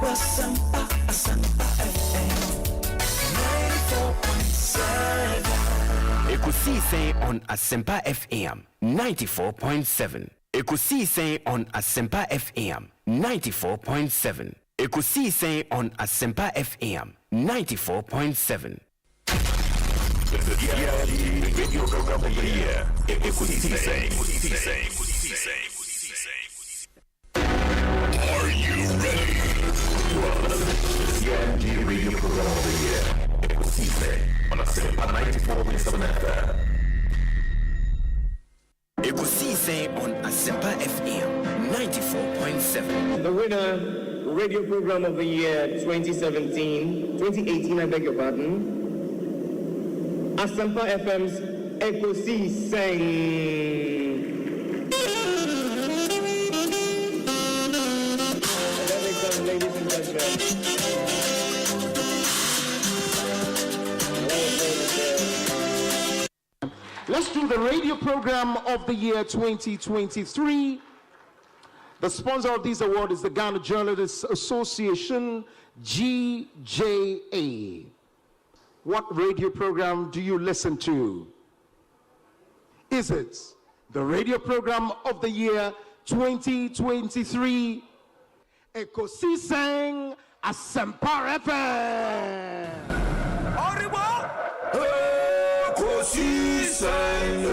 Asempa, Asempa FM 94.7. Ekosiisen on Asempa FM 94.7. Ekosiisen on Asempa FM 94.7. Ekosiisen on Asempa FM 94.7. Radio program of the year. Ekosiisen. Are you ready? You are listening to the CMG Radio program of the year. Ekosiisen on Asempa 94.7 FM. Ekosiisen on Asempa FM 94.7. The winner, radio program of the year 2018, I beg your pardon. Asempa FM's Ekosiisen. Ladies and gentlemen. Let's do the radio program of the year 2023. The sponsor of this award is the Ghana Journalists Association, GJA. What radio program do you listen to? Is it the radio program of the year 2023? Ekosiisen Asempa FM. Ekosiisen,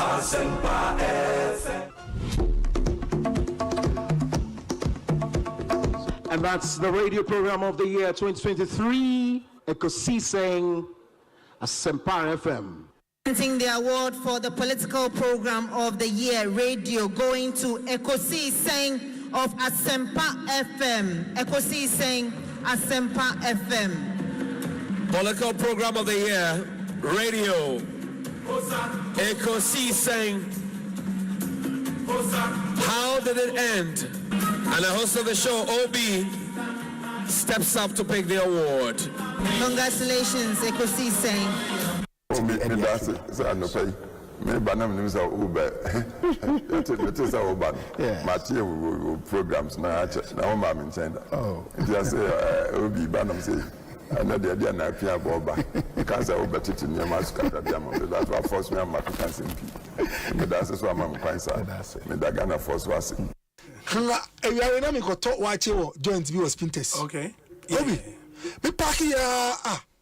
Asempa FM. And that's the radio program of the year 2023, Ekosiisen Asempa FM. Presenting the award for the political program of the year, radio, going to Ekosiisen of Asempa FM. Ekosiisen Asempa FM. Political program of the year, radio, Ekosiisen. How did it end? And the host of the show, Obi, steps up to pick the award. Congratulations, Ekosiisen. And that's it. So I know pay. Me banam news are Uber. It is our ban. Material programs now. Now I'm in China. Oh. Just say Obi banam say. I know the idea na pia boba. Because I Uber to near Mascata diamond. That's what force me am African simple. Me that's so am quite sad. Me da Ghana force was. Hanga eya na me ko to wache wo joint bi was Pinterest. Okay. Obi. Me park ya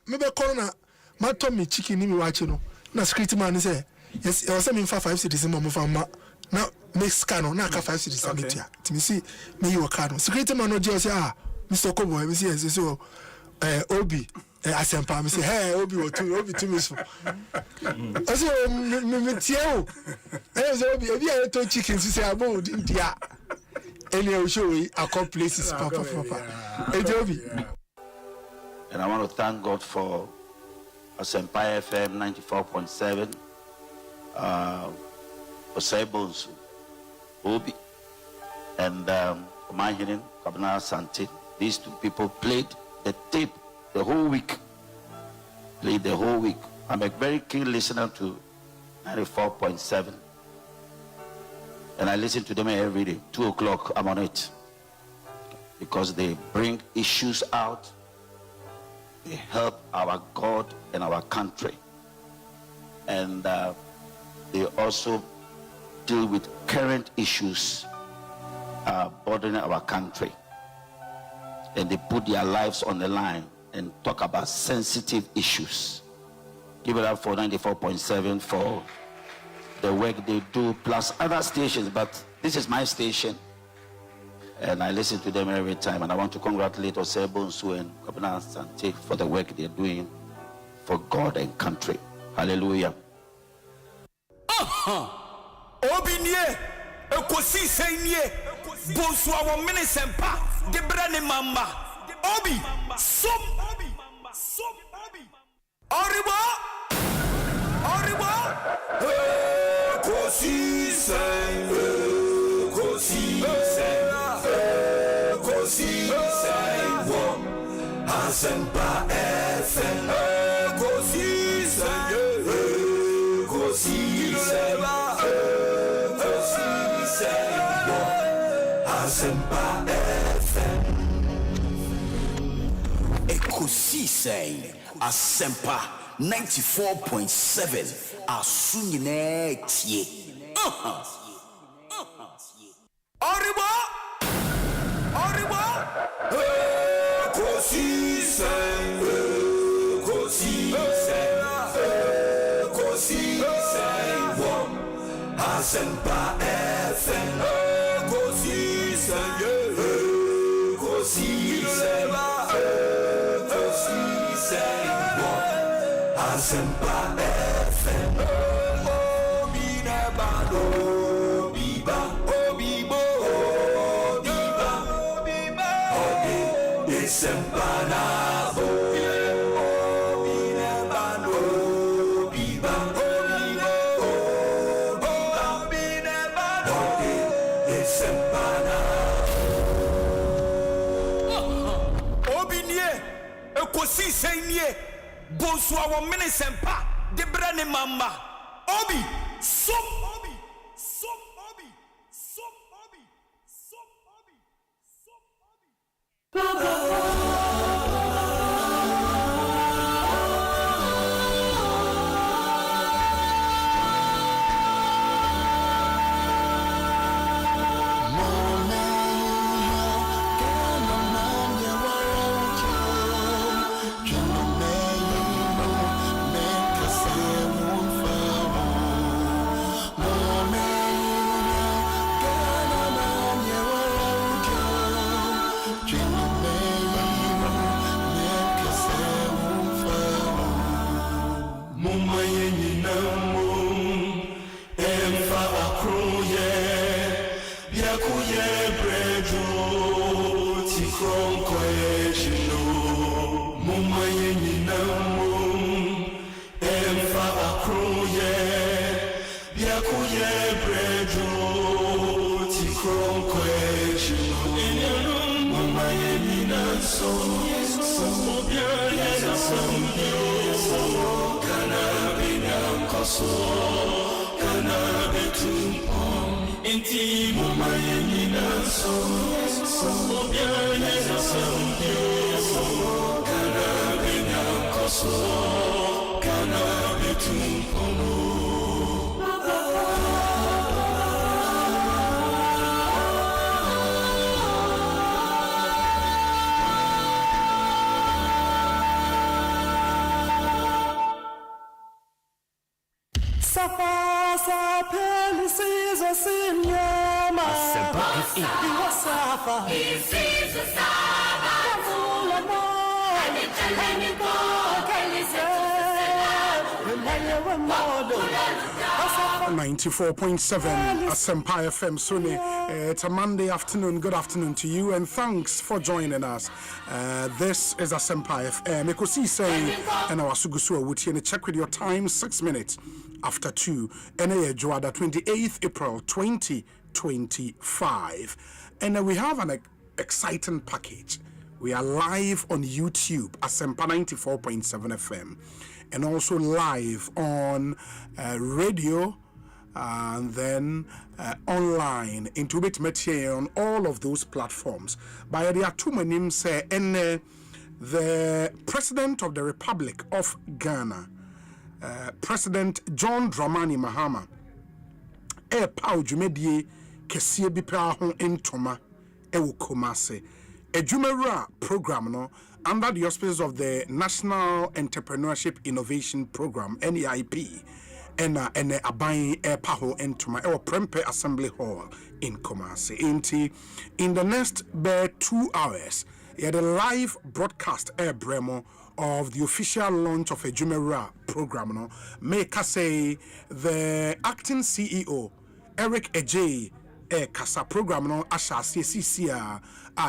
me be corner. My Tommy chicken ni mi wache no na security man say yes I was saying 5 cities mo fa ma na make scan na ka 5 cities ametia timi see me you car no security man no just say Mr. Kobo me say yes so Obi Asempa me say hey Obi to me so I say me tie o I say Obi e to chicken say about India any o show we accomplices papa Obi. And I want to thank God for Asempa FM 94.7, Osei Bonsu, Obi, and my hidden Kabana Santi. These two people played the tape the whole week. I'm a very keen listener to 94.7, and I listen to them every day. 2 o'clock, I'm on it because they bring issues out. They help our God and our country. And they also deal with current issues bothering our country. And they put their lives on the line and talk about sensitive issues. Give it up for 94.7 for the work they do, plus other stations. But this is my station. And I listen to them every time. And I want to congratulate Osei Bonsu and Kabana Sante for the work they're doing for God and country. Hallelujah. Obinye, Ekosiisen ye, Bonsu awo minisempa, Debrane mamba, Obi, som, Oribo, Ekosiisen, Asempa FM. Ekosiisen, Asempa FM. Ekosiisen Asempa 94.7 Asunyine tie. Arriba! Ekosiisen On Asempa FM. Ekosiisen On Asempa FM. Obi nebado, biba, obibo, obiba, obi isempanabo. Obi nebado, biba, obibo, obi nebado, obi isempanabo. Obi nie, ekosiisen nie. Bonsu awon minisempa de brane mamba. Obi som obi. Asempa FM Sunni. It's a Monday afternoon. Good afternoon to you, and thanks for joining us. This is Asempa FM. Ekosiisen and our Sugusu Wuti. And check with your time, 6 minutes after 2. And Joada 28th April 2025. And we have an exciting package. We are live on YouTube, Asempa 94.7 FM, and also live on radio. And then online into bit material on all of those platforms. By there are too many names say and the President of the Republic of Ghana, President John Dramani Mahama, Pau Jumedie Kesie Bipa Hon Entoma Ewo Kumase, Adwumawura program no under the auspices of the National Entrepreneurship Innovation Program NEIP. And abayin paho entoma Prempe Assembly Hall in Kumasi. In the next 2 hours, you had a live broadcast bremo of the official launch of a Adwumawura program. No, make us say the acting CEO Eric Ejay Kasa program no asha CCC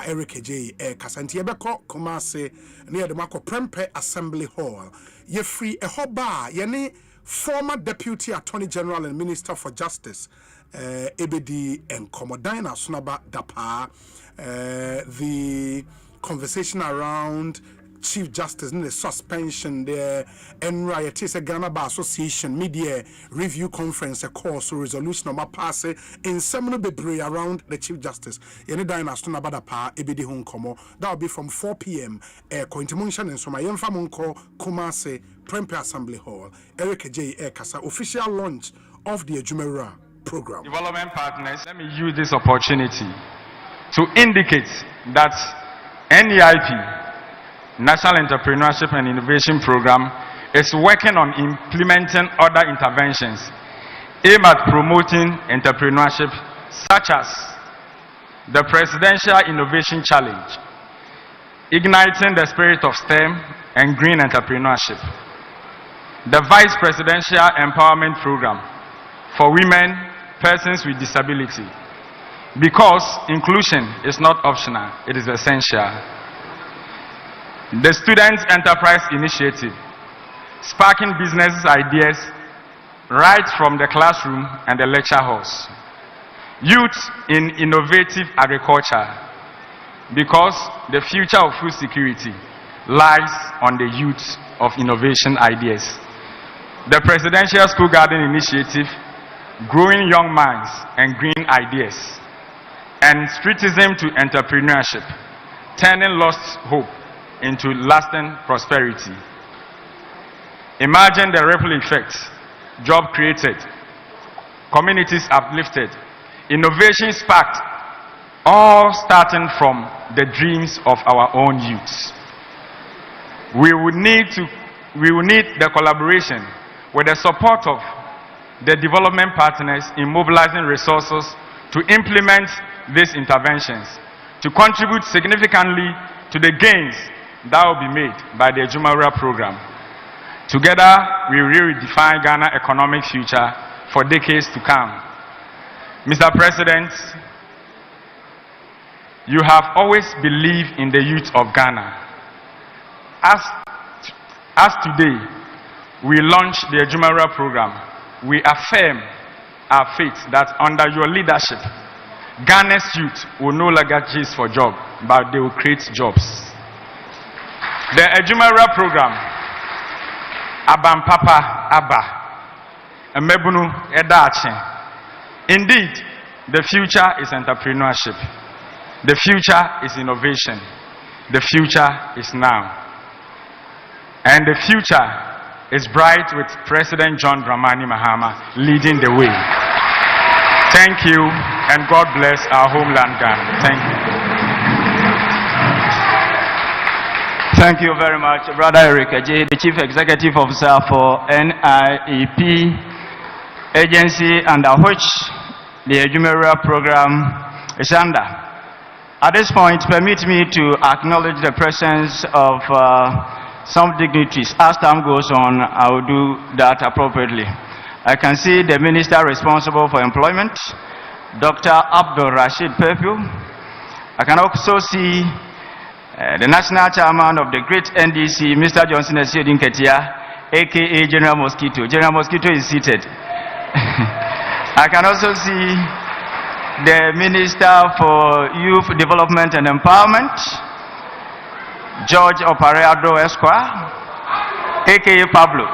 Eric Ejay Kasa nti yebeko Kumasi near the Marco Prempe Assembly Hall. Ye free a hoba yene former Deputy Attorney General and Minister for Justice, Ebedi Nkomodaina Sunaba Dapa, the conversation around Chief Justice in the suspension the NRA it is a Ghana Bar Association media review conference a course so resolution of pass in seminal bebre around the Chief Justice any dynasty about a pa ebedi hon komo that will be from 4 p.m. Cointimunction and so my yemfa monko Kumase Prempeh Assembly Hall Eric J. Ekasa official launch of the Adwumawura program. Development partners, let me use this opportunity to indicate that NEIP, National Entrepreneurship and Innovation Program, is working on implementing other interventions aimed at promoting entrepreneurship, such as the Presidential Innovation Challenge, igniting the spirit of STEM and green entrepreneurship, the Vice Presidential Empowerment Program for women, persons with disability, because inclusion is not optional, it is essential. The Students Enterprise Initiative, sparking business ideas right from the classroom and the lecture halls. Youth in innovative agriculture, because the future of food security lies on the youth of innovation ideas. The Presidential School Garden Initiative, growing young minds and green ideas. And Streetism to entrepreneurship, turning lost hope into lasting prosperity. Imagine the ripple effect, job created, communities uplifted, innovation sparked, all starting from the dreams of our own youths. We will need the collaboration with the support of the development partners in mobilizing resources to implement these interventions, to contribute significantly to the gains that will be made by the Adwumawura program. Together, we will redefine Ghana's economic future for decades to come. Mr. President, you have always believed in the youth of Ghana. As today, we launch the Adwumawura program, we affirm our faith that under your leadership, Ghana's youth will no longer chase for jobs, but they will create jobs. The Adwumawura program, Abampapa Abba, Emebunu Edache. Indeed, the future is entrepreneurship. The future is innovation. The future is now. And the future is bright with President John Dramani Mahama leading the way. Thank you, and God bless our homeland Ghana. Thank you. Thank you very much, Brother Eric J., the Chief Executive Officer for NIEP agency under which the Adwumawura program is under. At this point, permit me to acknowledge the presence of some dignitaries. As time goes on, I will do that appropriately. I can see the Minister responsible for employment, Dr. Abdul Rashid Perpu. I can also see the National Chairman of the great NDC, Mr. Johnson Esiodin Ketia, aka General Mosquito. General Mosquito is seated. I can also see the Minister for Youth Development and Empowerment, George Opareado Esquire, aka Pablo.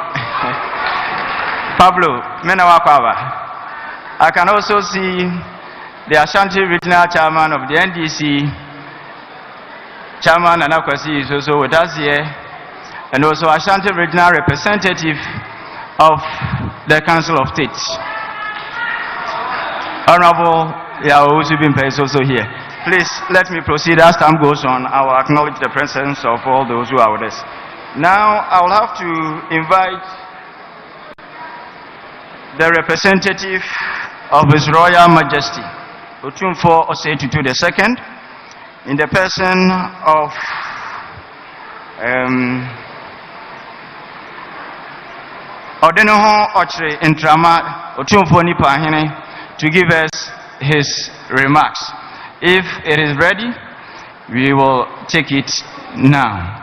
Pablo Menawakwa. I can also see the Ashanti Regional Chairman of the NDC, Chairman Anakwasi is also with us here, and also Ashanti Regional Representative of the Council of States. Honorable Yao Usubimpe is also here. Please let me proceed as time goes on. I will acknowledge the presence of all those who are with us. Now I will have to invite the representative of His Royal Majesty, Otumfuo Osei II, in the person of Odenoho Ochre Intrama Otumfuo Nipahene, to give us his remarks. If it is ready, we will take it now.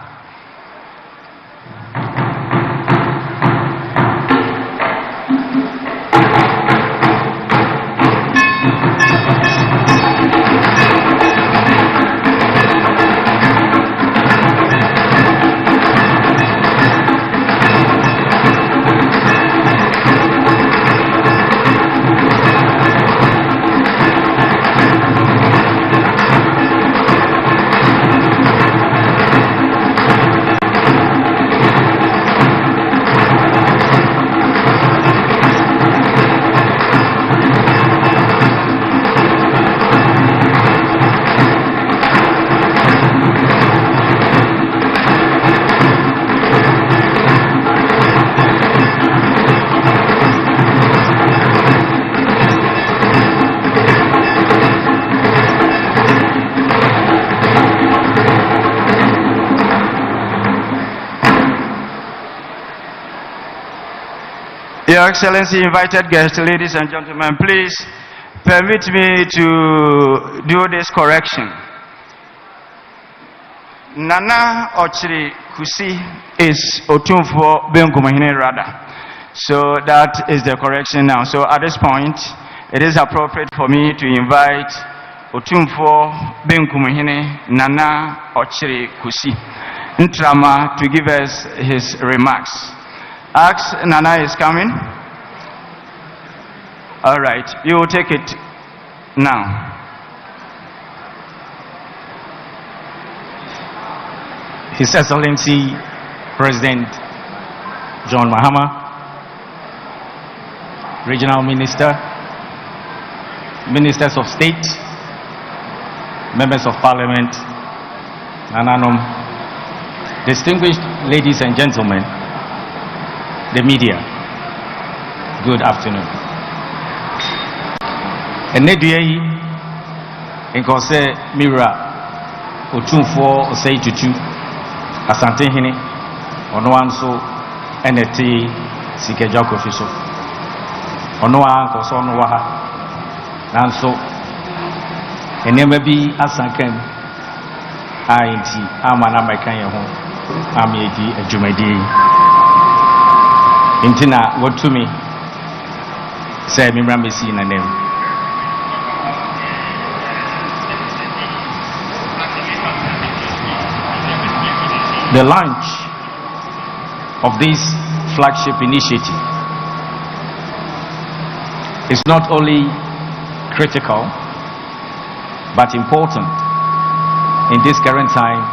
Your Excellency, invited guests, ladies and gentlemen, please permit me to do this correction. Nana Ochiri Kusi is Otumfo Benkumahine rather. So that is the correction now. So at this point, it is appropriate for me to invite Otumfo Benkumahine Nana Ochiri Kusi Ntrama to give us his remarks. Ask Nana is coming. All right, you will take it now. His Excellency President John Mahama, Regional Minister, Ministers of State, Members of Parliament, Nananom, distinguished ladies and gentlemen, the media, good afternoon. Enedui Nkose Mira Otumfo Osei Tutu Asante Hene ono anso eneti Sikeja Kofiso ono ankoso ono wa ha nanso enema bi asankan ainti ama na mekan ye ho amedi adwumadi intina wotumi say mimra mesi na nem. The launch of this flagship initiative is not only critical but important in this current time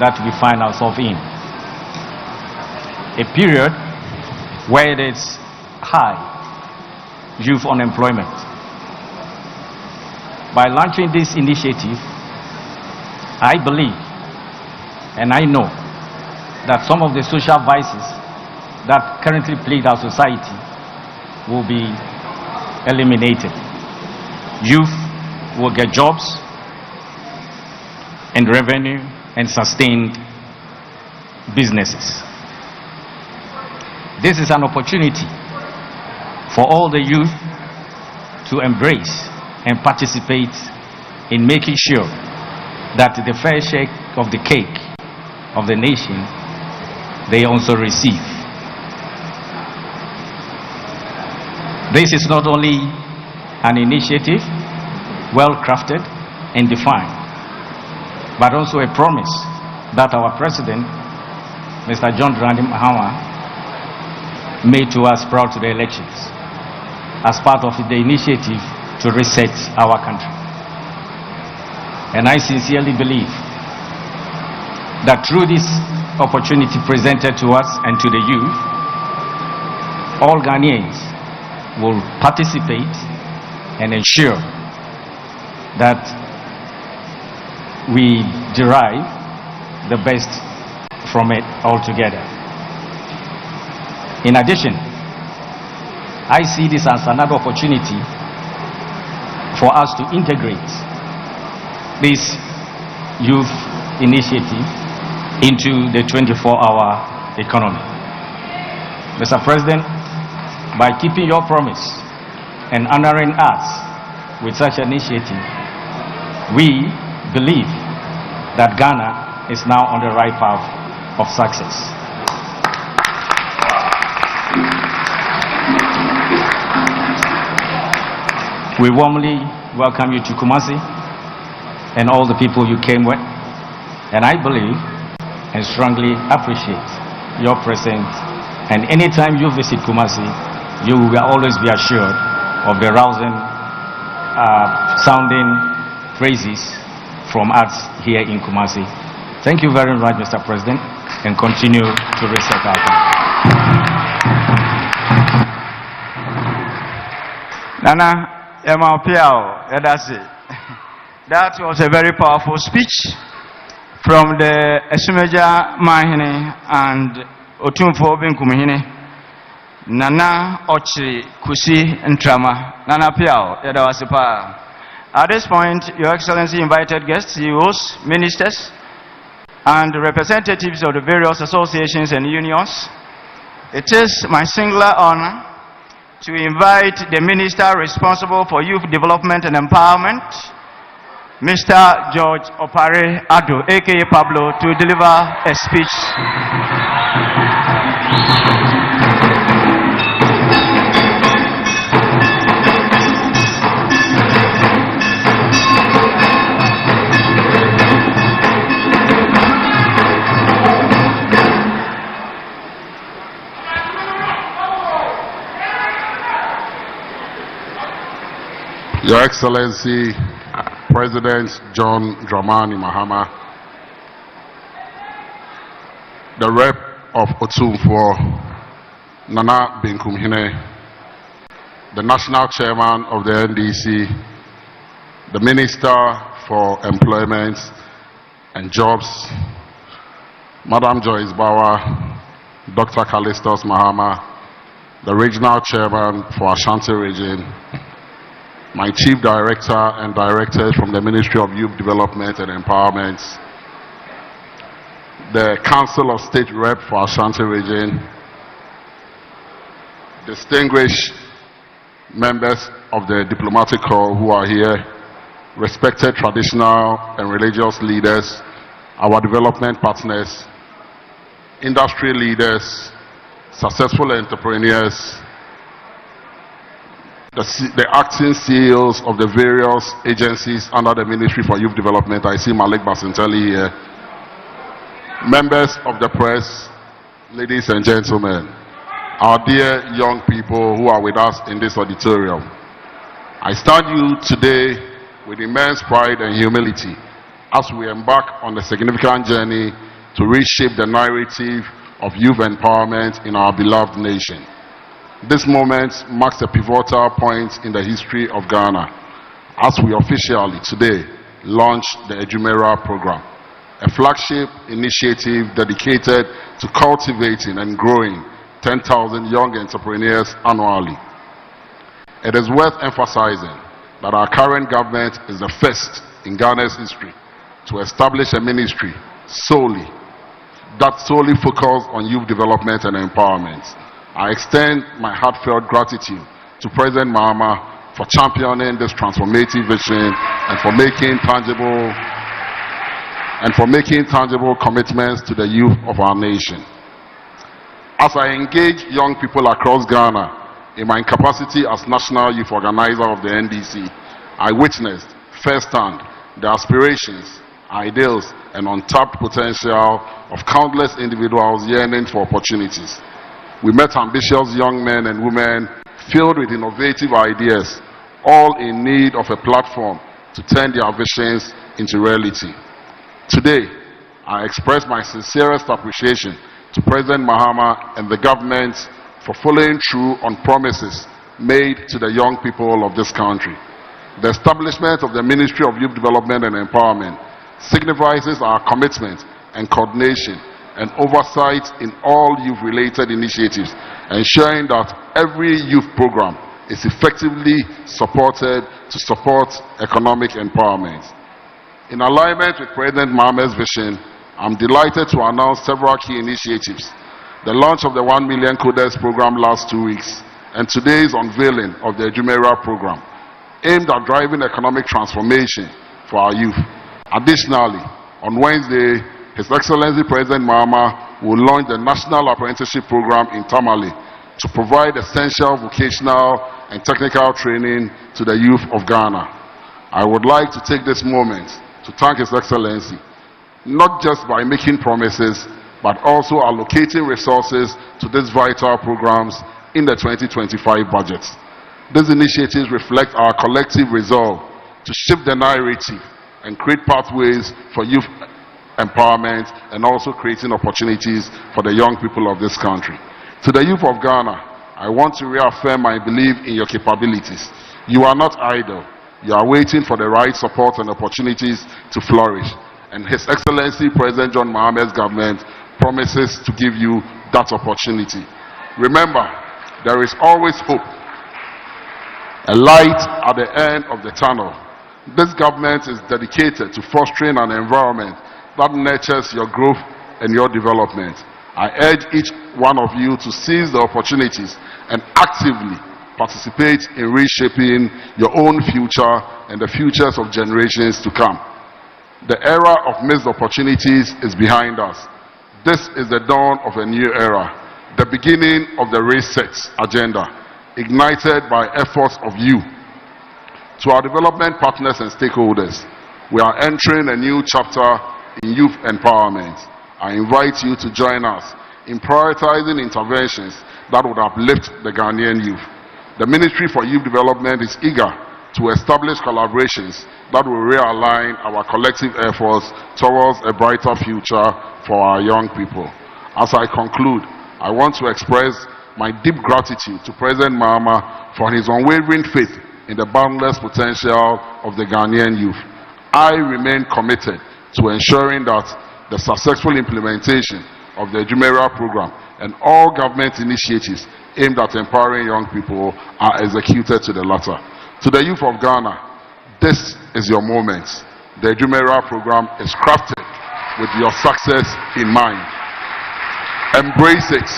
that we find ourselves in. A period where there is high youth unemployment. By launching this initiative, I believe and I know that some of the social vices that currently plague our society will be eliminated. Youth will get jobs and revenue and sustained businesses. This is an opportunity for all the youth to embrace and participate in making sure that the fair share of the cake of the nation they also receive. This is not only an initiative well crafted and defined, but also a promise that our president, Mr. John Dramani Mahama, made to us prior to the elections as part of the initiative to reset our country. And I sincerely believe that through this opportunity presented to us and to the youth, all Ghanaians will participate and ensure that we derive the best from it altogether. In addition, I see this as another opportunity for us to integrate this youth initiative into the 24-hour economy. Mr. President, by keeping your promise and honoring us with such an initiative, we believe that Ghana is now on the right path of success. We warmly welcome you to Kumasi and all the people you came with, and I believe and strongly appreciate your presence. And anytime you visit Kumasi, you will always be assured of the rousing, sounding praises from us here in Kumasi. Thank you very much, Mr. President, and continue to reset our country. Nana Emma Piao, that's it. That was a very powerful speech from the Esumeja Mahine and Otumfo Benkumahine. Nana Ochiri Kusi Ntrama. Nana Piao, Yadawasipa. At this point, Your Excellency, invited guests, CEOs, ministers, and representatives of the various associations and unions, it is my singular honor to invite the Minister responsible for Youth Development and Empowerment, Mr. George Opare Ado, aka Pablo, to deliver a speech. Your Excellency, President John Dramani Mahama, the rep of Otumfuo, Nana Binkumhine, the National Chairman of the NDC, the Minister for Employment and Jobs, Madam Joyce Bawa, Dr. Callistus Mahama, the Regional Chairman for Ashanti Region, my Chief Director and Directors from the Ministry of Youth Development and Empowerment, the Council of State Rep for Ashanti Region, distinguished members of the diplomatic corps who are here, respected traditional and religious leaders, our development partners, industry leaders, successful entrepreneurs, the acting CEOs of the various agencies under the Ministry for Youth Development. I see Malik Basintelli here. Members of the press, ladies and gentlemen, our dear young people who are with us in this auditorium. I stand you today with immense pride and humility as we embark on a significant journey to reshape the narrative of youth empowerment in our beloved nation. This moment marks a pivotal point in the history of Ghana as we officially today launch the Adwumawura program, a flagship initiative dedicated to cultivating and growing 10,000 young entrepreneurs annually. It is worth emphasizing that our current government is the first in Ghana's history to establish a ministry solely focused on youth development and empowerment. I extend my heartfelt gratitude to President Mahama for championing this transformative vision and for making tangible commitments to the youth of our nation. As I engage young people across Ghana in my capacity as National Youth Organizer of the NDC, I witnessed firsthand the aspirations, ideals, and untapped potential of countless individuals yearning for opportunities. We met ambitious young men and women filled with innovative ideas, all in need of a platform to turn their visions into reality. Today, I express my sincerest appreciation to President Mahama and the government for following through on promises made to the young people of this country. The establishment of the Ministry of Youth Development and Empowerment signifies our commitment and coordination and oversight in all youth-related initiatives, ensuring that every youth program is effectively supported to support economic empowerment. In alignment with President Mahama's vision, I'm delighted to announce several key initiatives. The launch of the 1 Million Coders program last 2 weeks, and today's unveiling of the Adwumawura program, aimed at driving economic transformation for our youth. Additionally, on Wednesday, His Excellency President Mahama will launch the National Apprenticeship Program in Tamale to provide essential vocational and technical training to the youth of Ghana. I would like to take this moment to thank His Excellency, not just by making promises, but also allocating resources to these vital programs in the 2025 budget. These initiatives reflect our collective resolve to shift the narrative and create pathways for youth empowerment and also creating opportunities for the young people of this country. To the youth of Ghana, I want to reaffirm my belief in your capabilities. You are not idle. You are waiting for the right support and opportunities to flourish. And His Excellency President John Mahama's government promises to give you that opportunity. Remember, there is always hope, a light at the end of the tunnel. This government is dedicated to fostering an environment that nurtures your growth and your development. I urge each one of you to seize the opportunities and actively participate in reshaping your own future and the futures of generations to come. The era of missed opportunities is behind us. This is the dawn of a new era, the beginning of the reset agenda, ignited by efforts of you. To our development partners and stakeholders, we are entering a new chapter in youth empowerment. I invite you to join us in prioritizing interventions that would uplift the Ghanaian youth. The Ministry for Youth Development is eager to establish collaborations that will realign our collective efforts towards a brighter future for our young people. As I conclude, I want to express my deep gratitude to President Mahama for his unwavering faith in the boundless potential of the Ghanaian youth. I remain committed to ensuring that the successful implementation of the Adwumawura program and all government initiatives aimed at empowering young people are executed to the latter. To the youth of Ghana, this is your moment. The Adwumawura program is crafted with your success in mind. Embrace it,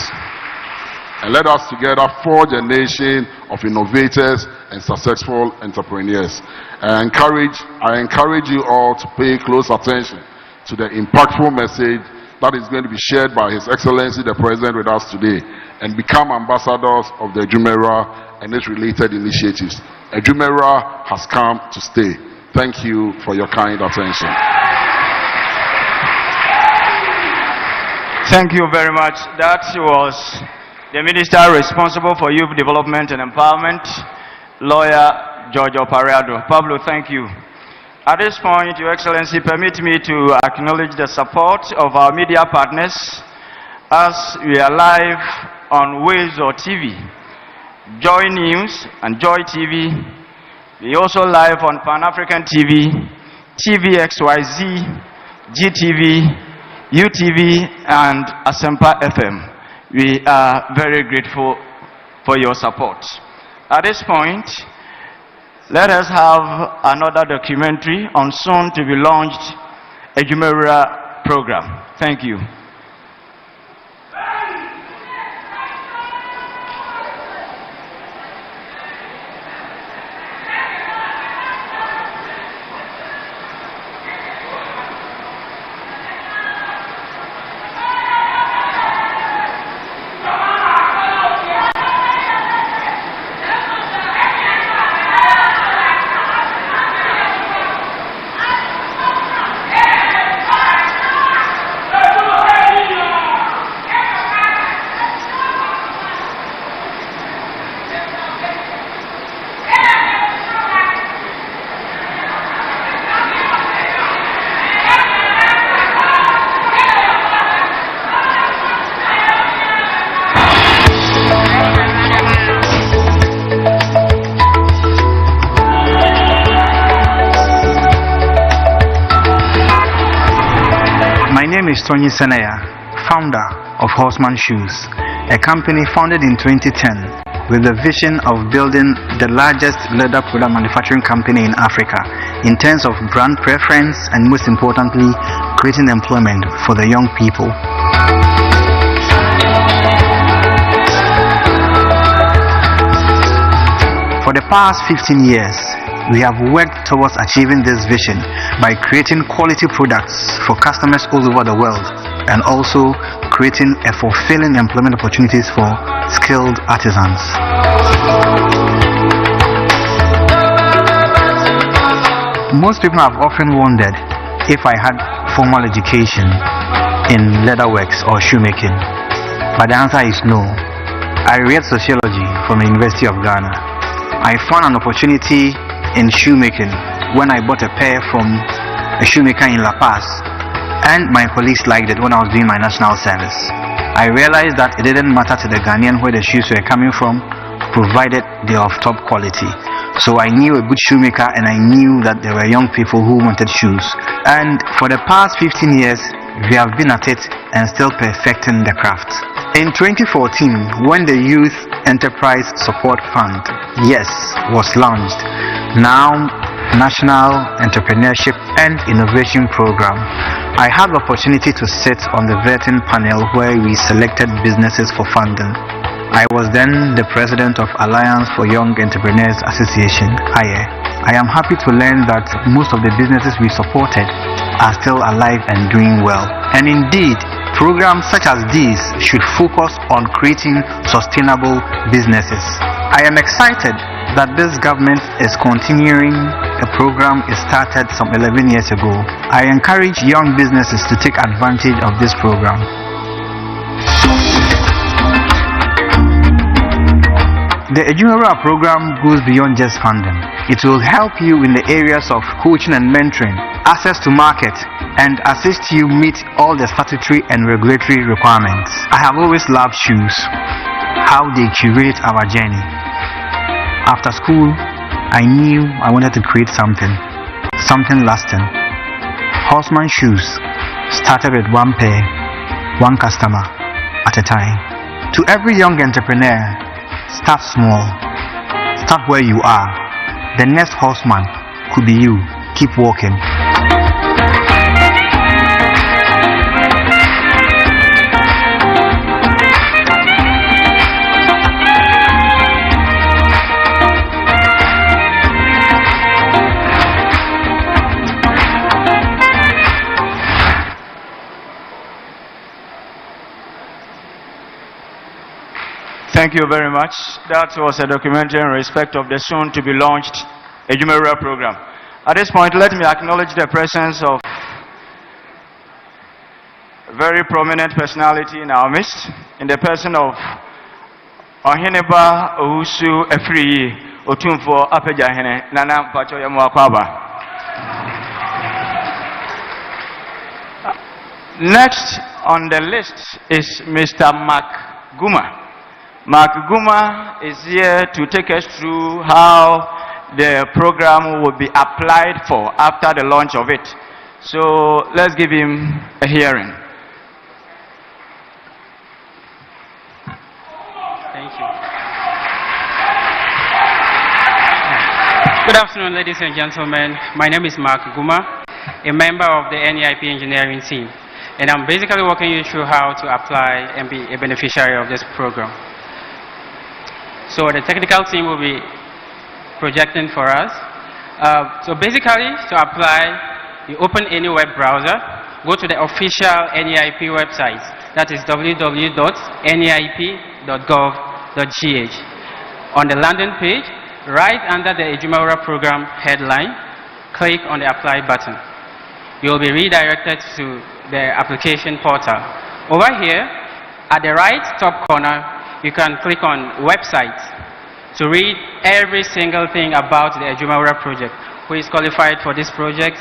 and let us together forge a nation of innovators and successful entrepreneurs. I encourage you all to pay close attention to the impactful message that is going to be shared by His Excellency the President with us today, and become ambassadors of the Adwumawura and its related initiatives. Adwumawura has come to stay. Thank you for your kind attention. Thank you very much. That was the Minister responsible for Youth Development and Empowerment, Lawyer George Opareado. Pablo, thank you. At this point, Your Excellency, permit me to acknowledge the support of our media partners as we are live on Wazo TV, Joy News and Joy TV. We also live on Pan-African TV, TVXYZ, GTV, UTV, and Asempa FM. We are very grateful for your support. At this point, let us have another documentary on soon to be launched Adwumawura program. Thank you. Tony Senaya, founder of Horseman Shoes, a company founded in 2010 with the vision of building the largest leather product manufacturing company in Africa in terms of brand preference and, most importantly, creating employment for the young people. For the past 15 years, we have worked towards achieving this vision by creating quality products for customers all over the world, and also creating a fulfilling employment opportunities for skilled artisans. Most people have often wondered if I had formal education in leatherworks or shoemaking, but the answer is no. I read sociology from the University of Ghana. I found an opportunity in shoemaking when I bought a pair from a shoemaker in La Paz, and my colleagues liked it when I was doing my national service. I realized that it didn't matter to the Ghanaian where the shoes were coming from, provided they are of top quality. So I knew a good shoemaker, and I knew that there were young people who wanted shoes. And for the past 15 years, we have been at it and still perfecting the craft. In 2014, when the Youth Enterprise Support Fund, YES, was launched, now National Entrepreneurship and Innovation Program, I had the opportunity to sit on the vetting panel where we selected businesses for funding. I was then the president of Alliance for Young Entrepreneurs Association, AYE. I am happy to learn that most of the businesses we supported are still alive and doing well. And indeed, programs such as these should focus on creating sustainable businesses. I am excited that this government is continuing a program it started some 11 years ago. I encourage young businesses to take advantage of this program. The Adwumawura program goes beyond just funding. It will help you in the areas of coaching and mentoring, access to market, and assist you meet all the statutory and regulatory requirements. I have always loved shoes, how they curate our journey. After school, I knew I wanted to create something lasting. Horseman shoes started with one pair, one customer at a time. To every young entrepreneur, start small. Start where you are. The next horseman could be you. Keep walking. Thank you very much. That was a documentary in respect of the soon to be launched Adwumawura program. At this point, let me acknowledge the presence of a very prominent personality in our midst, in the person of Oheneba Owusu Efriyi Otumfo Apejahene Nana Pacho Yamuakwaba. Next on the list is Mr. Mark Guma. Mark Guma is here to take us through how the program will be applied for after the launch of it. So let's give him a hearing. Thank you. Good afternoon, ladies and gentlemen. My name is Mark Guma, a member of the NEIP engineering team. And I'm basically walking you through how to apply and be a beneficiary of this program. So the technical team will be projecting for us. So basically, to apply, you open any web browser, go to the official NEIP website. That is www.neip.gov.gh. On the landing page, right under the Adwumawura program headline, click on the apply button. You will be redirected to the application portal. Over here, at the right top corner, you can click on websites to read every single thing about the Adwumawura project, who is qualified for this project,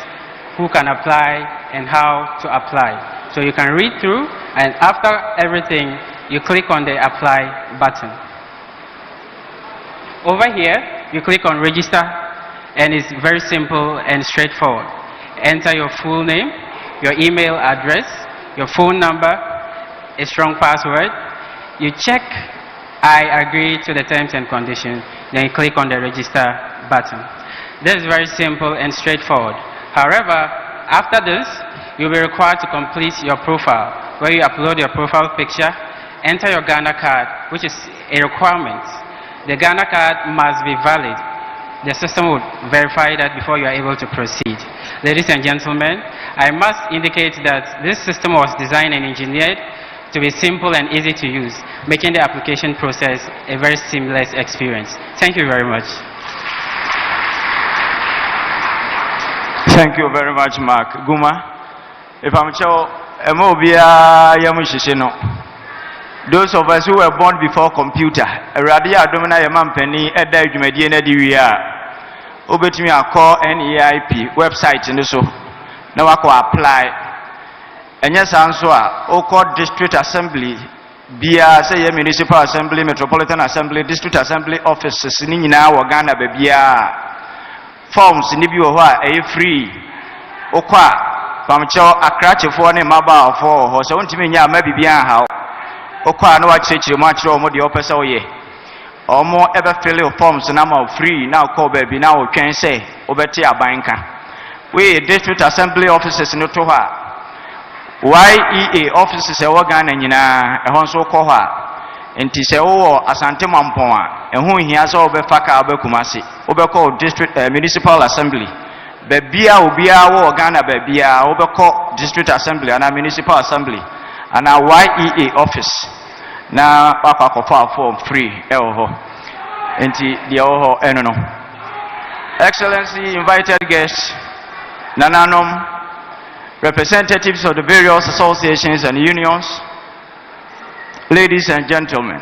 who can apply, and how to apply. So you can read through, and after everything, you click on the apply button. Over here, you click on register, and it's very simple and straightforward. Enter your full name, your email address, your phone number, a strong password. You check, I agree to the terms and conditions, then you click on the register button. This is very simple and straightforward. However, after this, you'll be required to complete your profile, where you upload your profile picture, enter your Ghana card, which is a requirement. The Ghana card must be valid. The system will verify that before you are able to proceed. Ladies and gentlemen, I must indicate that this system was designed and engineered to be simple and easy to use, making the application process a very seamless experience. Thank you very much. Thank you very much, Mark Guma. If I'm sure, those of us who were born before computer, Radia Domina Yampeni, Edda Jumediana Divia, Obetimi call NEIP website in the so. Now I apply. And yes, answer, Oko District Assembly, Bia, say Municipal Assembly, Metropolitan Assembly, District Assembly offices, Nina, Ghana, Bia, forms, Nibiwa, a free, Okwa, Pamcho, a cratch of one, Maba, or so, maybe Bia, how, Okwa, no, I change your much or more the opposite way. Or more ever fill of forms, number free, now call baby, now can say, Obetia Banka. We, District Assembly offices in Otoha. YEA offices a organ and a honso koha. Nti se wo Asante Mampon a ehu hia so obefa ka obekumase obekọ district municipal assembly bebia obia wo Ghana bebia obekọ district assembly and municipal assembly and a YEA office na akwa form free ho enti dia ho eno no. Excellency, invited guests, nananom, representatives of the various associations and unions, ladies and gentlemen,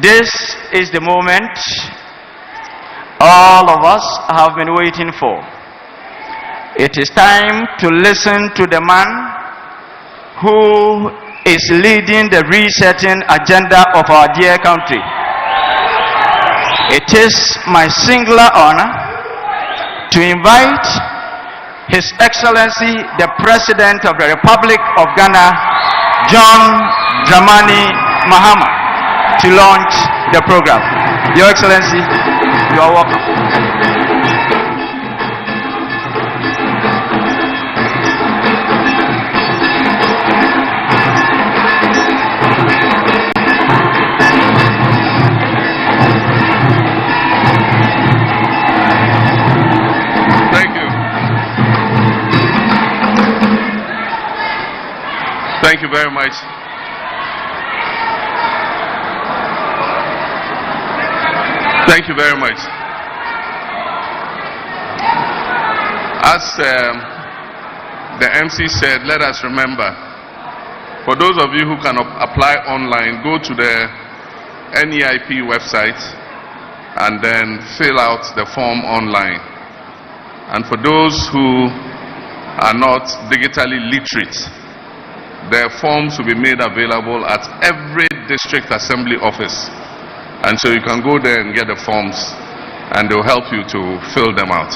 this is the moment all of us have been waiting for. It is time to listen to the man who is leading the resetting agenda of our dear country. It is my singular honor to invite His Excellency the President of the Republic of Ghana, John Dramani Mahama, to launch the program. Your Excellency, you are welcome. Thank you very much. Thank you very much. As the MC said, let us remember, for those of you who can apply online, go to the NEIP website and then fill out the form online. And for those who are not digitally literate, the forms will be made available at every district assembly office. And so you can go there and get the forms and they'll help you to fill them out.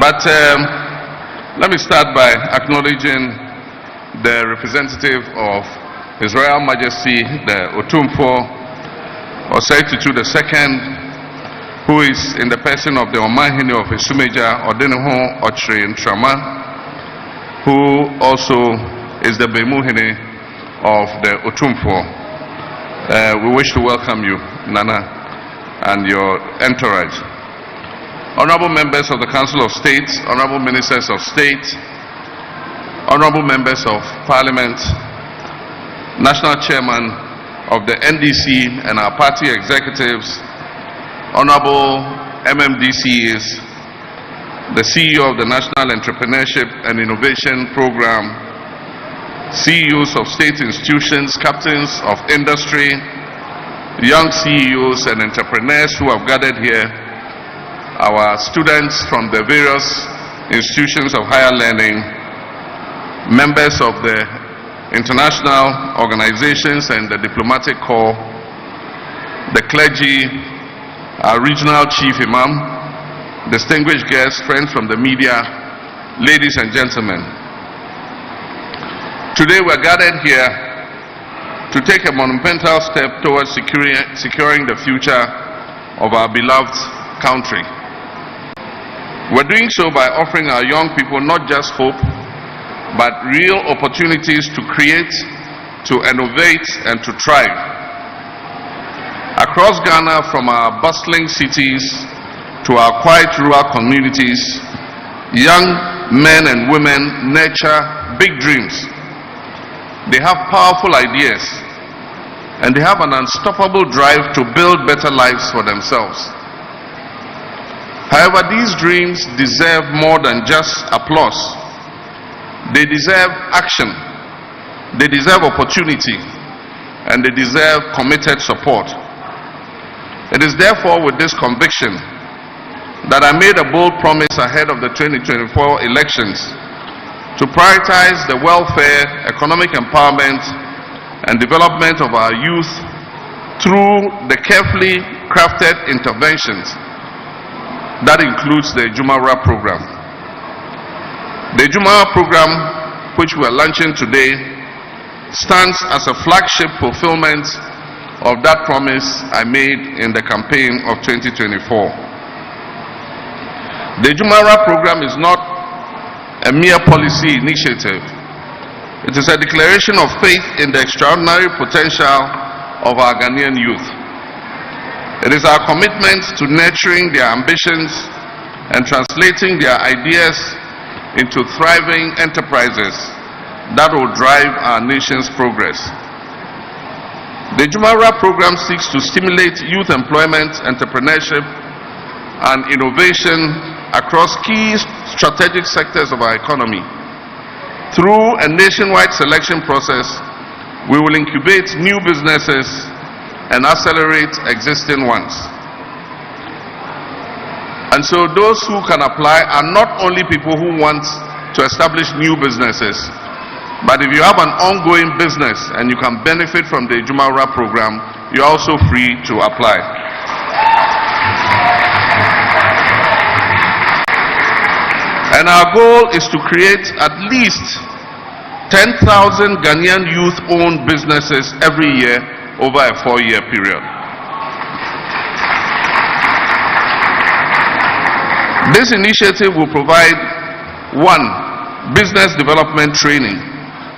But let me start by acknowledging the representative of His Royal Majesty, the Otumfuo Osei II, who is in the person of the Omahini of Isumeja Odeneho Ochre Ntrama, who also is the Bemuhine of the Otumfuo. We wish to welcome you, Nana, and your entourage. Honorable members of the Council of State, honorable ministers of state, honorable members of parliament, national chairman of the NDC and our party executives, honorable MMDCs, the CEO of the National Entrepreneurship and Innovation Program, CEOs of state institutions, captains of industry, young CEOs and entrepreneurs who have gathered here, our students from the various institutions of higher learning, members of the international organizations and the diplomatic corps, the clergy, our regional chief imam, distinguished guests, friends from the media, ladies and gentlemen. Today we are gathered here to take a monumental step towards securing the future of our beloved country. We're doing so by offering our young people not just hope, but real opportunities to create, to innovate, and to thrive. Across Ghana, from our bustling cities to our quiet rural communities, young men and women nurture big dreams. They have powerful ideas, and they have an unstoppable drive to build better lives for themselves. However, these dreams deserve more than just applause. They deserve action, they deserve opportunity, and they deserve committed support. It is therefore with this conviction that I made a bold promise ahead of the 2024 elections to prioritize the welfare, economic empowerment, and development of our youth through the carefully crafted interventions that includes the Adwumawura program. The Adwumawura program, which we are launching today, stands as a flagship fulfillment of that promise I made in the campaign of 2024. The Adwumawura program is not a mere policy initiative. It is a declaration of faith in the extraordinary potential of our Ghanaian youth. It is our commitment to nurturing their ambitions and translating their ideas into thriving enterprises that will drive our nation's progress. The Adwumawura program seeks to stimulate youth employment, entrepreneurship, and innovation across key strategic sectors of our economy. Through a nationwide selection process, we will incubate new businesses and accelerate existing ones. And so those who can apply are not only people who want to establish new businesses, but if you have an ongoing business and you can benefit from the Adwumawura program, you're also free to apply. And our goal is to create at least 10,000 Ghanaian youth-owned businesses every year over a 4-year period. This initiative will provide, 1, business development training.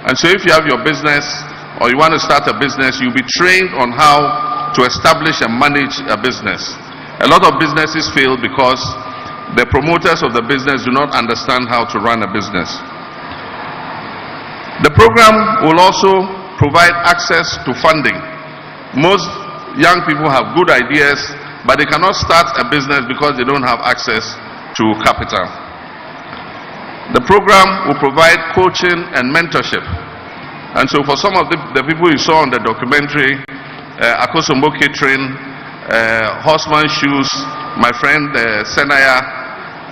And so if you have your business or you want to start a business, you'll be trained on how to establish and manage a business. A lot of businesses fail because the promoters of the business do not understand how to run a business. The program will also provide access to funding. Most young people have good ideas, but they cannot start a business because they don't have access to capital. The program will provide coaching and mentorship. And so for some of the people you saw on the documentary, Akosombo Catering, Horseman Shoes, my friend Senaya,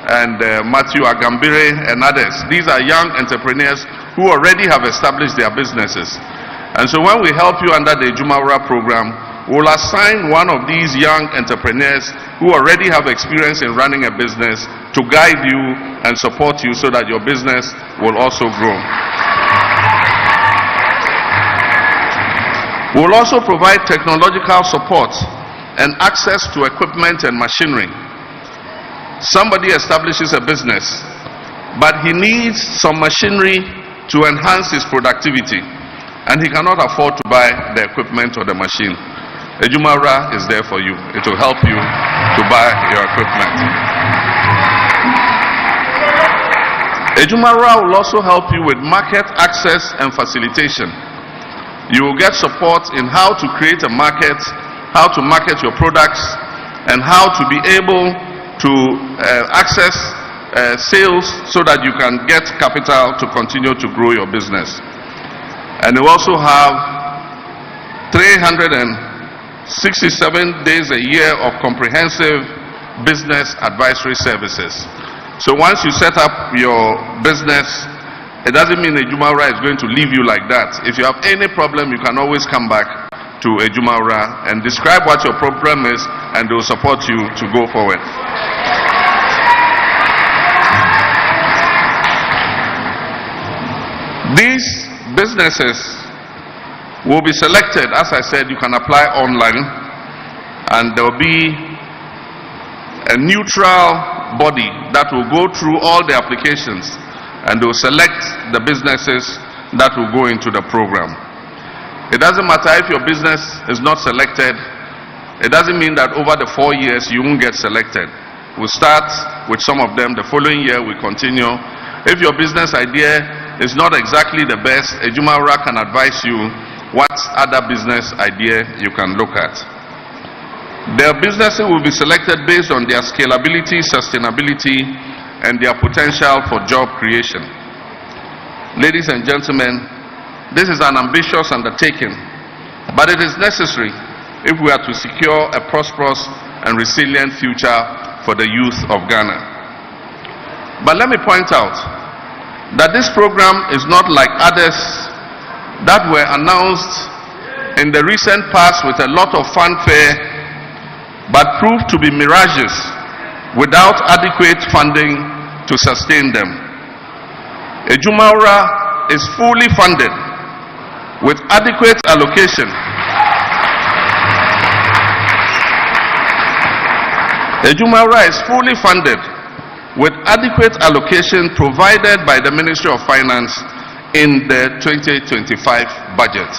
and Matthew Agambire and others, these are young entrepreneurs who already have established their businesses. And so when we help you under the Adwumawura program, we'll assign one of these young entrepreneurs who already have experience in running a business to guide you and support you so that your business will also grow. We'll also provide technological support and access to equipment and machinery. Somebody establishes a business, but he needs some machinery to enhance his productivity, and he cannot afford to buy the equipment or the machine. Adwumawura is there for you. It will help you to buy your equipment. Adwumawura will also help you with market access and facilitation. You will get support in how to create a market, how to market your products, and how to be able to access sales so that you can get capital to continue to grow your business. And you also have 367 days a year of comprehensive business advisory services. So once you set up your business, it doesn't mean Adwumawura is going to leave you like that. If you have any problem, you can always come back to Adwumawura and describe what your problem is, and they will support you to go forward. These businesses will be selected. As I said, you can apply online, and there will be a neutral body that will go through all the applications, and they will select the businesses that will go into the program. It doesn't matter if your business is not selected. It doesn't mean that over the 4 years you won't get selected. We'll start with some of them. The following year we continue. If your business idea is not exactly the best, Adwumawura can advise you what other business idea you can look at. Their businesses will be selected based on their scalability, sustainability, and their potential for job creation. Ladies and gentlemen, this is an ambitious undertaking, but it is necessary if we are to secure a prosperous and resilient future for the youth of Ghana. But let me point out that this program is not like others that were announced in the recent past with a lot of fanfare, but proved to be mirages without adequate funding to sustain them. Adwumawura is fully funded with adequate allocation. Adwumawura is fully funded with adequate allocation provided by the Ministry of Finance in the 2025 budget.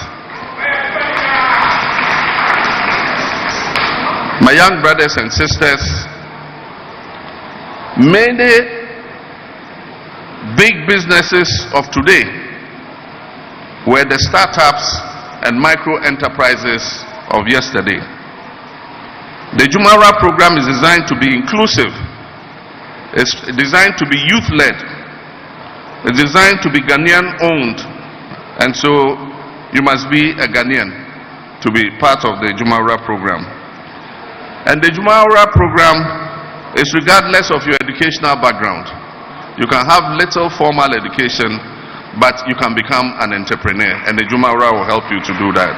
My young brothers and sisters, many big businesses of today were the startups and micro enterprises of yesterday. The Adwumawura program is designed to be inclusive. It's designed to be youth-led. It's designed to be Ghanaian-owned. And so you must be a Ghanaian to be part of the Adwumawura program. And the Adwumawura program is regardless of your educational background. You can have little formal education, but you can become an entrepreneur, and the Adwumawura will help you to do that.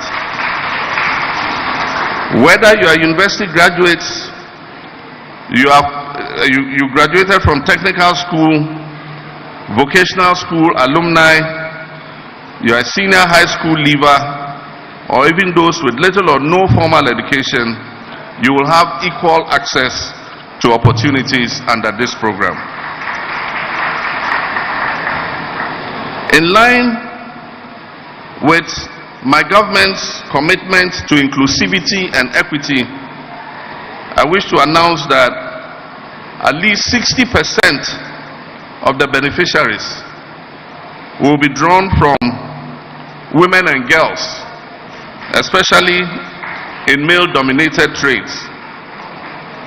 Whether you are university graduates, you graduated from technical school, vocational school alumni, you are a senior high school leaver, or even those with little or no formal education, you will have equal access to opportunities under this program. In line with my government's commitment to inclusivity and equity, I wish to announce that at least 60% of the beneficiaries will be drawn from women and girls, especially in male-dominated trades,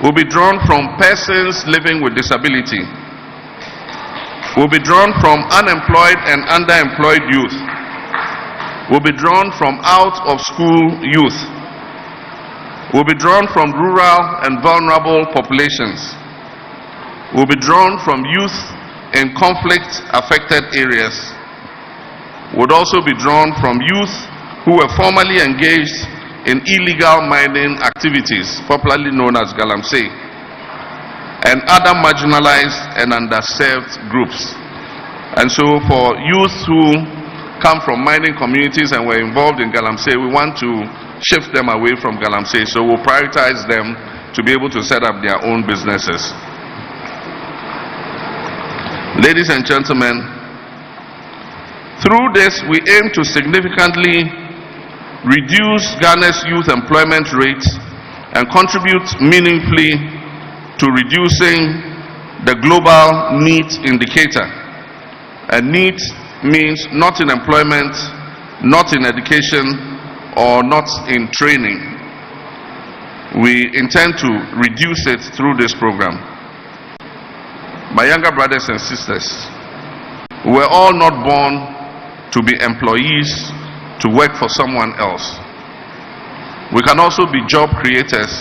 will be drawn from persons living with disability, will be drawn from unemployed and underemployed youth, will be drawn from out-of-school youth, will be drawn from rural and vulnerable populations, will be drawn from youth in conflict-affected areas, would also be drawn from youth who were formerly engaged in illegal mining activities, popularly known as galamsey, and other marginalized and underserved groups. And so for youth who come from mining communities and were involved in galamsey, we want to shift them away from galamsey, so we'll prioritize them to be able to set up their own businesses. Ladies and gentlemen, through this we aim to significantly reduce Ghana's youth employment rate and contribute meaningfully to reducing the global need indicator. And need means not in employment, not in education, or not in training. We intend to reduce it through this program. My younger brothers and sisters, we were all not born to be employees, to work for someone else. We can also be job creators.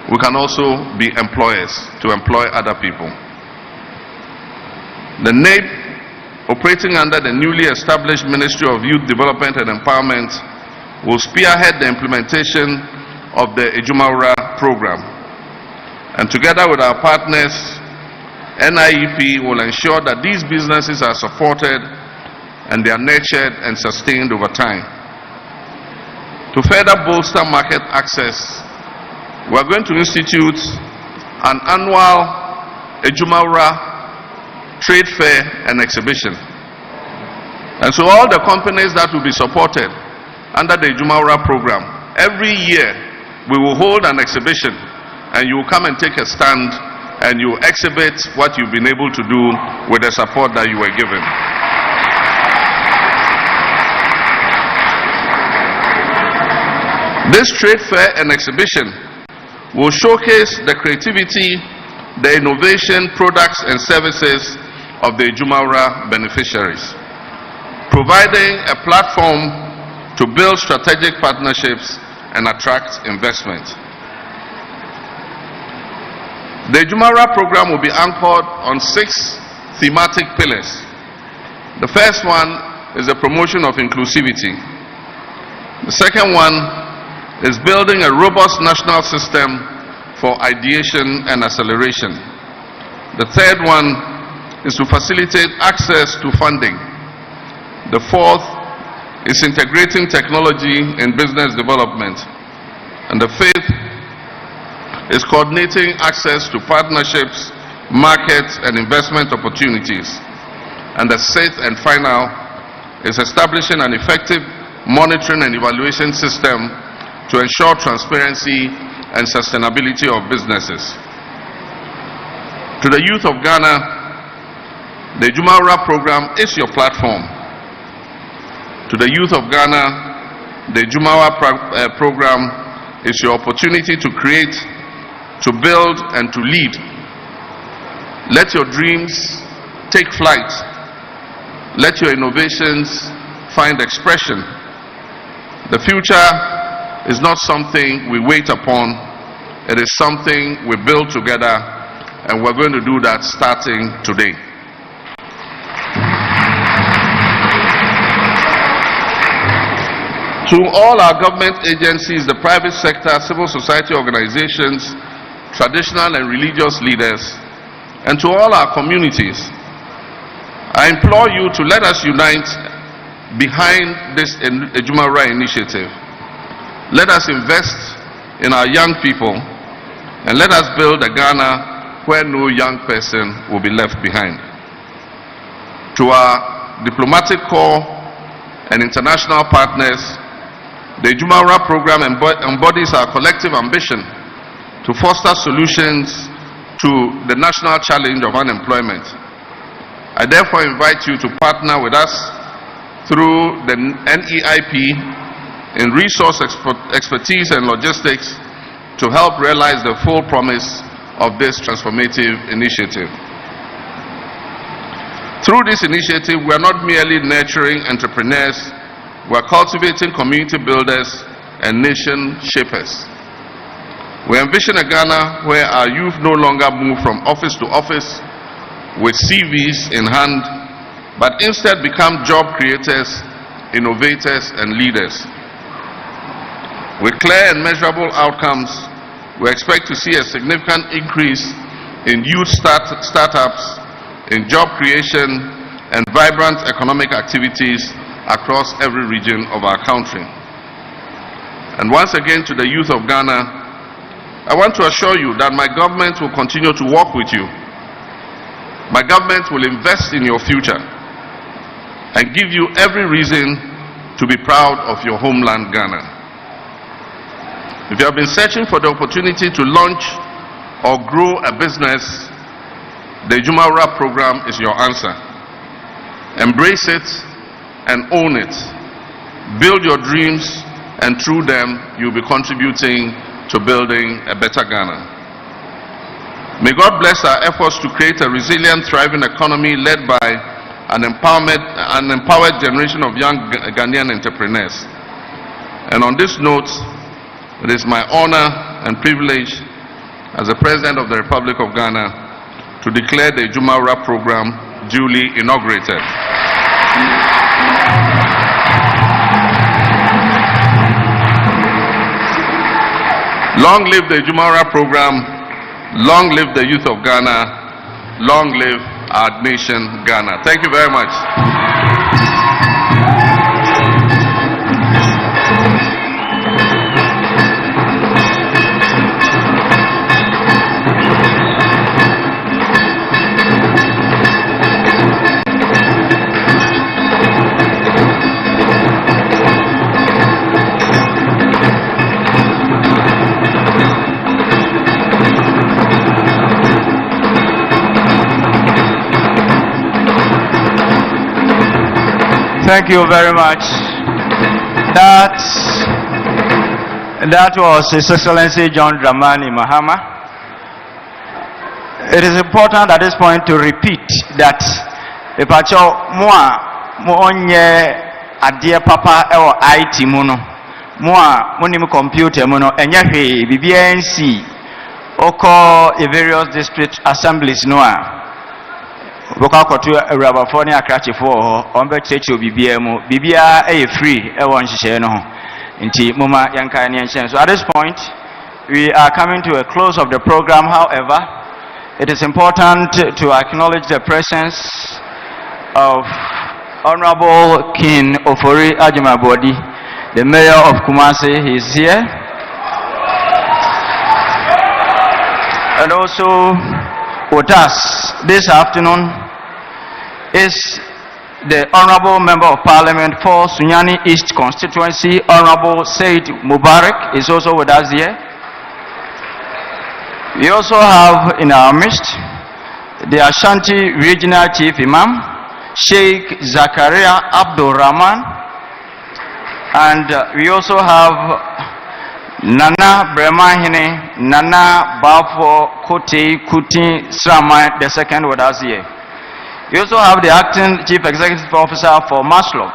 We can also be employers to employ other people. The NAIP, operating under the newly established Ministry of Youth Development and Empowerment, will spearhead the implementation of the Adwumawura program. And together with our partners, NIEP will ensure that these businesses are supported and they are nurtured and sustained over time. To further bolster market access, we are going to institute an annual Adwumawura trade fair and exhibition. And so all the companies that will be supported under the Adwumawura program, every year we will hold an exhibition and you will come and take a stand and you exhibit what you've been able to do with the support that you were given. This trade fair and exhibition will showcase the creativity, the innovation, products and services of the Adwumawura beneficiaries, providing a platform to build strategic partnerships and attract investment. The Adwumawura program will be anchored on 6 thematic pillars. The first one is the promotion of inclusivity. The second one is building a robust national system for ideation and acceleration. The third one is to facilitate access to funding. The fourth is integrating technology in business development. And the fifth is coordinating access to partnerships, markets, and investment opportunities. And the sixth and final is establishing an effective monitoring and evaluation system to ensure transparency and sustainability of businesses. To the youth of Ghana, the Adwumawura program is your platform. To the youth of Ghana, the Adwumawura program is your opportunity to create, to build, and to lead. Let your dreams take flight. Let your innovations find expression. The future is not something we wait upon. It is something we build together, and we're going to do that starting today. To all our government agencies, the private sector, civil society organizations, traditional and religious leaders, and to all our communities, I implore you to let us unite behind this Adwumawura initiative. Let us invest in our young people, and let us build a Ghana where no young person will be left behind. To our diplomatic corps and international partners, the Adwumawura program embodies our collective ambition to foster solutions to the national challenge of unemployment. I therefore invite you to partner with us through the NEIP in resource expertise and logistics to help realize the full promise of this transformative initiative. Through this initiative, we are not merely nurturing entrepreneurs, we are cultivating community builders and nation shapers. We envision a Ghana where our youth no longer move from office to office with CVs in hand, but instead become job creators, innovators, and leaders. With clear and measurable outcomes, we expect to see a significant increase in youth startups, in job creation, and vibrant economic activities across every region of our country. And once again, to the youth of Ghana, I want to assure you that my government will continue to work with you. My government will invest in your future and give you every reason to be proud of your homeland, Ghana. If you have been searching for the opportunity to launch or grow a business, the Adwumawura program is your answer. Embrace it and own it. Build your dreams, and through them, you'll be contributing to building a better Ghana. May God bless our efforts to create a resilient, thriving economy led by an empowered generation of young Ghanaian entrepreneurs. And on this note, it is my honor and privilege as the President of the Republic of Ghana to declare the Adwumawura program duly inaugurated. Long live the Adwumawura program, long live the youth of Ghana, long live our nation Ghana. Thank you very much. Thank you very much. That was His Excellency John Dramani Mahama. It is important at this point to repeat that the pacho moonye adie papa ewo IT muno monim computer muno enyehe BBNC oko various district assemblies noa boka kotu Awurabafo ne Akrachefo ho ombe cheche bibia mu bibia free ewo nhihye no ho nti moma yanka ne nhye. So at this point we are coming to a close of the program. However, it is important to acknowledge the presence of Honorable King Ofori Adwumawura, the Mayor of Kumasi. He is here. And also with us this afternoon is the Honorable Member of Parliament for Sunyani East Constituency, Honorable Said Mubarak, is also with us here. We also have in our midst the Ashanti Regional Chief Imam, Sheikh Zakaria Abdul Rahman, and we also have Nana Bremahine, Nana Bafo Kote Kuti Srama II with us here. We also have the Acting Chief Executive Officer for Maslok.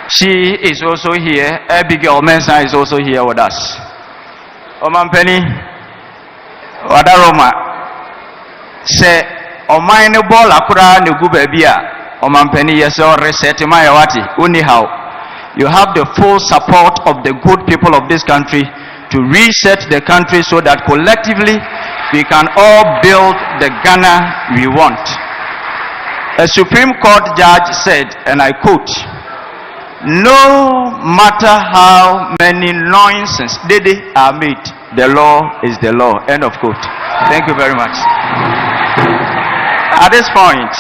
She is also here. Abigail Mensah is also here with us. Omampeni Wadaroma say Omaine ball akura ne gu baby a Omampeni yes or reset mayawati anyhow. You have the full support of the good people of this country to reset the country so that collectively we can all build the Ghana we want. A Supreme Court judge said, and I quote, "No matter how many nonsense they are made, the law is the law." End of quote. Thank you very much. At this point,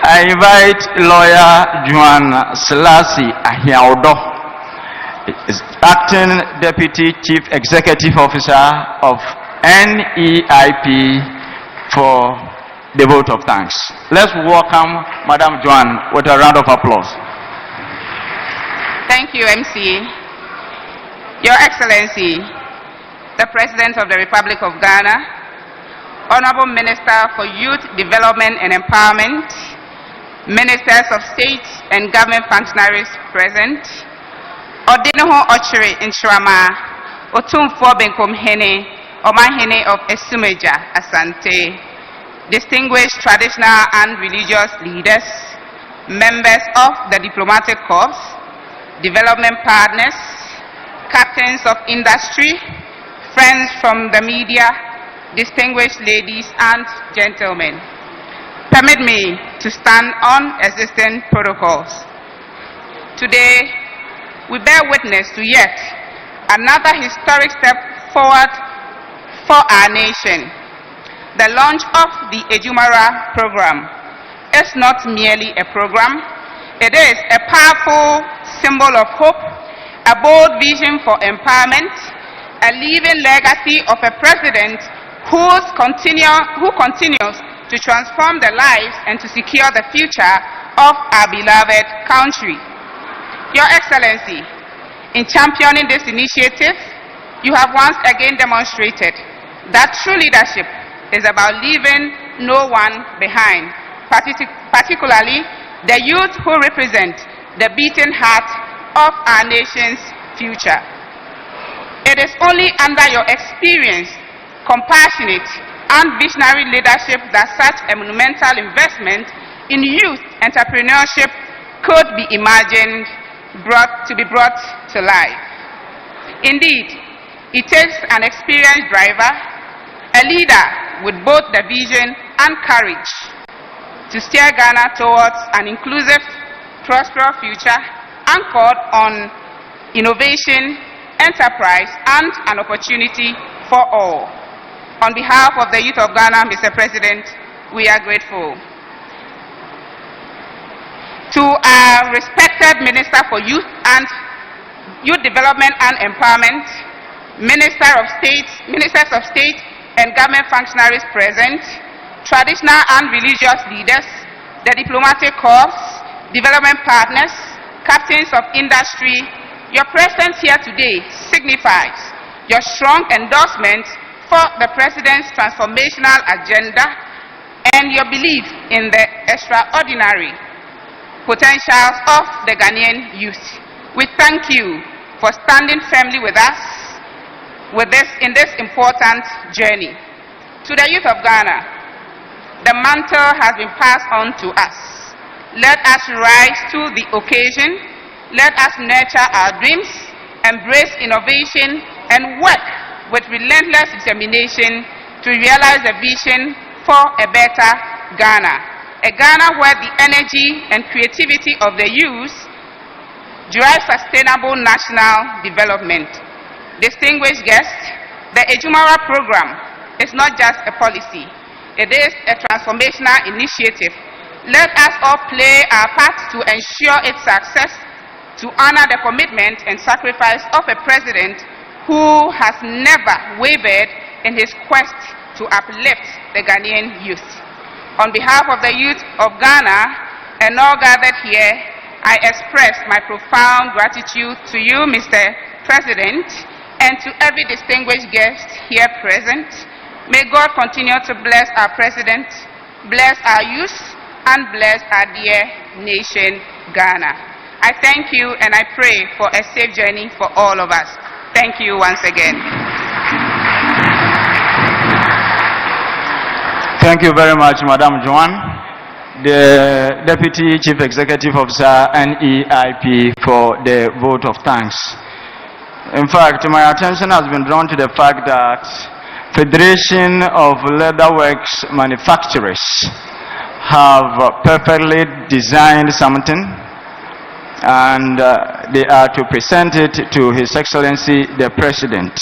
I invite lawyer Juan Selassie Ahiaudo, Acting Deputy Chief Executive Officer of NEIP, for the vote of thanks. Let's welcome Madam Juan with a round of applause. Thank you, MC. Your Excellency, the President of the Republic of Ghana, Honorable Minister for Youth Development and Empowerment, Ministers of State and Government Functionaries present, Odinoho Ochiri Nshirama, Otumfo Benkom Hene, Omahene of Esumeja, Asante, distinguished traditional and religious leaders, members of the diplomatic corps, development partners, captains of industry, friends from the media, distinguished ladies and gentlemen. Permit me to stand on existing protocols. Today, we bear witness to yet another historic step forward for our nation. The launch of the Adwumawura program is not merely a program, it is a powerful symbol of hope, a bold vision for empowerment, a living legacy of a president who continues to transform the lives and to secure the future of our beloved country. Your Excellency, in championing this initiative, you have once again demonstrated that true leadership is about leaving no one behind, particularly the youth who represent the beating heart of our nation's future. It is only under your experience, compassionate and visionary leadership that such a monumental investment in youth entrepreneurship could be imagined, to be brought to life. Indeed, it takes an experienced driver, a leader with both the vision and courage to steer Ghana towards an inclusive, prosperous future anchored on innovation, enterprise, and an opportunity for all. On behalf of the youth of Ghana, Mr. President, we are grateful. To our respected Minister for Youth Development and Empowerment, Ministers of State and Government Functionaries present, traditional and religious leaders, the diplomatic corps, development partners, captains of industry, your presence here today signifies your strong endorsement for the President's transformational agenda and your belief in the extraordinary potentials of the Ghanaian youth. We thank you for standing firmly with us in this important journey. To the youth of Ghana, the mantle has been passed on to us. Let us rise to the occasion. Let us nurture our dreams, embrace innovation, and work with relentless determination to realize the vision for a better Ghana. A Ghana where the energy and creativity of the youth drive sustainable national development. Distinguished guests, the Adwumawura program is not just a policy, it is a transformational initiative. Let us all play our part to ensure its success, to honor the commitment and sacrifice of a president who has never wavered in his quest to uplift the Ghanaian youth. On behalf of the youth of Ghana and all gathered here, I express my profound gratitude to you, Mr. President, and to every distinguished guest here present. May God continue to bless our President, bless our youth, and bless our dear nation, Ghana. I thank you and I pray for a safe journey for all of us. Thank you once again. Thank you very much, Madam Joan, the Deputy Chief Executive Officer, NEIP, for the vote of thanks. In fact, my attention has been drawn to the fact that Federation of Leatherworks Manufacturers have perfectly designed something, and they are to present it to His Excellency the President.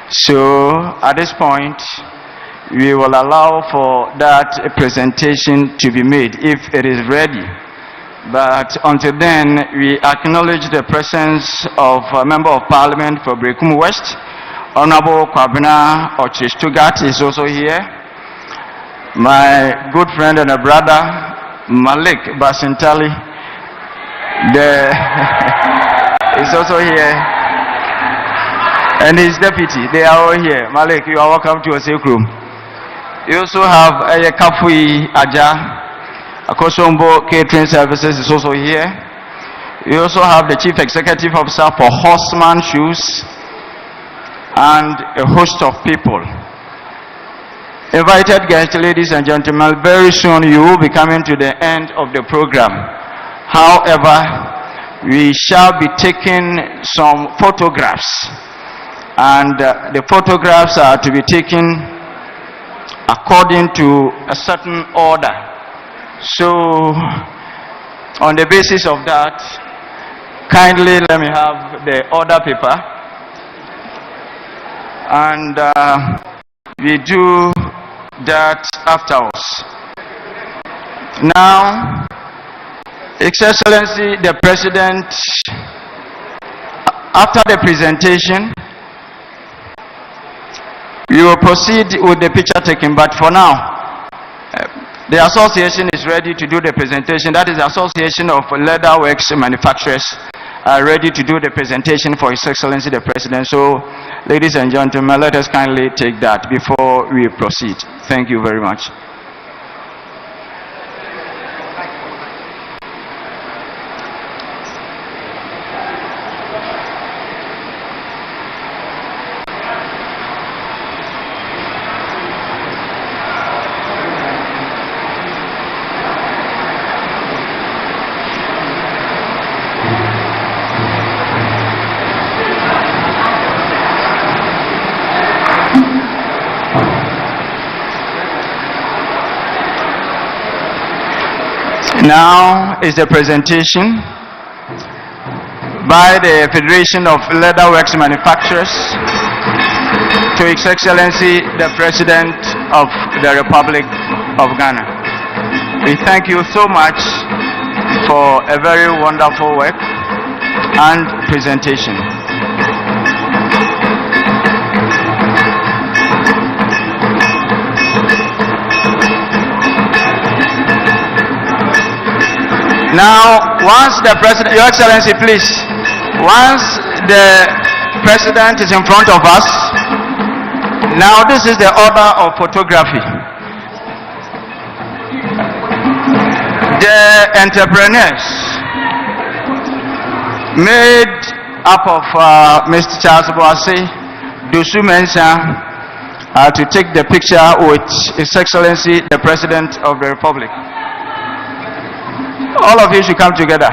So at this point, we will allow for that presentation to be made if it is ready. But until then, we acknowledge the presence of a Member of Parliament for Brekum West, Honorable Kwabena Ochi Stuttgart is also here. My good friend and a brother, Malik Basintali, is also here. And his deputy, they are all here. Malik, you are welcome to Osei Room. You also have Kafui Aja, Akosombo Catering Services is also here. You also have the Chief Executive Officer for Horseman Shoes and a host of people. Invited guests, ladies and gentlemen, very soon you will be coming to the end of the program. However, we shall be taking some photographs, and the photographs are to be taken according to a certain order. So, on the basis of that, kindly let me have the order paper, and we do that afterwards. Now, His Excellency the President, after the presentation, we will proceed with the picture taking, but for now, the association is ready to do the presentation. That is the Association of Leatherworks Manufacturers are ready to do the presentation for His Excellency the President. So, ladies and gentlemen, let us kindly take that before we proceed. Thank you very much. Now is the presentation by the Federation of Leatherworks Manufacturers to His Excellency the President of the Republic of Ghana. We thank you so much for a very wonderful work and presentation. Now, once the President, Your Excellency, please, once the President is in front of us, now this is the order of photography. The entrepreneurs made up of Mr. Charles Boase, Dosu Mensa, to take the picture with His Excellency the President of the Republic. All of you should come together.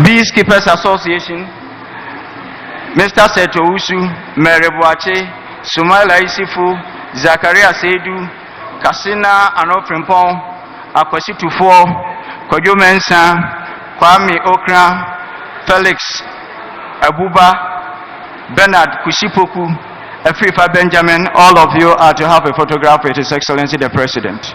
Beekeepers Association, Mr. Seto Usu, Mary Boache, Sumaila Isifu, Zakaria Seidu, Kasina Anofrimpon, Akwasi Tufo, Kojo Mensa, Kwame Okra, Felix Abuba, Bernard Kushipoku, Afrifa Benjamin, all of you are to have a photograph with His Excellency the President.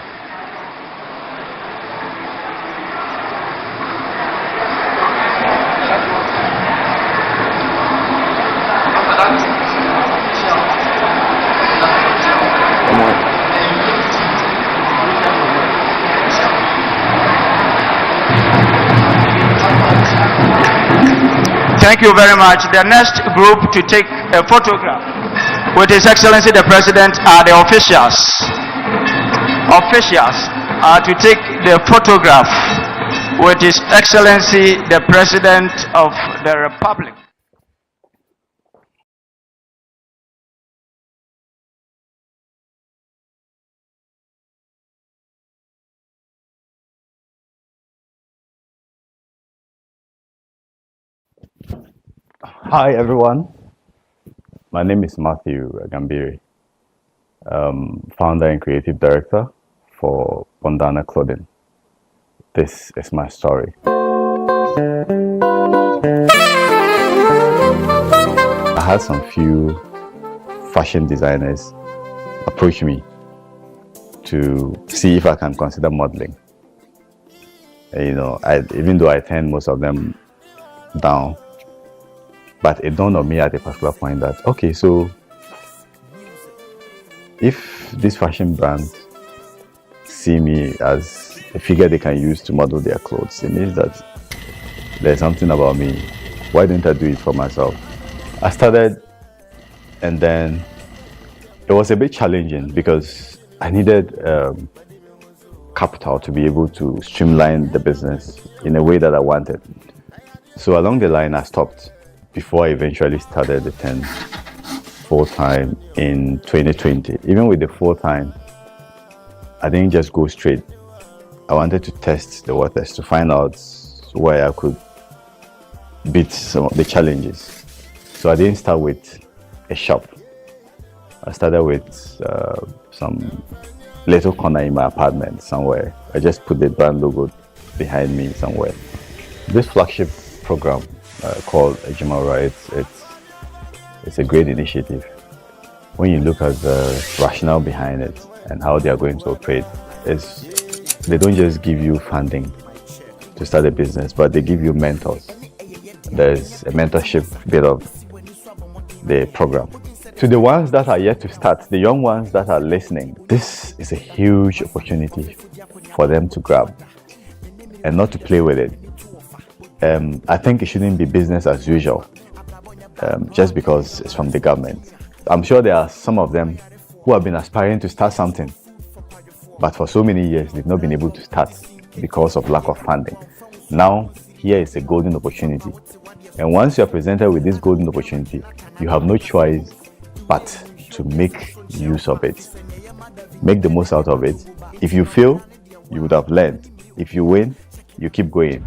Thank you very much. The next group to take a photograph with His Excellency the President are the officials. Officials are to take the photograph with His Excellency the President of the Republic. Hi everyone, my name is Matthew Gambiri, founder and creative director for Bondana Clothing. This is my story. I had some few fashion designers approach me to see if I can consider modeling. You know, even though I turned most of them down, but it dawned on me at a particular point that, okay, so if these fashion brands see me as a figure they can use to model their clothes, it means that there's something about me. Why don't I do it for myself? I started, and then it was a bit challenging because I needed capital to be able to streamline the business in a way that I wanted. So along the line, I stopped before I eventually started the 10 full-time in 2020. Even with the full-time, I didn't just go straight. I wanted to test the waters to find out where I could beat some of the challenges. So I didn't start with a shop. I started with some little corner in my apartment somewhere. I just put the brand logo behind me somewhere. This flagship program called Adwumawura, it's a great initiative. When you look at the rationale behind it and how they are going to operate, they don't just give you funding to start a business, but they give you mentors. There's a mentorship bit of the program. To the ones that are yet to start, the young ones that are listening, this is a huge opportunity for them to grab and not to play with it. I think it shouldn't be business as usual, just because it's from the government. I'm sure there are some of them who have been aspiring to start something, but for so many years they've not been able to start because of lack of funding. Now, here is a golden opportunity. And once you are presented with this golden opportunity, you have no choice but to make use of it. Make the most out of it. If you fail, you would have learned. If you win, you keep going.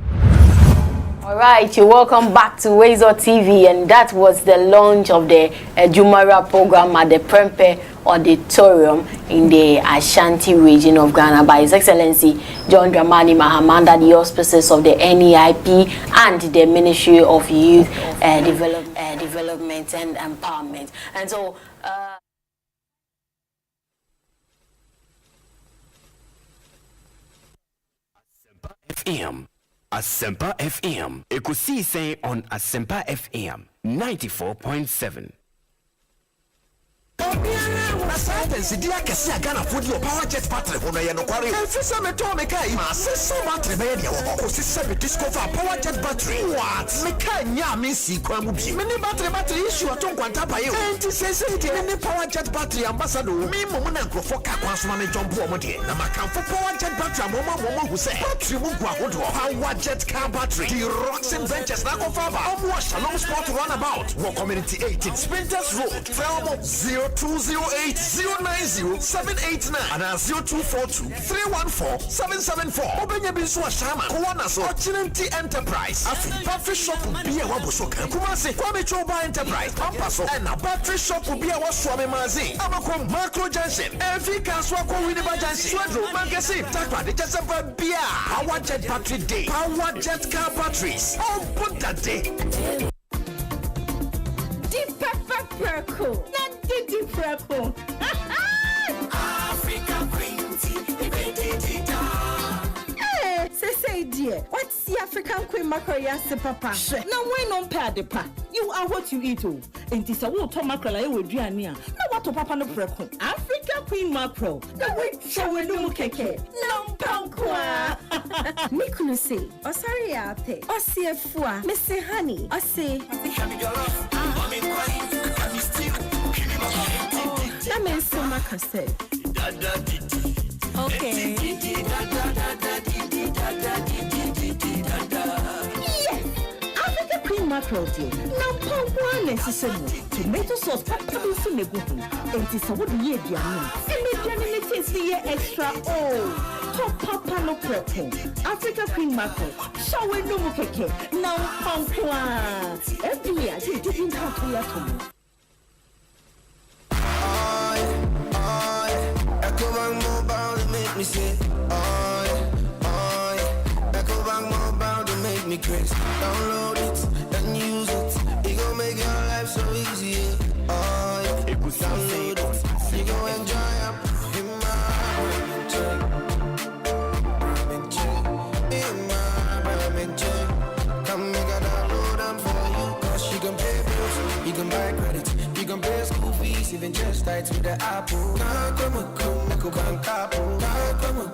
All right, you're welcome back to Wazo TV, and that was the launch of the Adwumawura program at the Prempe Auditorium in the Ashanti region of Ghana by His Excellency John Dramani Mahama under the auspices of the NEIP and the Ministry of Youth Development and Empowerment. And so FM. Asempa FM. Ekosiise On Asempa FM 94.7. Asante dia kesi agana fodi o power jet battery hono ye no kware. Efisa me to me kai ma seso battery be ye wo ko sise me discover power jet battery. What? Me kai nya me si kwa mu bi. Me ni battery issue aton kwanta pa ye. Enti sese di me power jet battery ambassador. Me mo na nkrofo ka kwa so ma me jump o mo de. Na makamfo power jet battery mo hu se. Battery mu gwa hodo. Power jet car battery. The Roxen Ventures na ko fa ba. Omo Shalom Sport runabout. Wo community 18 Sprinters Road. Felmo 0208-090-789 and 0242-314-774. Obenya Binsu Ashama, Kuwana so, Chinenti Enterprise, Afi, Battery Shop will be a Wabusoka, Kumasi, Kwame Choba Enterprise, Pampaso, and a battery shop will be a Waswami Mazi, Amakom, Macro Junction, Elfi Kaswako Winneba Junction, Swedro, Magazine, Takwa, the Jasaba Bia, Power Jet Battery Day, Power Jet Car Batteries, oh, put that day. Africa Queen Tea, say dear. What's the African Queen mackerel yase papa? Now why not pay the pa? You are what you eat. And this a water mackerel I will do near. Now what to papa no preco? African Queen mackerel. The way show no keke. No pankwa. Mikunu say, oh sorry ate. Oh see a fua. Mr. Honey. Oh say. That means so much say. Okay. Yes, African Queen mackerel dear. Now one necessary. Tomato sauce, papa do so nego. And this a would ye dear me. And the journey taste the extra. Oh, top papa no prepo. African Queen mackerel. Shall we no keke? Now pankwa. Every year, you didn't have to yet. Make me say, oh yeah. Echo Bank Mobile to make me crazy. Download it and use it. It gon' make your life so easy. Oh yeah. Download it. You gon' enjoy it. In my come make a download them for you. Cause you can pay bills, you can buy credit, you can pay school fees, even just tight with the Apple. Come on, make a bank Apple. Come on.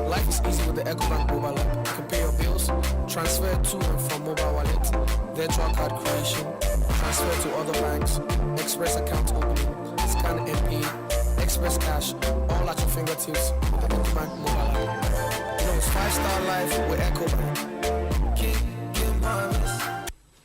Life is easy with the Ecobank mobile app. You can pay your bills, transfer to and from mobile wallet, virtual card creation, transfer to other banks, express account opening, scan and pay, express cash, all at your fingertips with the Ecobank mobile app. You know it's 5-star life with Ecobank. King promise.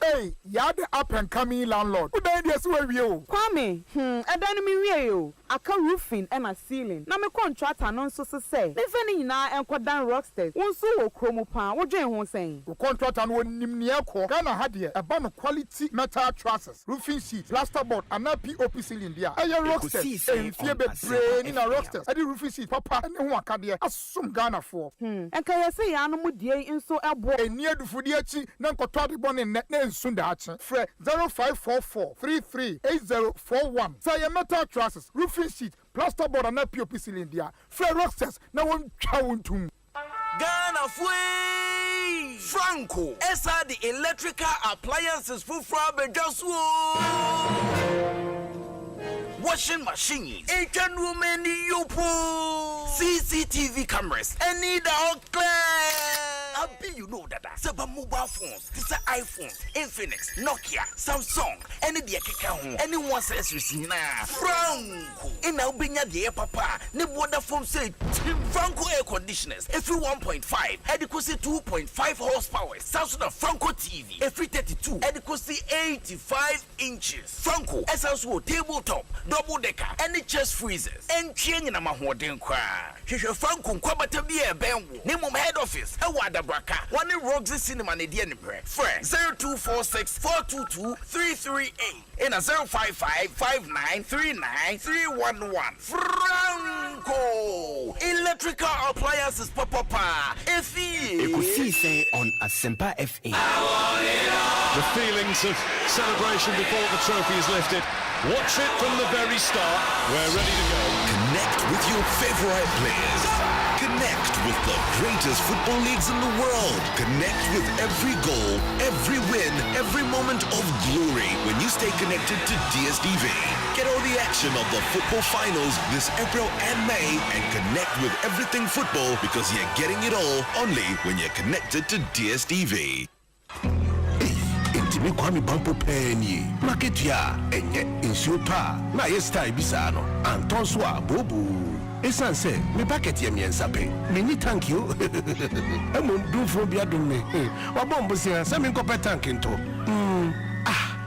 Hey, you're the up and coming landlord. Who died yesterday with you? Kwame, I don't mean you. I can roofing and a ceiling. Now my contract announced to say. Living now and quite down rocksters. One so chromo pan. What Jane was saying? The contract and one Nimniako. Ghana had here a band of quality metal trusses, roofing sheets, plasterboard, and a POP ceiling there. I am rocksters. And fear be brain in a rocksters. I did roofing sheet, papa, and one can there. Assume Ghana for. And can I say animal dear in so a boy near the Fudiachi, Nanko Toddy Bonnet, and Sundachi. Fred 0544 338041. Say a metal trusses, roofing sheet, plasterboard, and a POP ceiling there. Fred rocksters, no one chowing to Ghana Fui Franco. Esa the electrical appliances for just washing machines, Asian women Yopo, CCTV cameras, any dog clear. You know that several mobile phones, these are iPhones, Infinix, Nokia, Samsung, any the account, anyone says receive now. Franco, in Albania, the papa, ne water phone say Franco air conditioners, every 1.5, adequacy 2.5 horsepower, Samsung Franco TV, every 32, adequacy 85 inches. Franco, essential tabletop, double decker, any chest freezers, and chain in a mahoden cry. Franco, Kwabata be a bamboo, name of head office, a water braka, one in Roxy Cinema, Nadian bread. Friend 0246 422 338 in a 055 5939 311. Franco electrical appliances, papa. Ekosiise On Asempa FM. The feelings of celebration before the trophy is lifted. Watch it from the very start. We're ready to go. Connect with your favorite players. Connect with the greatest football leagues in the world. Connect with every goal, every win, every moment of glory when you stay connected to DSTV. Get all the action of the football finals this April and May and connect with everything football because you're getting it all only when you're connected to DSTV. Me kwami bampo penny market ya enye insuta na yesta ibisano anton so abobu esan se me packet ye miensa pe me ni thank you emon do fo bia do me wa bombo se me nkope tank nto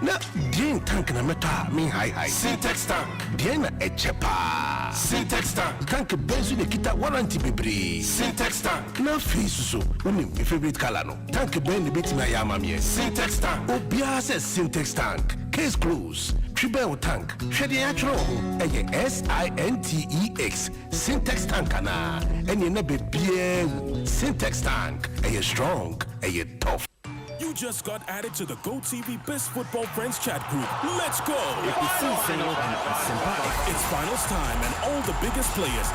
na drain tank na meta me high Syntex tank drain na echepa Syntex tank benzu ne kita warranty bebre Syntex tank na face so unim my favorite color no tank ben ne bit na yama me Syntex tank obia says Syntex tank case close Tribel tank. Shedi actual. Eye SINTEX. Syntax tank ana. Enye na bebie. Syntax tank. Eye strong. Eye tough. You just got added to the GoTV Best Football Friends chat group. Let's go! It's finals time and all the biggest players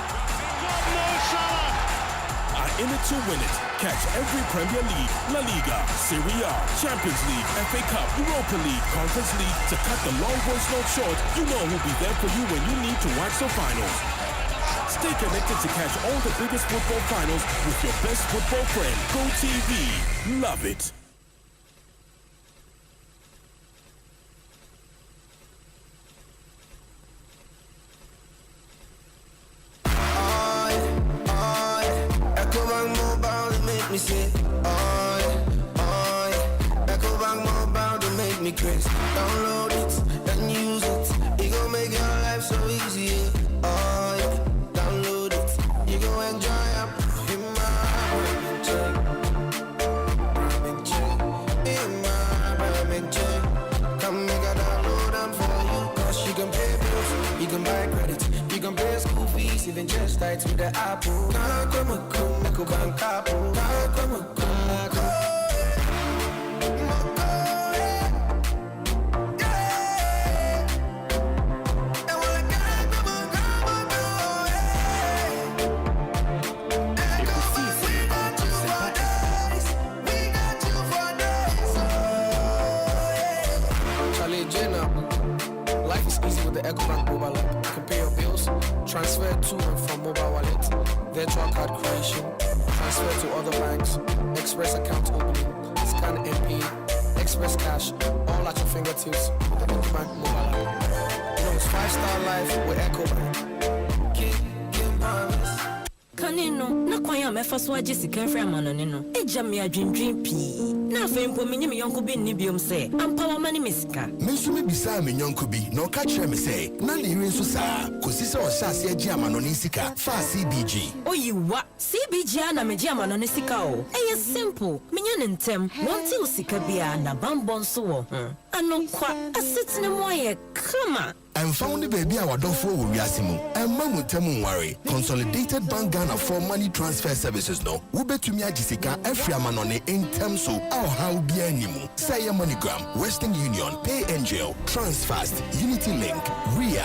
are in it to win it. Catch every Premier League, La Liga, Serie A, Champions League, FA Cup, Europa League, Conference League. To cut the long voice note short, you know who'll be there for you when you need to watch the finals. Stay connected to catch all the biggest football finals with your best football friend, GoTV. Love it. Me say, Ecobank mobile to make me crazy. Download it and use it. It gon' make your life so easy. Download it. You gon' enjoy it. In my check. Come make a download them for you. Cause you can pay bills, you can buy credit, you can pay school fees, even just tight with the Apple. Ecobank Apple. Life is easy with the Ecobank mobile app. You can pay your bills, transfer to and from mobile wallet, virtual card creation, transfer to other banks, express account opening, scan and pay, express cash, all at your fingertips with the Ecobank mobile app. You know it's 5-star life with Ecobank. King Promise. Kanino, na kwanya mefa so age sika frɛ amanone no. Eja me adwendwen pii. Na afei mpo menye me yonko bi nni biom sɛ, ampa wa mane me sika. Me nso me bisa me yonko bi, na ɔka kyerɛ me sɛ, na ne yere nso saa, kosi sɛ ɔhyɛ ase agye amanone sika, fa CBG. Oyiwa, CBG na megye amanone sika o. Ɛyɛ simple. Menye ne ntem, wɔnte wo sika bia na bambɔ nso wɔ ho. Anokwa, asetene mo ayɛ kama. And found the baby our dog for Wiasimu and Mamu Temu Wari. Consolidated Bank Ghana for money transfer services no. Ube to me Jessica every manone in Temso or how be animu. Say a MoneyGram, Western Union, Pay Angel, Transfast, Unity Link, RIA,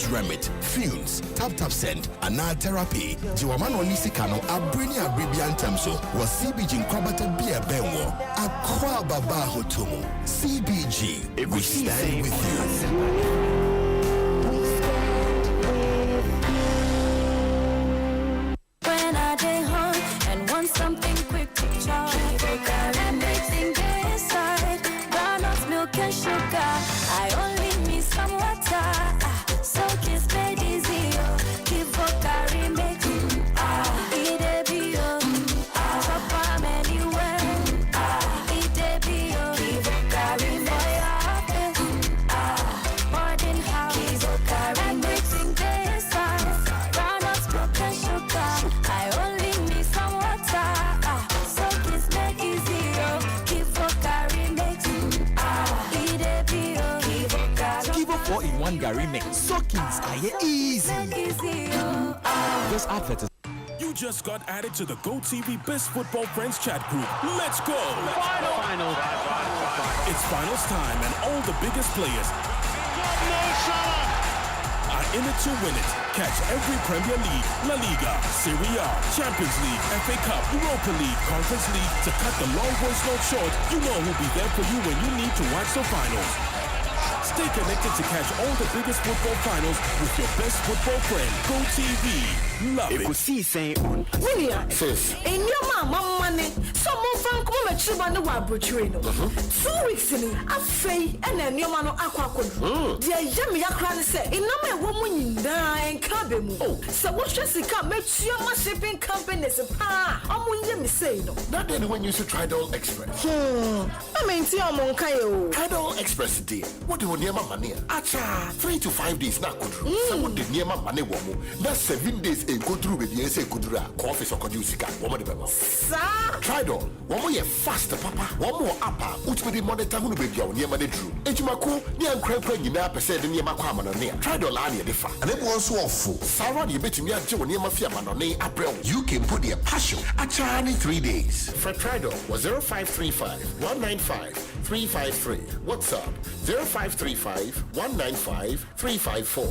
Remit, Funes, Tap Send, Ana Therapy, Jiwaman Onisikano, Abrini Abribian Temso was CBG Kwabata Bia Benwo, Akwa Baba Hotumu. CBG, we stand with you. Something quick to charge. Everything inside. Groundnuts, milk and sugar. I only need some water. So kiss made easy. Keep for carry make eat a bio. Chop am anywhere. Eat a bio. Keep for carry for your boarding house. Keep for carry everything inside. Groundnuts, milk and sugar. I only need some water. One Gary mix. Soakings are easy. This advert is. You just got added to the GoTV Best Football Friends chat group. Let's go! Final. It's finals time and all the biggest players are in it to win it. Catch every Premier League, La Liga, Serie A, Champions League, FA Cup, Europa League, Conference League. To cut the long voice note short, you know who'll be there for you when you need to watch the finals. Stay connected to catch all the biggest football finals with your best football friend, GoTV. Love it. Ekosiisen On Asempa. Sis. In your mama, someone from Kumachiba no Wabutrino. 2 weeks in a fay and then your man aqua. Dear Yami Yakran said, in no woman in and Kabemu. So what Jessica makes your shipping company as a pa. I'm when you say no. Not then when you should try Express. I mean, see, I'm on Kayo. Tidal Express, dear. What do you want? niema mane acha 3 to 5 days na kodru se wo de niema mane wo mo na 7 days e kodru be die se kodru a office okoje usika wo mo de beba Tridol wo mo ye fast papa wo mo apa utbe de monitor hu no be bia wo niema ne dru ejumako ni ankrakra nyina pese de niema kwa amanone Tridol a ne de fa ane bo so ofo sawa de betumi age wo niema fi amanone abrel you can put their passion acha 3 days for Tridol was 0535 195 353 WhatsApp 0535 195 354.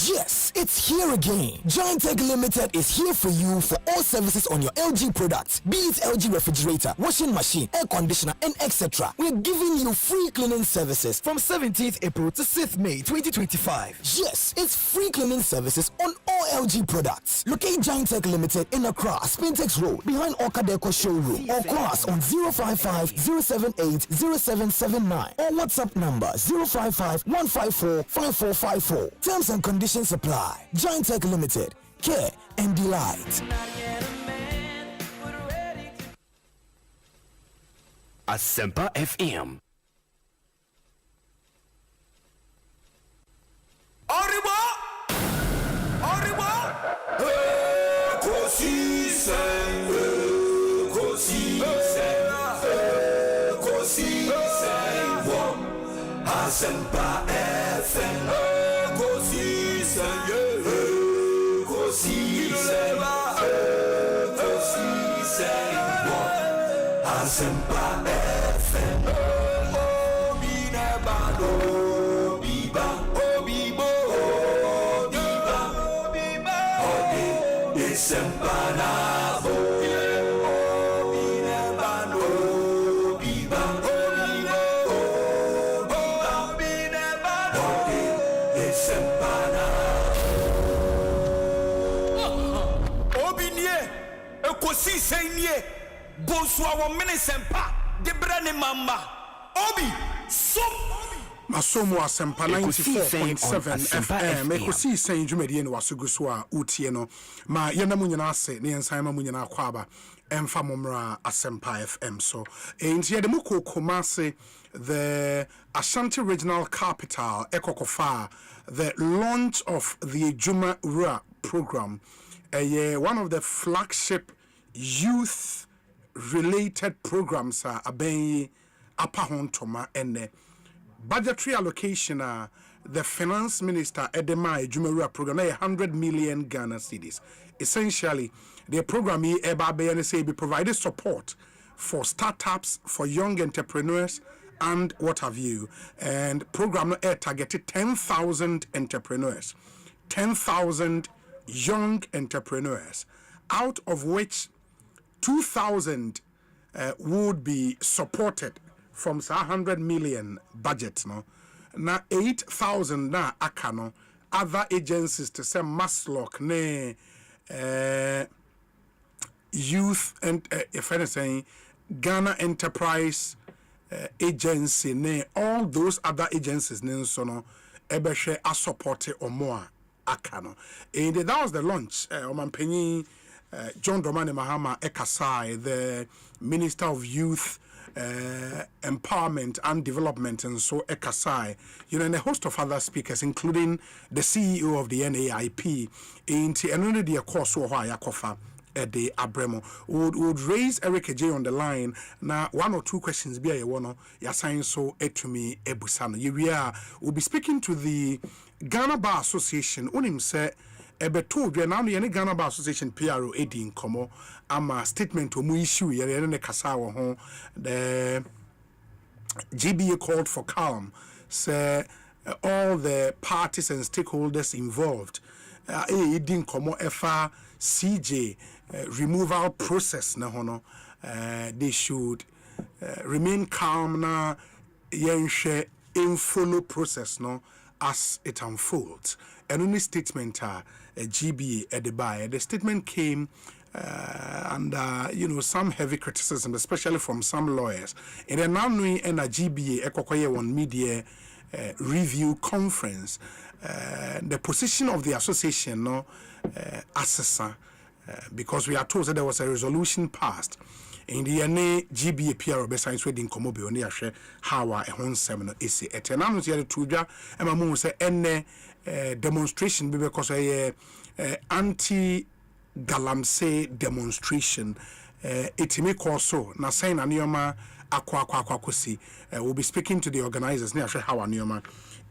Yes, it's here again. Giant Tech Limited is here for you for all services on your LG products, be it LG refrigerator, washing machine, air conditioner, and etc. We're giving you free cleaning services from 17th April to 6th May 2025. Yes, it's free cleaning services on all LG products. Locate Giant Tech Limited in Accra, Spintex Road, behind Okadeco showroom, or call us on 055 078 0779 or WhatsApp number 055 154 5454. Terms and conditions apply. Giant Tech Limited, care and delight. Asempa FM. Arriba! Asempa FM. Asempa FM. Ekosiise Bonsu our Asempa Debrane Mamba Obi Som Masomo Asempa 94.7 FM Ekosiise Jumedie no wasuguso a utie no ma yena mu nyina ase ne ensan ma mu nyina akwaba emfa momra Asempa FM so enti yede mu kokomase the Ashanti Regional Capital Ekokofa the launch of the Adwumawura program one of the flagship youth related programs are aben apahontoma and budgetary allocation the finance minister Edema Adwumawura program 100 million Ghana cedis. Essentially the program be provided support for startups, for young entrepreneurs and what have you, and program targeted 10,000 entrepreneurs, 10,000 young entrepreneurs, out of which 2,000 would be supported from 100 million budget. No, now 8,000 na akano other agencies to say Maslock ne youth and if anything Ghana Enterprise Agency ne all those other agencies ne so no ebehwe a support or more akano. And that was the launch. Omanpenyi John Dramani Mahama Ekasai, the Minister of Youth Empowerment and Development, and so Ekasai, and a host of other speakers, including the CEO of the NAIP, and only the course of Yakofa. De Abremo would raise Eric J on the line. Now, 1 or 2 questions be a one, yasign so etumi ebusano. We'll be speaking to the Ghana Bar Association. Unim say Ebeto, we now the Ghana Bar Association PRO Edin Komo. Ama statement to mu issue yene kasawa hon. The GBA called for calm. Say all the parties and stakeholders involved. Edin Komo FR CJ removal process na hono they should remain calm na yenhwe follow process no as it unfolds. And only statement GBA at the buy the statement came under some heavy criticism, especially from some lawyers. And then now we and a GBA ekokoye one media review conference. The position of the association no assessor because we are told that there was a resolution passed in the ene GBA PR be science wedding komo be oni ahwe how a hon sem no esi etenam no se to dwa e ma mu se ene demonstration be because anti galamsey demonstration etime course na sign anioma akwa we'll be speaking to the organizers near how anioma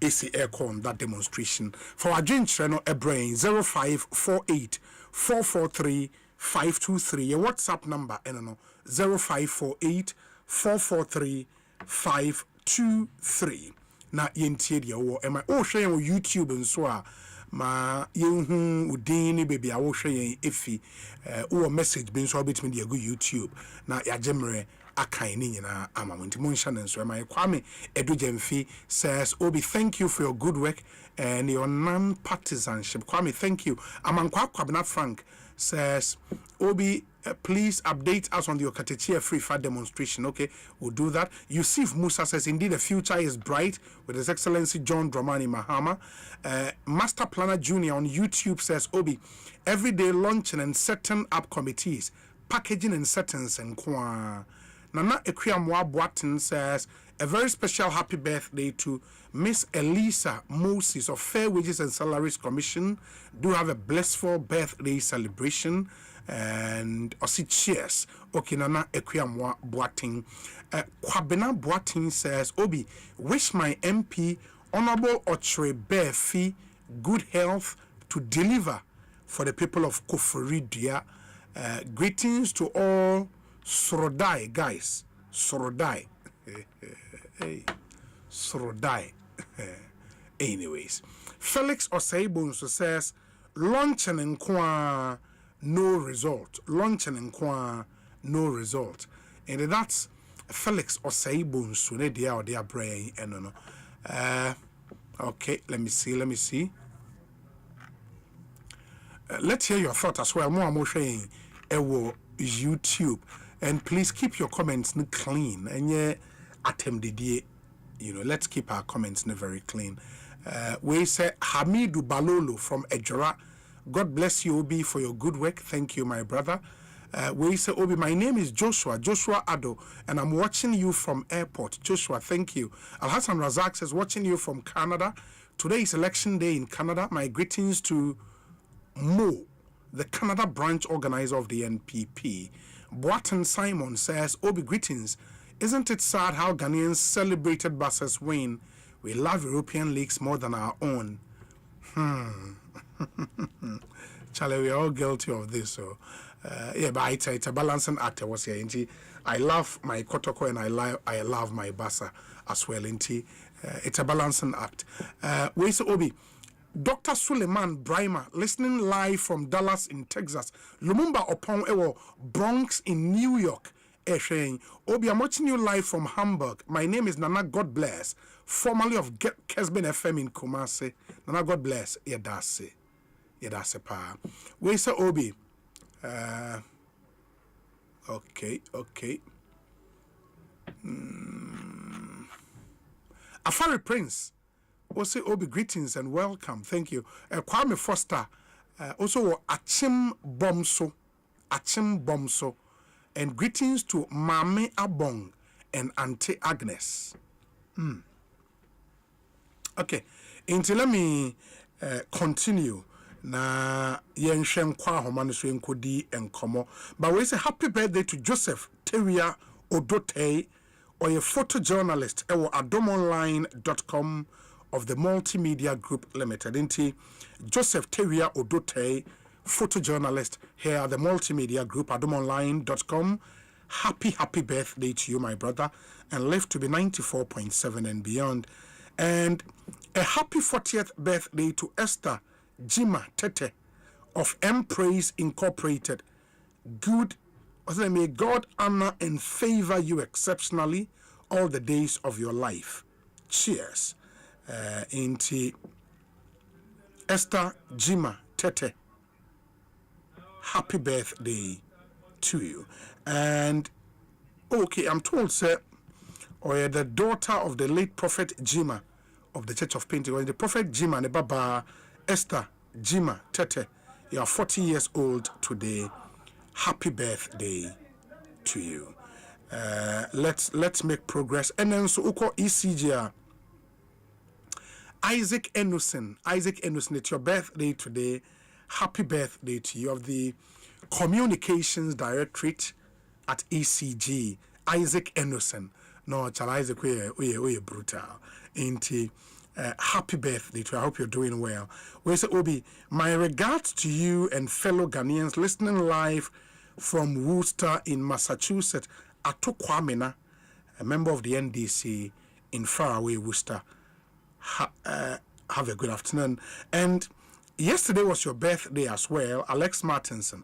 AC aircon that demonstration for our joint no a brain 0548 443 523 your WhatsApp number 0548 443 523 na yentie dia wo am I share on YouTube and so ma yenhu udin ni baby a wo hwe yen efi wo message bin so betimi dia go YouTube na ya gemre akan ni nyina amamenti monsha nso am I Kwame Edujemfi says Obi thank you for your good work and your non-partisanship. Kwame thank you. Amankwa Kwabena Frank says Obi please update us on the Okatechia Free Fire demonstration. Okay, we'll do that. Yusuf Musa says, indeed, the future is bright with His Excellency John Dramani Mahama. Master Planner Junior on YouTube says, Obi, every day launching and setting up committees, packaging and settings and kwa. Nana Ekwamwa Boatin says, a very special happy birthday to Miss Elisa Moses of Fair Wages and Salaries Commission. Do have a blissful birthday celebration. And Osei cheers. Okay, Nana Ekwamwa Boatin. Kwabena Boatin says, Obi, wish my MP, Honorable Ochre Befi, good health to deliver for the people of Koforidia. Greetings to all Sorodai guys. Sorodai. Hey. Sorodai. Anyways, Felix Osei Bonsu says, launching in Kwa. No result. Launching and kwa no result. And that's Felix Osei Bonsu ne dia or dia brain and no. Okay, let me see. Let's hear your thoughts as well. More sharing YouTube. And please keep your comments clean. And yeah, attempt the let's keep our comments very clean. We say Hamidu Balolo from Ejora. God bless you, Obi, for your good work. Thank you, my brother. We say, Obi, my name is Joshua Ado, and I'm watching you from airport. Joshua, thank you. Al-Hassan Razak says, watching you from Canada. Today is election day in Canada. My greetings to Mo, the Canada branch organizer of the NPP. Boatin Simon says, Obi, greetings. Isn't it sad how Ghanaians celebrated Bass's win? We love European leagues more than our own. Charlie, we are all guilty of this. So, yeah, but it's a balancing act. I was here. I love my Kotoko and I love my Bassa as well. It's a balancing act. Where's Obi? Dr. Suleiman Brahma, listening live from Dallas in Texas. Lumumba Opon Ewo, Bronx in New York. Obi, I'm watching you live from Hamburg. My name is Nana God Bless, formerly of Kesben FM in Kumasi. Nana God Bless. Yedase pa. Where is Obi? Okay. Afari Prince. Also Obi, greetings and welcome. Thank you. Kwame Foster. Also Achim Bomso. And greetings to Mame Abong and Auntie Agnes. Okay, until let me continue. Na yenshem kwa homani so enkodi enkomo. But we say happy birthday to Joseph Teria Odote, or a photojournalist at adwumawura.com of the Multimedia Group Limited. Inti Joseph Teria Odote, photojournalist here at the Multimedia Group, adwumawura.com. Happy birthday to you, my brother, and live to be 94.7 and beyond. And a happy 40th birthday to Esther Jima Tete of M Praise Incorporated. May God honor and favor you exceptionally all the days of your life. Cheers. Into Esther Jima Tete. Happy birthday to you. And okay, I'm told, sir, or the daughter of the late Prophet Jima of the Church of Pentecost, the Prophet Jima and the Baba Esther Jima Tete. You are 40 years old today. Happy birthday to to you. Let's make progress. And then so uko ECG. Isaac Enuson, it's your birthday today. Happy birthday to you, of the Communications Directorate at ECG. Isaac Enuson. No, Chal Isaac, we brutal. Happy birthday to you. I hope you're doing well. We say, Obi, my regards to you and fellow Ghanaians listening live from Worcester in Massachusetts. Ato Kwamena, a member of the NDC in faraway Worcester. Have a good afternoon. And yesterday was your birthday as well, Alex Martinson.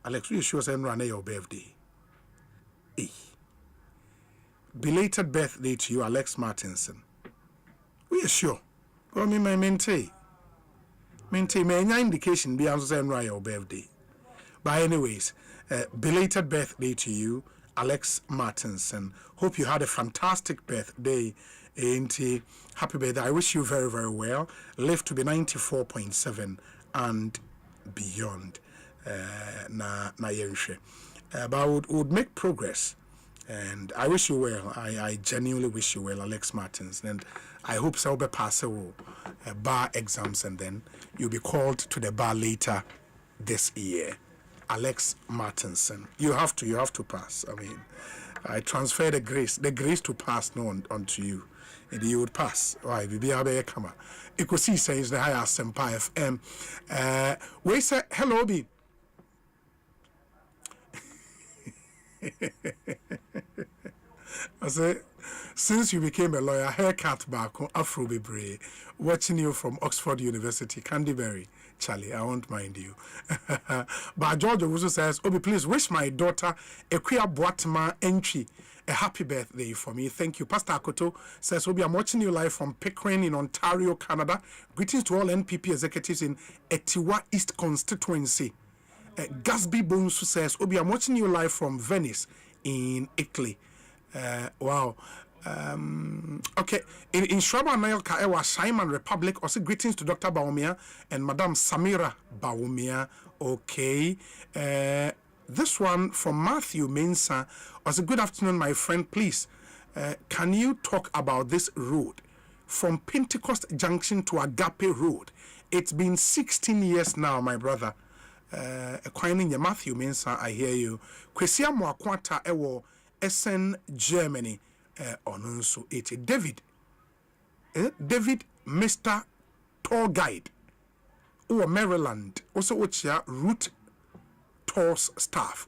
Alex, you sure saying run your birthday? Belated birthday to you, Alex Martinson. We are sure. Well, me maintain any indication be answer saying run your birthday. But anyways, belated birthday to you, Alex Martinson. Hope you had a fantastic birthday. And happy birthday. I wish you very, very well. Live to be 94.7 and beyond. But would make progress. And I wish you well. I genuinely wish you well, Alex Martinson. And I hope so be pass bar exams, and then you'll be called to the bar later this year. Alex Martinson. You have to pass. I mean, I transfer the grace to pass onto you. And you would pass. Why? We be able come. Ekosiisen is the high Asempa FM. We say hello, B. I say, since you became a lawyer, haircut back, Afro Bebre, watching you from Oxford University, Canterbury. Charlie, I won't mind you. But George also says, Obi, please wish my daughter Equia Boatma entry a happy birthday for me. Thank you. Pastor Akoto says, Obi, I'm watching you live from Pickering in Ontario, Canada. Greetings to all NPP executives in Etiwa East constituency. Gasby Bonsu says, Obi, I'm watching you live from Venice in Italy. Wow. Okay, in Shraba Nile Kaewa Simon Republic, also greetings to Dr. Baumia and Madam Samira Baumia. Okay, this one from Matthew Mensa. Also, good afternoon, my friend. Please, can you talk about this road from Pentecost Junction to Agape Road? It's been 16 years now, my brother. Acquiring Matthew Mensa, I hear you. Kwesia Mwakwata Ewo Essen, Germany. Also, it's David, Mr. Tour Guide, or Maryland. Also, what's your Route Tours staff?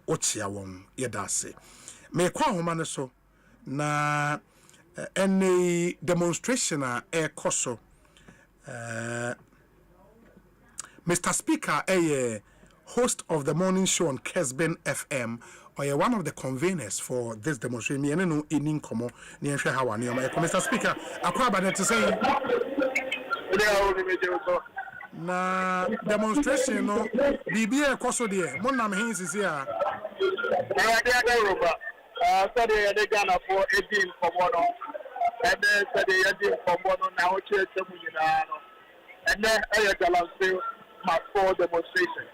What's your one? Yadase. Me kwa homane so na any demonstration koso. Mr. Speaker, host of the morning show on Kesben FM, or you're one of the conveners for this demonstration. Me no in komo ni ehwe ha wane o Mr. Speaker, akwa ba to say na demonstration no bibi e koso de mo nam hin sisi a na de aga roba so de de Ghana for 18 komo no and then so de 18 komo no na o che temu nyina no and then e balance my for demonstration.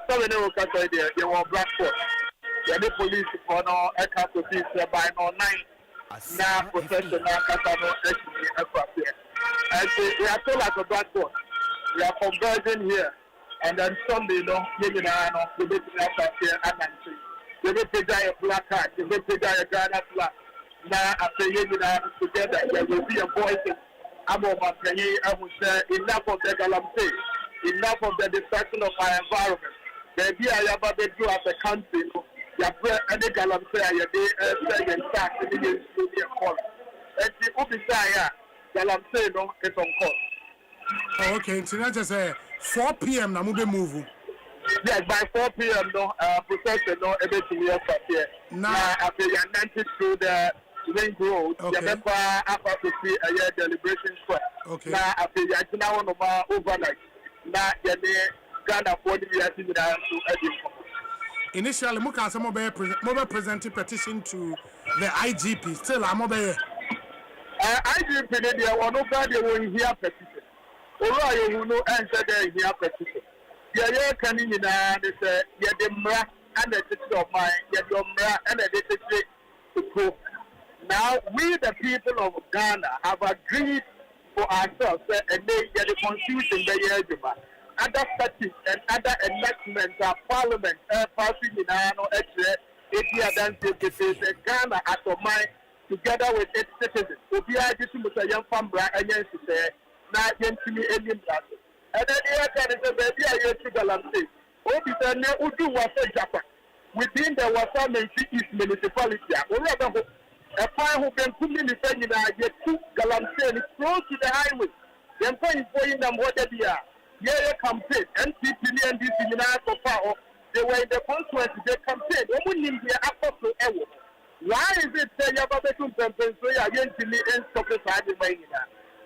So we know what idea. You want Blackfoot. The police for no aircraft police by no 9. Now possession now Casano aircraft here. And we are told like a Blackfoot. We are converging here. And then Sunday, maybe now we will be aircraft here and Nancy. We will take a black card. We will take a Ghana flag. Now after you together, there will be a voice. I'm over I would say enough of the Galamsey. Enough of the destruction of our environment. The idea I have to do as a country, you have any galam say I say and start in the call. And the officer galam say no is on call. Okay, so that's just 4 p.m. na move move. Yes, by 4 p.m. no procession no everything else here. Now after you are 90 through the Ring Road, you have to see a deliberation square. Okay. Now after you are now on overnight. Na Ghana for the years in the initially, Muka mobile presenting petition to the IGP. Still, I'm mobile. IGP, they are one of the one here petition. Although you know answer there here petition. Yeah, can you know, this, yeah, the mra and the city of mine, yeah, your mra and the city to go. Now, we, the people of Ghana, have agreed for ourselves and they get the constitution the year. Other parties and other enactments are parliament, passing in Ghana at the mind together with its citizens. We are just a young family against it. Now, any and then here can is a baby I used to Galamsey. Obisa ne Udu was a Japan within the Wasam East municipality. A fire who can put in the Fenina get to Galamsey close to the highway. Then point them what they are. Yeah, campaign NPP and this in the power. They were in the constituency, they campaign. Only in the upper to ever. Why is it that you have a campaign so you are going to be in Stockholm?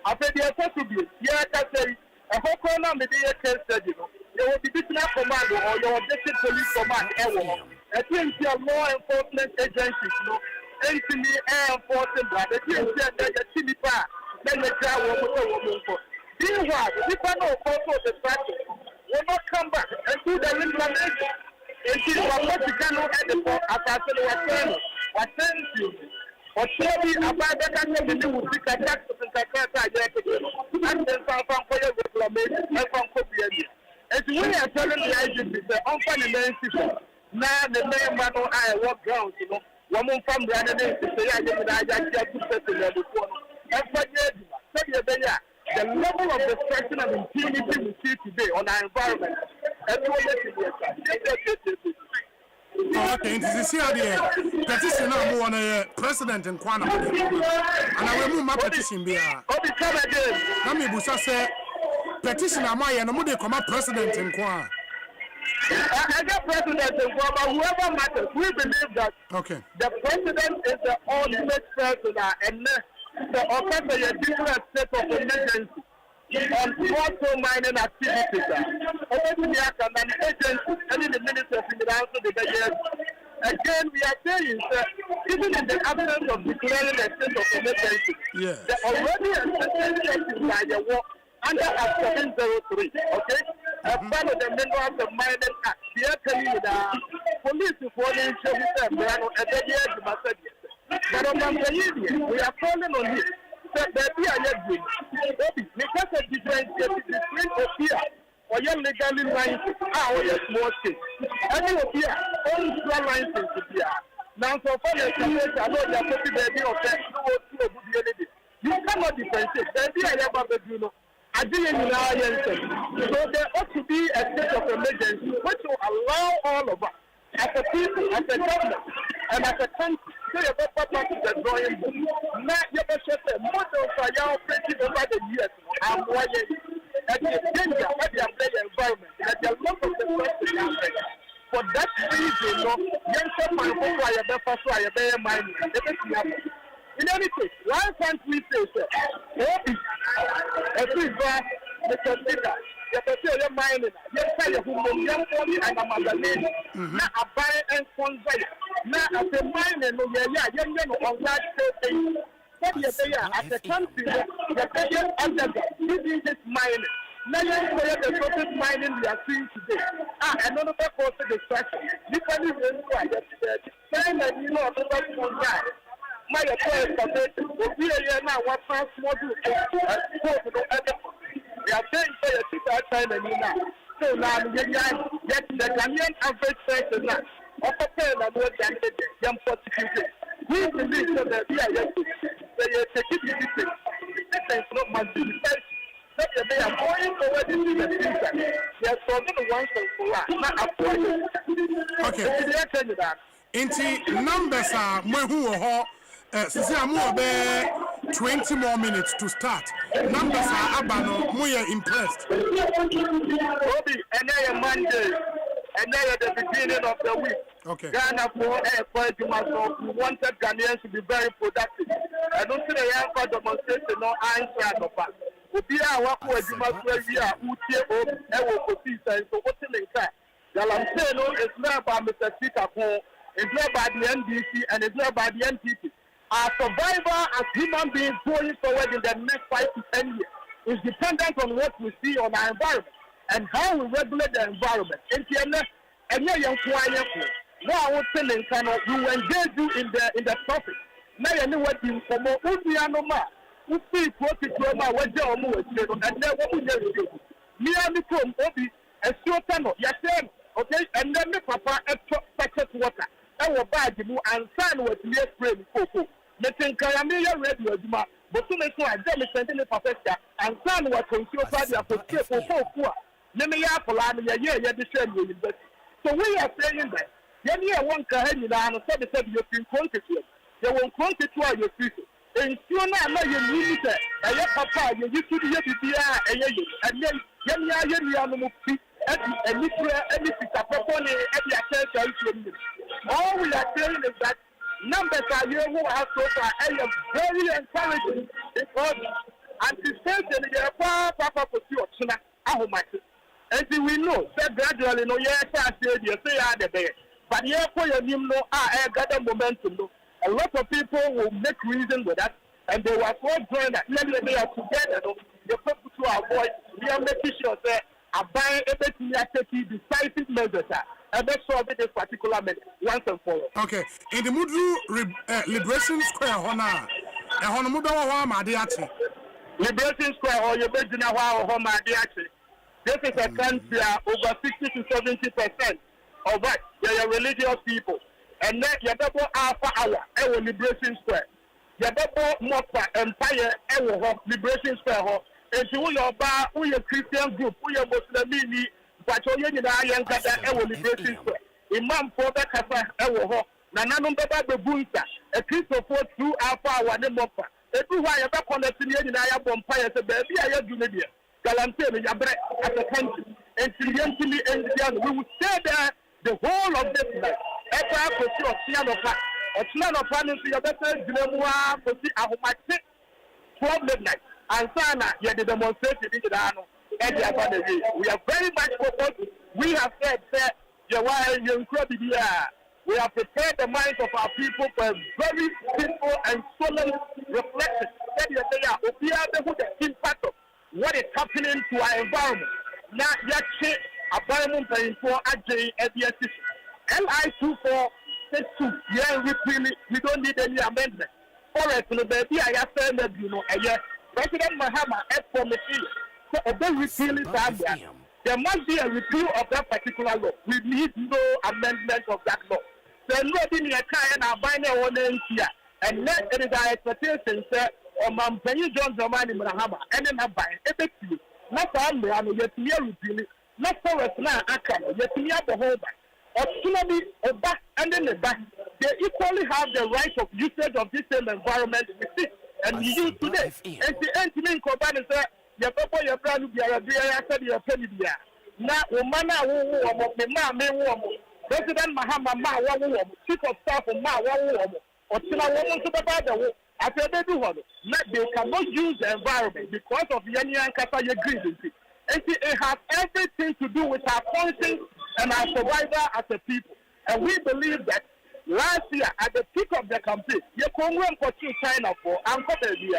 I said, they are supposed to be. Yeah, I say. A whole corner may be a case study. There will be business command or your district police command. I think your law enforcement agencies, NCB air enforcement, the TNC, the Chilipa, then the Jawa. Meanwhile, the people of the practice will not come back and do the implementation until what you cannot have the assassin was sent you. Or tell me about that and the new tax and then from reclamation and from Kobe. As we are telling the agency, the unfunny system, now the main man on I walk ground, one more from the other day to say, I didn't get to settle there before. And for the level of destruction and impunity we see today on our environment, everyone is okay, this is here the petition now on a president in Kwana. And I will move my petition here. Let me say petition am I and I'm going to come president in Kwana. I got president in Kwana, whoever matters. We believe that the president is the ultimate person and the officer a different state of emergency on photo mining activities. Already an agency and in the ministry of finance the years. Again, we are saying that even in the absence of declaring a state of emergency, the already existing by the war under Act 703, as part of the Minerals and Mining Act, the police reporting show but on the we are calling on you that we are yet doing. Because of difference between Opia or your legally licensed or your small state. Any Opia, all small license to be. Now, so far as I know they are putting the idea of that, you cannot differentiate. The idea about the Juno. I didn't know. So there ought to be a state of emergency which will allow all of us, as a people, as a government, and as a country, so you better pass the drawing board. Now you better say, most of our operating over the years, I'm worrying at the danger of the environment, at the loss of the question. For that reason, young people who are a better so I bear mind. In any case, why can't we say, sir, Mr. Speaker, you're mining, young and a magazine, not a buy and convey, not as a miner, young on that state. What you say as a country, the biggest under this mining. Now you say the process mining we are seeing today. Another cause of destruction. You can even try that. You know, my approach will be a year now. What past model? They are saying for your sister China now. So now, yet the Ghanaian average price is not. Upper pen and what young prosecuted. We believe that they are yet to take it. This is not much defense. They are going forward into the future. They are solving one for not avoiding. Okay. Into numbers are more. Since I'm more 20 more minutes to start. Numbers are abano, more impressed. Obi, and Monday, and at the beginning of the week. Okay. Ghana for myself, we wanted Ghanaians to be very productive. I don't see the young demonstration no answer no part. Obi a wako adwuma so a utie o e wo kosi sai so what in that. Galamsey no is not about Mr. Speaker, it's not about the NDC and it's not about the NPP. Our survival as human beings going forward in the next 5 to 10 years is dependent on what we see on our environment. and how we regulate the environment. And young now we will engage you in the topic. Now you know what you for more Udianoma, who speak what you do about what you're and then what we do. Me and the come, Obi, a short time, yes, okay, and then the papa packet water. I will buy the move and sign with me frame cocoa. Metin Karamia radio, but to make sure I don't send the professor and sign what consumer party for poor. Let me have for land a year, the same university. So we are saying that. Yet, one can and said you've been quantity. They won't quantity your future. And soon I you need it. And your papa, you used to be and then Yamia and anything all we are saying is that numbers are here who have so far and are very encouraging because anticipation is a papa for you. And we know that gradually, no, yes, I say, you say, I the bear. But yeah, for your name, no, I got a momentum. A lot of people will make reason with that, and they were all joined that. Let they are together. The people to avoid, we are making sure that I buy everything I take decisive measures. And that's all this particular minute, once and for all. Okay, in the Mudu Liberation Square, Hona, and Honomuda Madiati. Liberation Square, or your bedroom, home, Madiati. This is a country over 60 to 70% of what they are religious people. And then you double alpha hour, our Liberation Square. You double Mopa Empire, our Liberation Square. And to your bar, who your Christian group, who your Muslim, but you need a young our Liberation Square. Imam for the Kasa, our Nananum Baba Bunta, a Christopher through alpha hour, the Mopa. Everywhere you back on the Syrian and I have Bompire, so baby, I have Junadia. Galantine, as a country, and Silientili and we will stay there the whole of this night. Ever for sure, Sianopa, or Sianopa, and your better, Ginamua, for see Ahomate, 12 midnight, and Sana, you had the demonstration in the Ano, and the Abandon. We are very much focused. We have said that you're incredible. We have prepared the minds of our people for a very simple and solemn reflection. That you say, the impact of what is happening to our environment. Now, yet, environment for LI2462, we don't need any amendment. Forest, baby, I have said that, President Mahama, so a very repeal is there must be a repeal of that particular law. We need no amendment of that law. So, nobody in a car and our binary one here, and let it is our expectation, sir. Or Mampenny John Zamani Mahama, and then I buy effectively. Not only I know yet near repealing, not for us now, I can yet near the whole back. Or tsunami or back and then the back. They equally have the right of usage of this same environment we see and we use today. And the end to me, Koban is that your papa, your brand, your said your penny. Now, Omana, President Mahama, Chief of Staff of Ma, or Tina woman to the bad. After they do what, they cannot use the environment because of Yanni and Kataya grievances. And it has everything to do with our conscience and our survival as a people. And we believe that last year, at the peak of the campaign, you come run for China for Uncle Baby.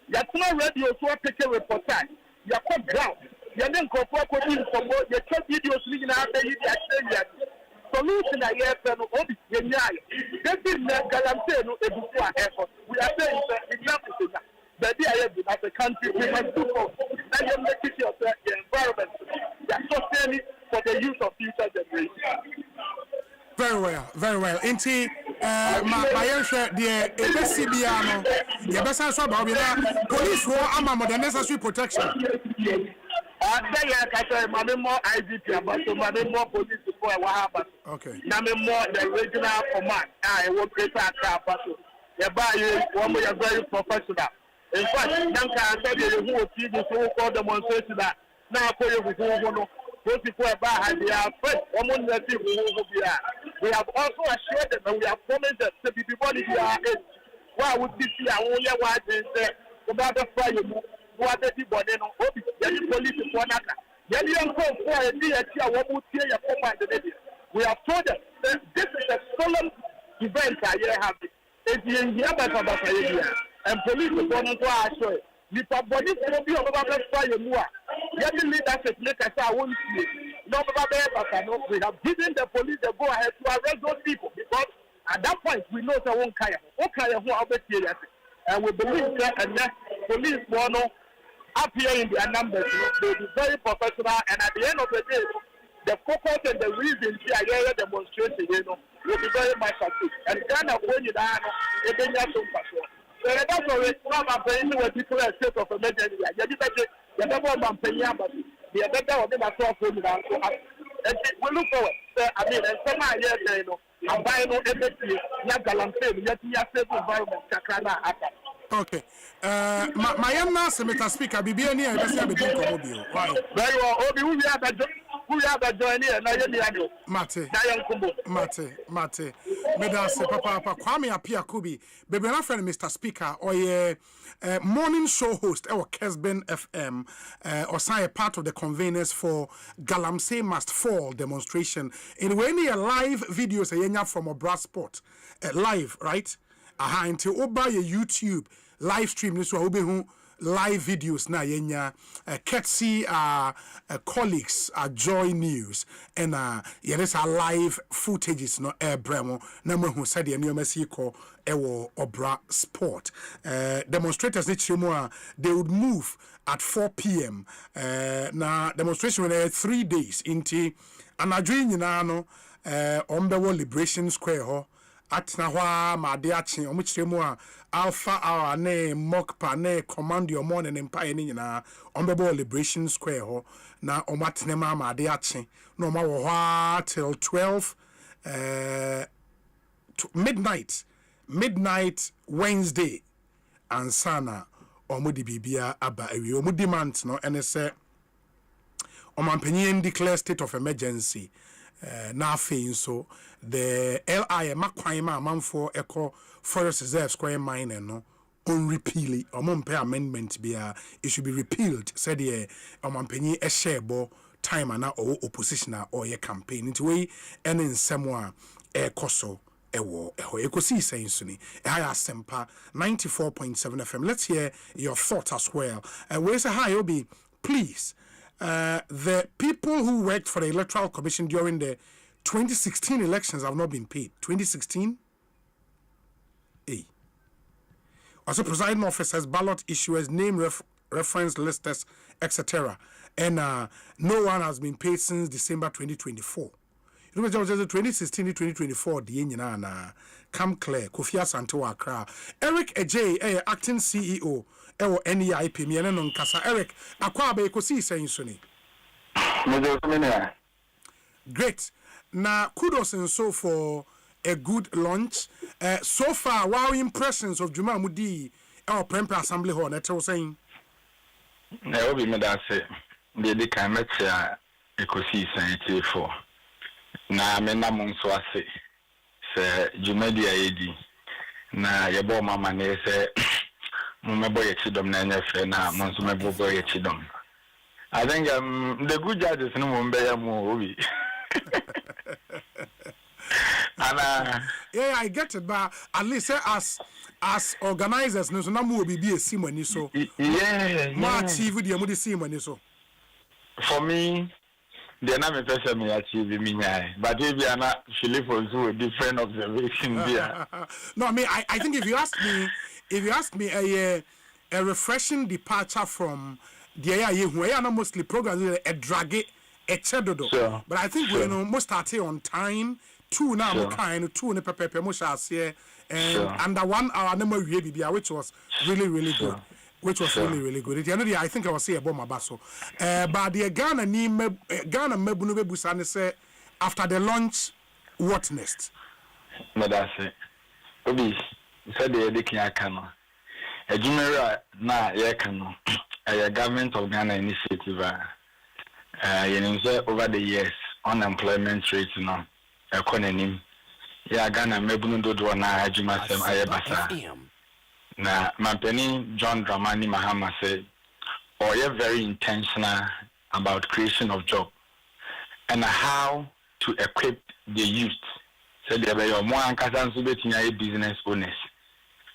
You're not ready to take a reportage. You're called ground. You're then corporate in for more. You're just videos leading out there. Solution I hear from Obi Yanyai. This is not guaranteed before effort. We are saying that example that they are as a country we must do more. And you make sure that the environment is sustaining for the use of future generations. Very well. Inti my answer the ABCBiano. The best answer about police who are more the necessary protection. I say my more IGP about my more police before what happened. Okay. Now more the regional command. I will create a car battle. You buy one way very professional. In fact, Nanka said you who see this whole called demonstration that now for you who those people about they are afraid. We have also assured them and we have promised them to be people in their age. Why would this year only one thing say about the fire? What the people then the police is one actor. Then you don't come for a day what would hear your command. We have told them that this is a solemn event I have. It's in here by and police is going to assure you. If a body will be about the fire more. Yet the leadership make us our own sleep. No, we have given the police the go ahead to arrest those people because at that point we know that one kaya who are serious, and we believe that and that police want to appear in their numbers. They will be very professional, and at the end of the day, the focus and the reason the demonstration, will be very much achieved. And Ghana, when you are a danger to patrol. So that's why it's not a very declared state of emergency. The government of the better of them are so and we look forward. I mean, and some years, I'm buying no empathy, not galamsey, yet we are safe environment. Okay. My young master, Mr. Speaker, be near the very well. Obi, we have a journey and I Mate. Medase, Papa, Kwame Apia Kubi, baby, my friend, Mr. Speaker, or a morning show host, our Kesben FM, or say a part of the conveners for Galamsey Must Fall demonstration. In when you live videos, from a brass sport, live, right? Until Oba your YouTube live stream, this will be live videos na yenya Ketsi colleagues Joy News and yes our live footages no air bremo na who said the NMC call ewo Obra Sport demonstrators they would move at 4 p.m. Na demonstration when 3 days into anadwe nyina no Ombewo Liberation Square ho Atnahwa Madiachi, Omuchemu Alpha Hour, ne Mokpa, ne Command Your Morning Empire, na Ombebo Liberation Square, ho, na Omatnema Madiachi, no more till 12 midnight Wednesday, and Sana, Omudi Bibia Abba, Omudi Mant, no, and say Omanpenien declare state of emergency. Nothing so the LI Makwaima Manfo Eco Forest Reserve Square Mine no unrepeal or Mompe amendment be it should be repealed, said the Omanpenny a sharebo time and or opposition or a campaign into way and in somewhere a coso a war a Ekosiisen Suni a Asempa 94.7 FM. Let's hear your thoughts as well. Where's a high Obi, please. The people who worked for the Electoral Commission during the 2016 elections have not been paid. 2016? Also, presiding officers, ballot issuers, name reference listers, etc. And no one has been paid since December 2024. It was just 2016 to 2024, the Yenina, Cam Clare, Kofia Santo Accra, Eric Ajay, acting CEO, NEIP, Mianon Casa, Eric, Akwabe Ekosiisen Suni. Great. Now, kudos and so for a good launch. So far, wow impressions of Juma Mudi, our Prempe Assembly Hall, that was saying. I will be made as the climate Ekosiisen for. Na mena monso ase se jumadi ayedi na yebo mama ne se mumebo ye chidom na nyefe na monso mebo ye chidom. I think the good judges no mumbe ya mu obi. And yeah, I get it, but at least as organizers no so na mu obi bi esimani so. Yeah. Ma achieve the amudi simani so. For me, the name person may achieve me, but if you are not Philip also a different observation there. No, I mean I think if you ask me a refreshing departure from the area who are not mostly programs a drag it a chedodo. Sure. But I think we most start on time, 2 now kind 2 in the pepe here and under 1 hour number which was really good. Which was really good. The other I think I was saying about my basso. But the Ghana Mebunu Busane say after the launch, what next? No, that's it. Obi said the Edikia Kano. A Jumera na Yakano, a government of Ghana initiative. Over the years, unemployment rate now, economy. Ghana Mebunu Dodo na Ajumasem Ayabasa. Na Mampeni John Dramani Mahama said, "Oh, you're very intentional about creation of job and how to equip the youth." Said there were more business owners.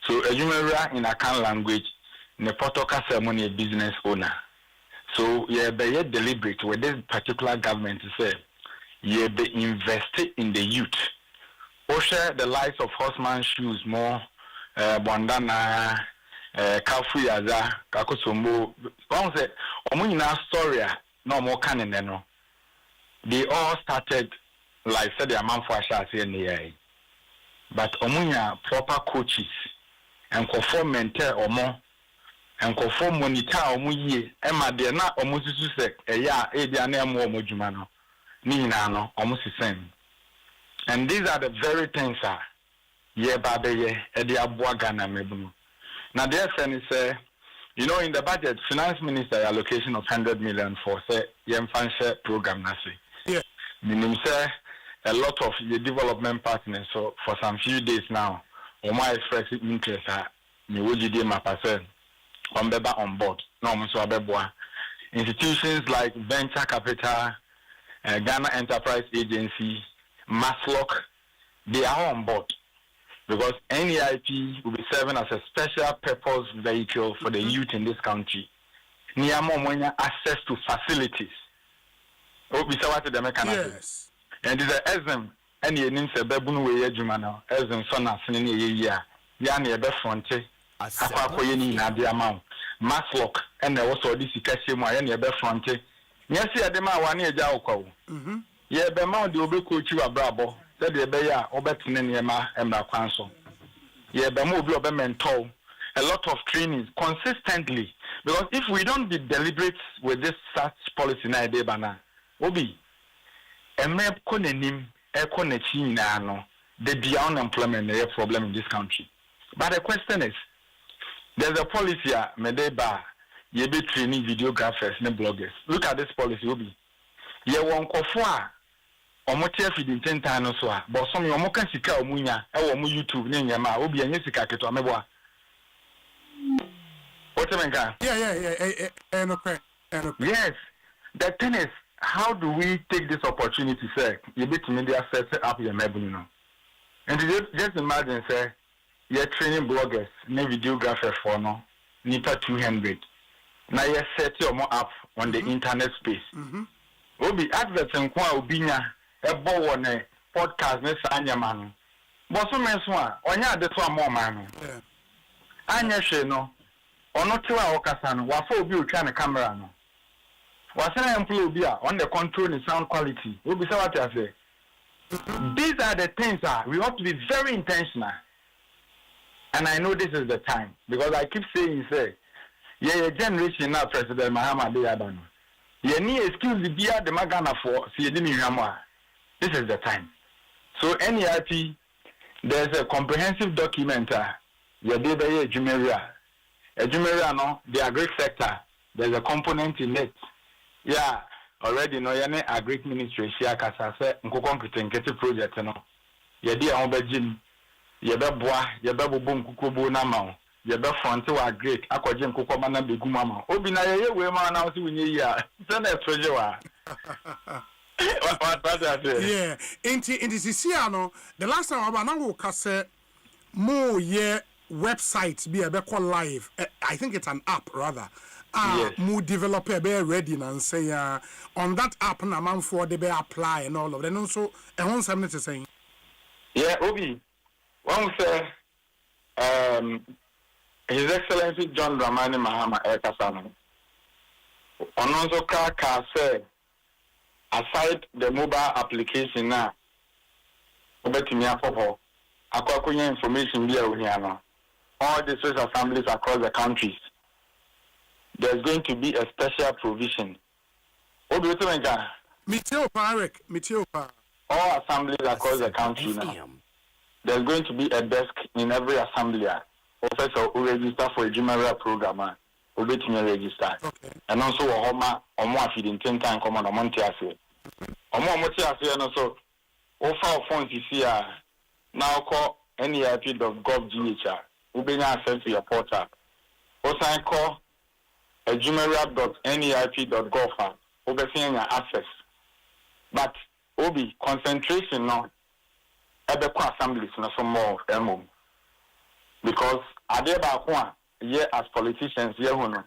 So, as you remember in Akan language, the Potoka ceremony business owner. So yeah, be deliberate with this particular government to say, yeah, be invested in the youth. Or share the likes of Horseman Shoes more, Bandana, Kafu Yaza, Kakusumbo. One say, Omunina story, no more canon, no. They all started, like said, the amount for a in the year. But Omunya proper coaches and conform mentor or more. And conform monitor omuye ema de na omususu se eya e dia na emo omojuma no ni na no omusi same. And these are the very things ye babe ye e de aboa Ghana mebunu. Now the FN is you know, in the budget finance minister allocation of 100 million for say yemfanse program na say. Yeah. Meaning say a lot of the development partners so for some few days now my expressing interest me wojide mapase on board. No, institutions like Venture Capital, Ghana Enterprise Agency, Maslock, they are on board because NEIP will be serving as a special purpose vehicle for the youth in this country. Niamo access to facilities. Yes. And the Esem, and the Ninsa Babunu Jumano, Esem Sona, Sini, Yani Ebe Fronte. Akwakoyeni na the amount Maslock and also this ikase mu aye na be fronte nyasi adema wane eja okwo ye be ma de obe coach wa brabo se de be ya obetene niema emra kwanso ye be ma obi obe mentor a lot of trainings consistently because if we don't be deliberate with this such policy na ide bana obi emre konenim ekonachi na no the beyond unemployment is a problem in this country. But the question is, there's a policy medeba ye be training videographers and bloggers. Look at this policy obi. Ye won kofo omote afidi ntenta no so but some yo moka sika omunya e wo mu YouTube ne nyama obi anya sika keto ameboa. What do you mean? Yes. The thing is, how do we take this opportunity, say, you be to media set up your mebunu? And just imagine, say, you're training bloggers, no videographers for no, NIPA 200. Now you set your more up on the internet space. Will be adverts and kwa ubinya, a bow on a podcast, Miss Anya man. But some men swan, on ya the one more man. Anya Sheno, or not 2 hours, Cassan, while 4 view trying a camera. No. Was an employee on the control and sound quality? Will be so what I say. These are the things we have to be very intentional. And I know this is the time because I keep saying, say, yeah, generation now, President Mahama Adwumawura. You need excuse the beer the Magana for see this is the time. So NEIP, there's a comprehensive document. You did a Adwumawura. Adwumawura no, the agri sector. There's a component in it. Yeah, already no yane agri ministry share kasa se nkokon kitenkete project no. Ye di an obejim, ye be boa, ye be bobo nkokobo na ma o. Ye be front wa agri akwaje nkokon ma na begu mama. Obi na ye we ma na so winye yi a. Se na etroje wa. Yeah, inti sisi ano, the last time aba na wo kase mo ye website be call live. I think it's an app rather. Yes. More developer be ready and say on that app na man for they be apply and all of them also and one something to say. Yeah, Obi. One say His Excellency John Dramani Mahama Ekasano. On also ka say aside the mobile application now obetimi afopo akwakunya information be awuhiano all the social assemblies across the countries. There's going to be a special provision. What do you think? All assemblies across the country now. There's going to be a desk in every assembly. Professor who register for a Adwumawura program. Who register. Okay. And also a homa omo feeding 10 times common Monte Ase. Omo Monte Ase and also offer phones you see now call NEIP.gov.gh. Who bring access to your portal. Also call Adwumawura.neip.gov overseeing your access. But Obi concentration no ebeko assemblies no some more emo. Because adeba kwa ye as politicians ye hono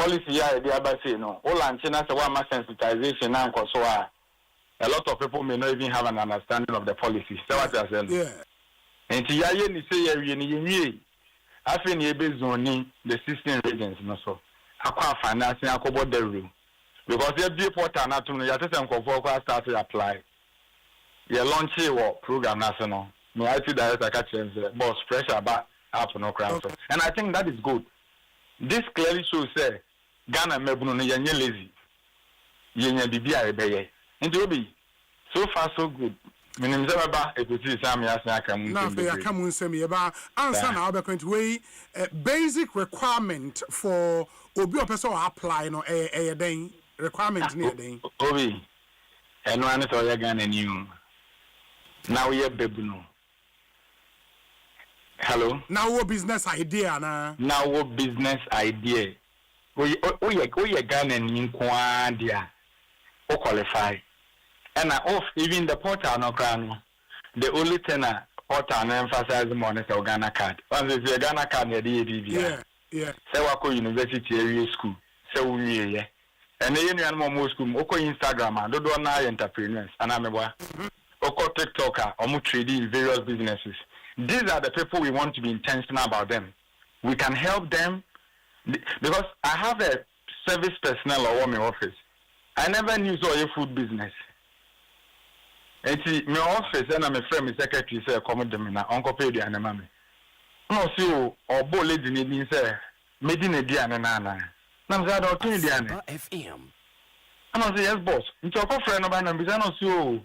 policy ya the other say no. All antenna say one sensitization and so a lot of people may not even have an understanding of the policy. So what I said. Yeah. And to ya ni say ya ni afi ni ebe zoning the 16 regions no so. Akwa financing akobo the rule. Because you be portal na to no ya tell nkofo kwa start to apply. You launch your program national. No IT director catch boss pressure about app no crowd. And I think that is good. This clearly shows say Ghana mebuno no yenye lazy. Yenye bibia ebeye. Nti obi so far so good. Minim say baba Ekosiise am ya san aka mu. Na fe aka mu nsem ye ba answer na obe kwent we basic requirement for obi person apply no den requirement ni den. Obi eno an so ya Ghana new. Now we bebuno. Hello. Now what business idea na? Now what business idea? We Ghana ni kwa dia. O qualify. And off even the portal no crown. The only thing portal no emphasize more is the Ghana card. Once you Ghana card near the ADV. Yeah. Say wako university area school. Say we yeah. And then you know school. Oko Instagram. Do na entrepreneurs. Anameba. Oko TikToker. Omu trading various businesses. These are the people we want to be intentional about them. We can help them because I have a service personnel or my office. I never knew so a food business. And see, my office and I'm a friend, my secretary say, come with them now. Uncle pay the animal. No, see you or boy lady need say, made in a dia and nana. Nam say, I don't think the FM. And I say, yes, boss. It's your friend of mine, and I don't see you.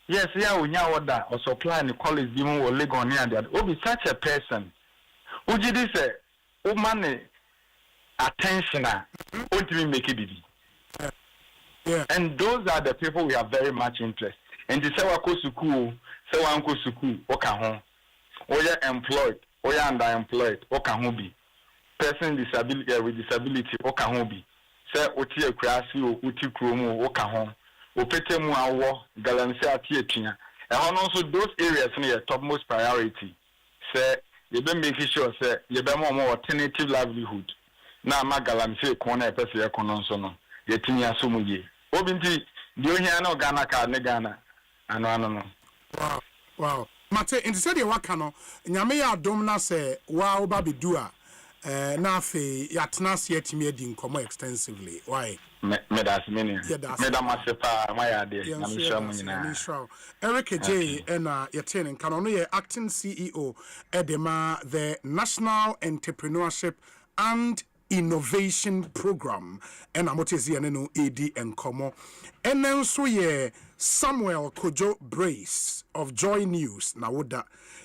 Yes, yeah, we know what that or supply in the college even or leg on near that. Oh, be such a person. Would you say, oh, money, attention, won't even make it easy. Yeah. And those are the people we are very much interested. And the Sawako Suku, Sawanko Suku, Okahon, or you're employed, or you're underemployed, Okahobi, person with disability, Okahobi, say, Oti Krasi, Uti Kromo, Okahon. Opetemu awo galamse atietua and also those areas near topmost priority say you be making sure say you be more alternative livelihood na ma galamse kona e pese ekono so no ye tinya so mu ye obinti di ohia na Ghana card ne Ghana ano wow mate in said you waka no nyame ya adom na say wa oba bedu a na afi yatena se atimi adi nkomo extensively why Medas many. Medamasepa, my idea. Eric J. and Yatin and Canonia acting CEO Edema, the National Entrepreneurship and Innovation Program, and Amoteziano AD and Como. And then so ye Samuel Kojo Brace of Joy News, Nawoda,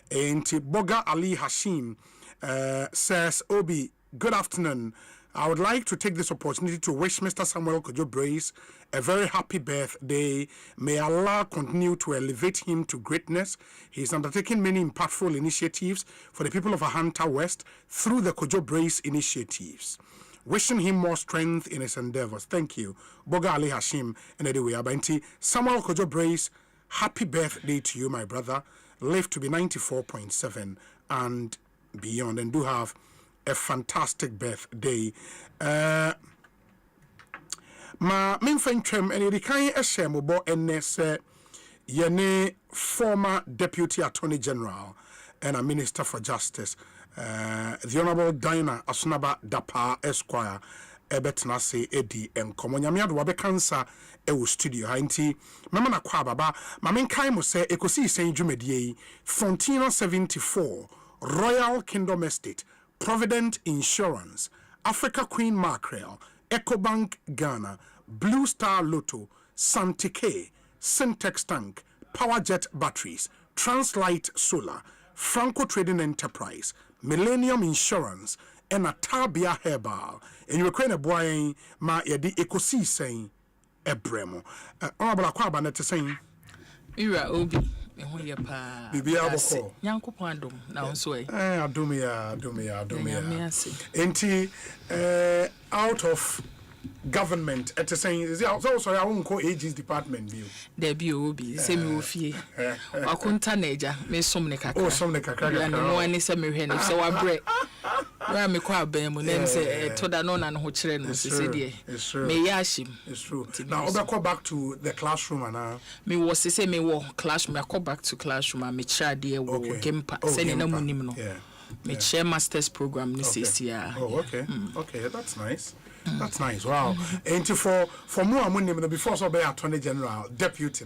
and Boga Ali Hashim says, Obi, good afternoon. I would like to take this opportunity to wish Mr. Samuel Kojo Brace a very happy birthday. May Allah continue to elevate him to greatness. He is undertaking many impactful initiatives for the people of Ahanta West through the Kojo Brace initiatives. Wishing him more strength in his endeavors. Thank you. Boga Ali Hashim and Eddie Abanti. Samuel Kojo Brace, happy birthday to you, my brother. Live to be 94.7 and beyond. And do have a fantastic birthday. Ma minfen twem ene di kan ehye mobo ene se yene former deputy attorney general and a minister for justice the honorable Diana Asunaba Dapa Esquire ebetna se edi enkomo nyame ado wabe kansa e wo studio hanti mama na kwa baba ma menkan mo se Ekosiise dwumadie Fontino 74 Royal Kingdom Estate Provident Insurance, Africa Queen Mackerel, Ecobank Ghana, Blue Star Lotto, Santike, Syntex Tank, Powerjet Batteries, Translight Solar, Franco Trading Enterprise, Millennium Insurance, and Atabia Herbal. And you're a boy, ma yedi Ekosiise Ebremo. Honorable Akwaba net saying, Ira Obi. Bibia boko Nyankopon adom na onso adumia enti out of government at saying is also I won't call agents department view there be obi say me ofie wakunta na eja me som ne kakra oh som ne kakra ya no ani say me hwe ne so wabre Where me kwa be mo name say to da no na ho kire no se dey. Me yashim. It's true. Now go back to the classroom and me was say me wo classroom. I go back to classroom and me chair dey wo Gempa. Say na munim no. Me chair masters program ni CCR. Oh, okay. Okay, that's nice. That's nice. Wow. And for more amunim before so be attorney general, deputy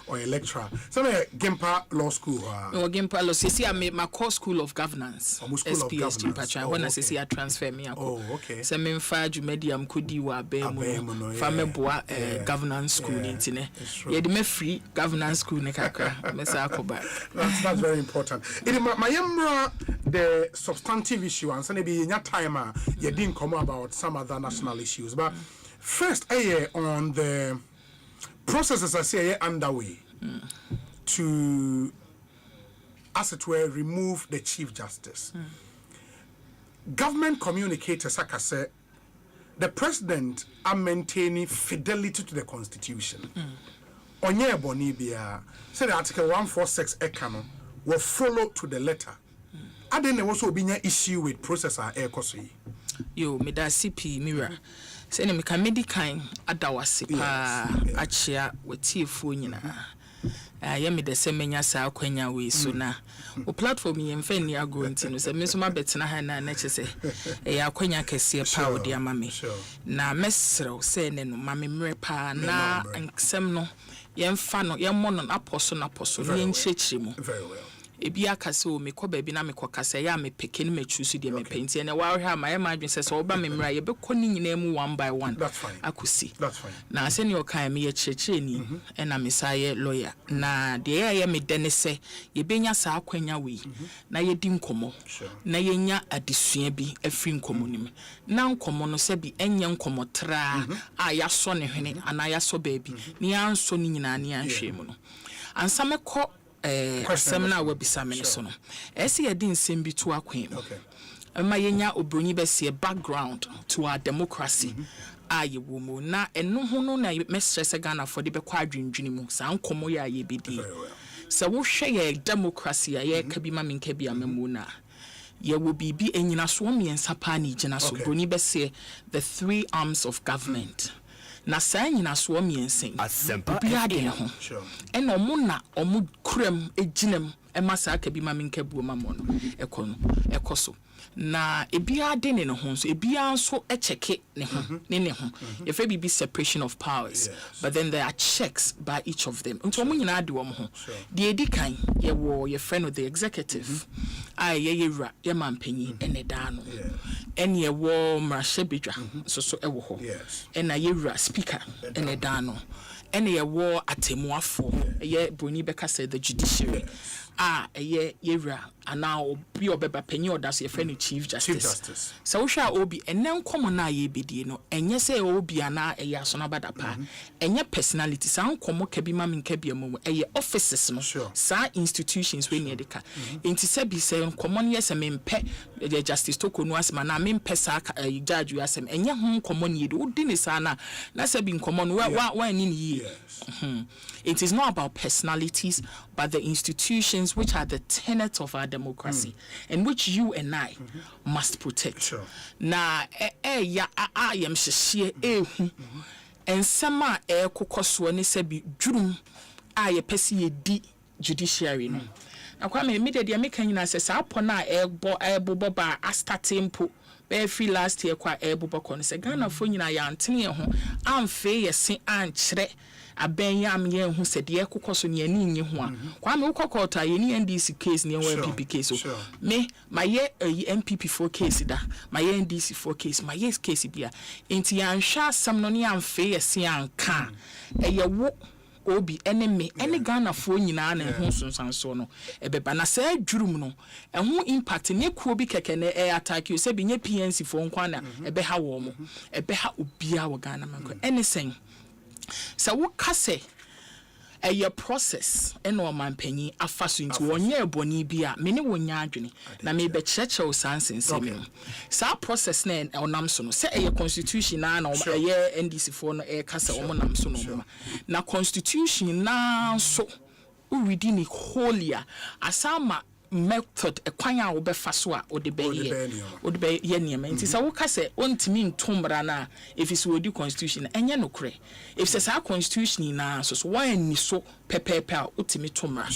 or a lecturer. So me Gempa Law School. No Gempa Law CCR my core school of governance. SPSG patcha when I say transfer me. Oh, okay. So me fa medium kudi wa be mo fa me boa governance school ntine. Ye de me free governance school ne kakra. Me say akoba. That's very important. It my the substantive issue and say be in your time you didn't come about some other national issues, but first on the processes I say underway to, as it were, remove the Chief Justice. Government communicators, like I said, the president are maintaining fidelity to the Constitution. Onye Bonibia said Article 146 Ekano will follow to the letter. I didn't also be an issue with processor Ekosiise. Yo, me da CP mirror. Say me ka medical adawase pa achia wetiefo nyina. Ya me de se menya sa akwanya we so na. O platform ye mfa ni ago ntino se me so ma betena ha na che se ya akwanya kese pa odi ama me. Na mesrew se ne no ma me mre pa na nsem no ye mfa no ye mo no aposo na ye nchechire mu. Very well. Ebi akase o me ko baabi na me ko kasa ya me peke ne me choose de me penti na wa hwe ma ye ma adwen se so oba me mra ye be ko ni nyina mu one by one. That's fine. Akusi. That's fine. Na se ne o kan me ye chechire ni na me sa ye lawyer na de ye me de ne se ye benya sa akwanya we na ye di nkomo na ye nya adesua bi afri nkomo nim na nkomo no se bi enye nkomo tra a ya so ne hwene ana ya so baabi ni anso ni nyina ni anhwe mu no ansa me ko seminar we bisamene so no ese ye din sembi to akwen ma yenya obroni be se background to our democracy aye wo mu na eno ho no na me stress Ghana for de be kwa adwendwene mu sa nkomo ya ye bedi se wo hwe ye democracy ye ka bi ma menka bi amamu na ye wo bibi enyina so miensa pa ni gina so broni be se the three arms of government na saa nyina so miensen Asempa ho ena omo na omo kuram ejinam ema saa ka bi ma menka bu ma mo no ekoso na ebia de ne ho so ebia so echeke ne ho ne ho ye fa bibi separation of powers but then there are checks by each of them nto omo nyina de wo ho de edikan ye wo ye friend of the executive ye ra ye mampanyi ene da no ene ye wo mrahye bedwa so ewo ho ena ye ra speaker ene da no ene ye wo atemuafo ye broni beka say the judiciary ye ra ana obi obeba panyi odaso ye friend chief justice so wo hwa obi enen komo na ye bedie no enye say obi ana ye asona badapa enye personality sa nkomo ka bi ma menka bi amu eye offices no sa institutions we ne deka enti se bi say nkomo no yese mempe the justice to konu asema na mempe sa judge we asem enye ho nkomo ne yede odi ne sa na se bi nkomo no wa ni yi it is not about personalities but the institutions which are the tenets of our democracy and which you and I must protect. Na ya ayem hyehye ehu ensema kokoso ne se bi dwurum aye pese ye di judiciary no. Na kwa me de dia meka nyina se sa apona ebo ba astatempo be free last year kwa ebo boko no se Ghana fo nyina ya antene ho amfe ye se ankyere abenyam ye hu se de kokoso ne ani nyi ho a kwa me kokota ye ni NDC case ne wa MPP case so me maye MPP 4 case da maye NDC 4 case maye case bia enti ya nhwa asam no ne amfe ye se anka eye wo obi enemy any Ghana fo nyina na ho sonsanso no ebeba na sa adwurum no ho impact ne kuo bi keke ne attack you say bi nye PNC fo nkwa na ebe ha wo mo ebe ha obia wo Ghana manko anything so wo kase a process eno mampanyi afaso nti wonye eboni bi a me ne wonya adwene na me be cheche sansense me sa process na onam so no se constitution na NDC for no kasa omonam so no na constitution na so within holia asama method ekwan a wo be fa so a wo de be ye niam nti say wo ka say ontimi ntombra na if is wo di constitution enye no kure if say sa constitution na so wan ni so pepepe a otimi tomra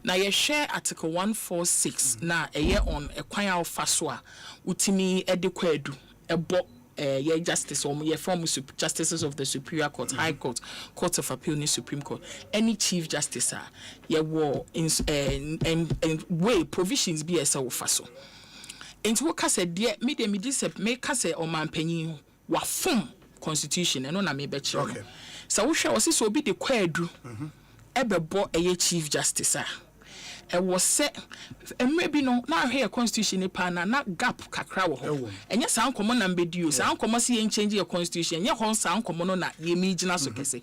na ye share article 146 na eye on ekwan a wo fa so a utimi ede kwadu ebo yeah, justice or yeah, from justices of the Superior Court, High Court, Court of Appeal, ni Supreme Court, any chief justice, yeah, war in way provisions be as a faso. And what I said, dear, me disap make us say or man penny wa form constitution and on a me bet you. Okay. So we shall also be the quadru ever bought a chief justice. Was set and maybe no now here constitution pana not gap kakra wo and yes sound common and bedu sound common see change your constitution ya hon sound common na ye mijina so kese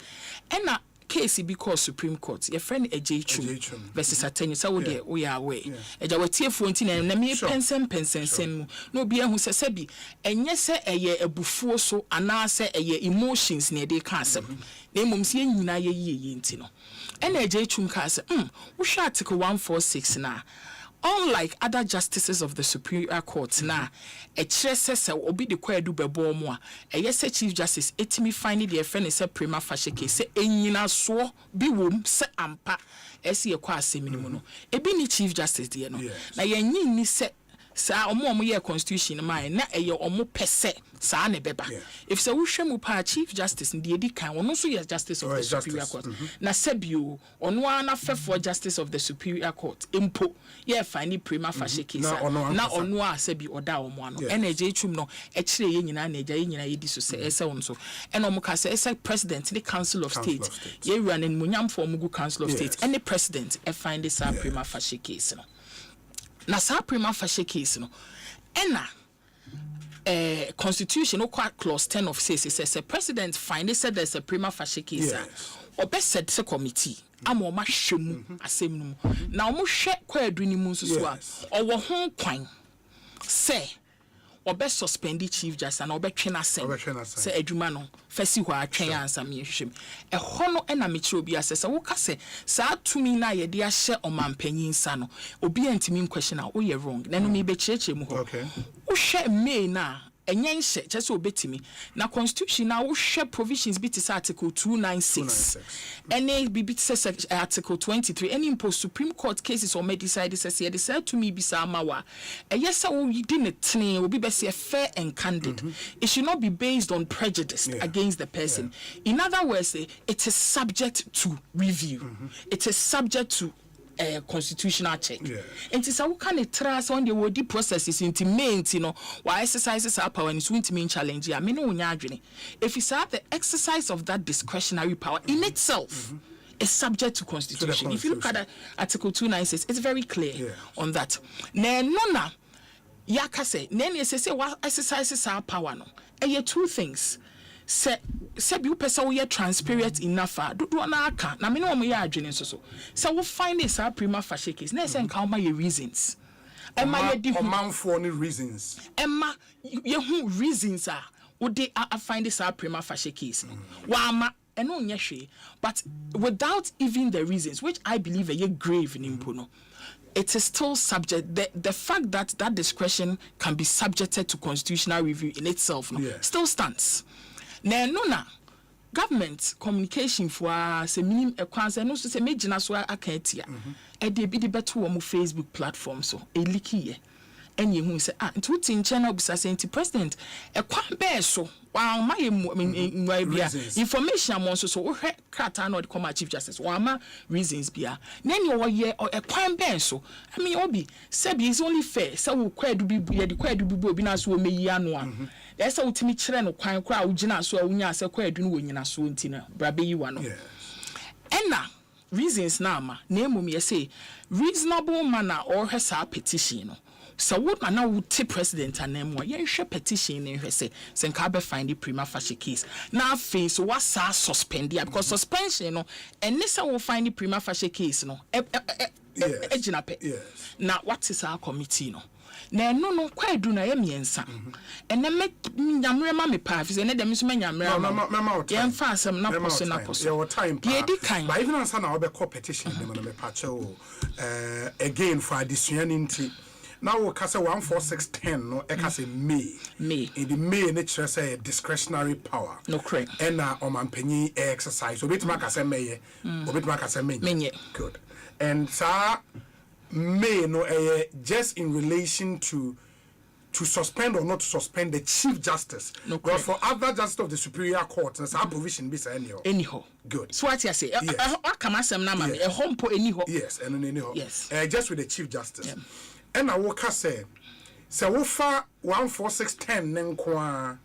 and na case because Supreme Court your friend Ejechum versus Attorney so we are away eja watie fonti na me pensem no bia hu se bi enye se eye ebufuo so ana se eye emotions na dey ka asem na mum se nyina ye yie nti no and Ejechum ka se wo hwa article 146 na unlike other justices of the Superior Court na e kire se obi de kwadu bebo mu a eye chief justice etimi find the friend is prima facie case se enyina so bi wom se ampa ese ye kwa asemi mu no ebi ni chief justice de no na ye nyini se sa omo ye constitution man na eye omo pese sa ne beba if se wo hwemu pa chief justice ndi edi kan ono so ye justice of the Superior Court na sebio ono ana fefo justice of the Superior Court impo ye find prima facie case na ono a sebi oda omo ano energy twum no e kire ye nyina na eja ye nyina ye di so se ese won so eno mo ka se ese president the council of state ye run en munyam for mugu council of state any president e find this prima facie case no na sa prima facie case no ena constitution no clause 10 of says a president find said there's a prima facie case or best said the committee amo ma hwemu asem no na omo hwe kwadu ni mu so a owo ho kwan say or best suspend the chief justice and or be twena asem say adwuma no fasi ho atwen ansam ye hwem e ho no na me kire obi asese wo ka se sa tumi na ye de ahye omampanyin sa no obi antimi question a wo ye wrong na no me be kirechire mu ho wo hwe me na enyen hye chese obetimi na constitution na wo hwe provisions bi te article 296 any bibi te article 23 any impose Supreme Court cases or may decide say they said to me bisa amawa yes wo di ne tene obi be say fair and candid it should not be based on prejudice against the person in other words it is subject to review it is subject to constitutional check. And so we can trust on the word processes intimate, why exercises our power and it's going to mean challenge. I mean, if it's the exercise of that discretionary power in itself is subject to constitution. If you look at Article 296, it's very clear on that. Nona yaka say, nene say what exercises our power no. Two things. Se bi pesa wo ye transparent enough do na aka na me no mo ye adwene so se wo find this prima facie case na se nka ma ye reasons emma ye di hu manfo ni reasons emma ye hu reasons wo dey find this prima facie case wa ma eno nye hwe but without even the reasons which I believe are grave in impo no it is still subject the fact that discretion can be subjected to constitutional review in itself still stands. Na government communication for say minimum ekwanse no so say megina so akatia e dey bi dey beto wo Facebook platform so e leaky enye hu say ntuti nche na obisa say president ekwan be so wa ma ye nwa bia information amon so wo hwe krata na come chief justice wa ma reasons bia na ni wo ye ekwan be so I mean obi say be is only fair say wo kwadu bi ye de kwadu bi obi na so wo meyi anu a e say utimi kire no kwan kra wo gina so a wonya say kwadu no wo nyina so ntina brabe yi wa no ena reasons na ama na emom ye say reasonable manner or her petition no so what na wo te president anemo ye hwe petition ne hwe say senka be find the prima facie case na afi so what sa suspend because suspension no and this will find the prima facie case no ejina pe na what is our committee no na no kwa edu na ye miensa ene me nyamre ma me pa fi se ne dem so me nyamre ma ye mfa asem na poso na poso your time ye di kan but even answer na obe competition dem na me pa che again for addition nti now we can say 14610 no e ka say May in the May ne chere say discretionary power no correct and omampanyi exercise obetima ka say meye obetima ka say menye good and sir May no just in relation to suspend or not to suspend the Chief Justice. No, because for other justice of the Superior Court, there's a provision be anyhow. Good. So what you say? Yes, and anyhow. Yes. Just with the Chief Justice. Yeah. And I will say, so we far 14610 nenkwa.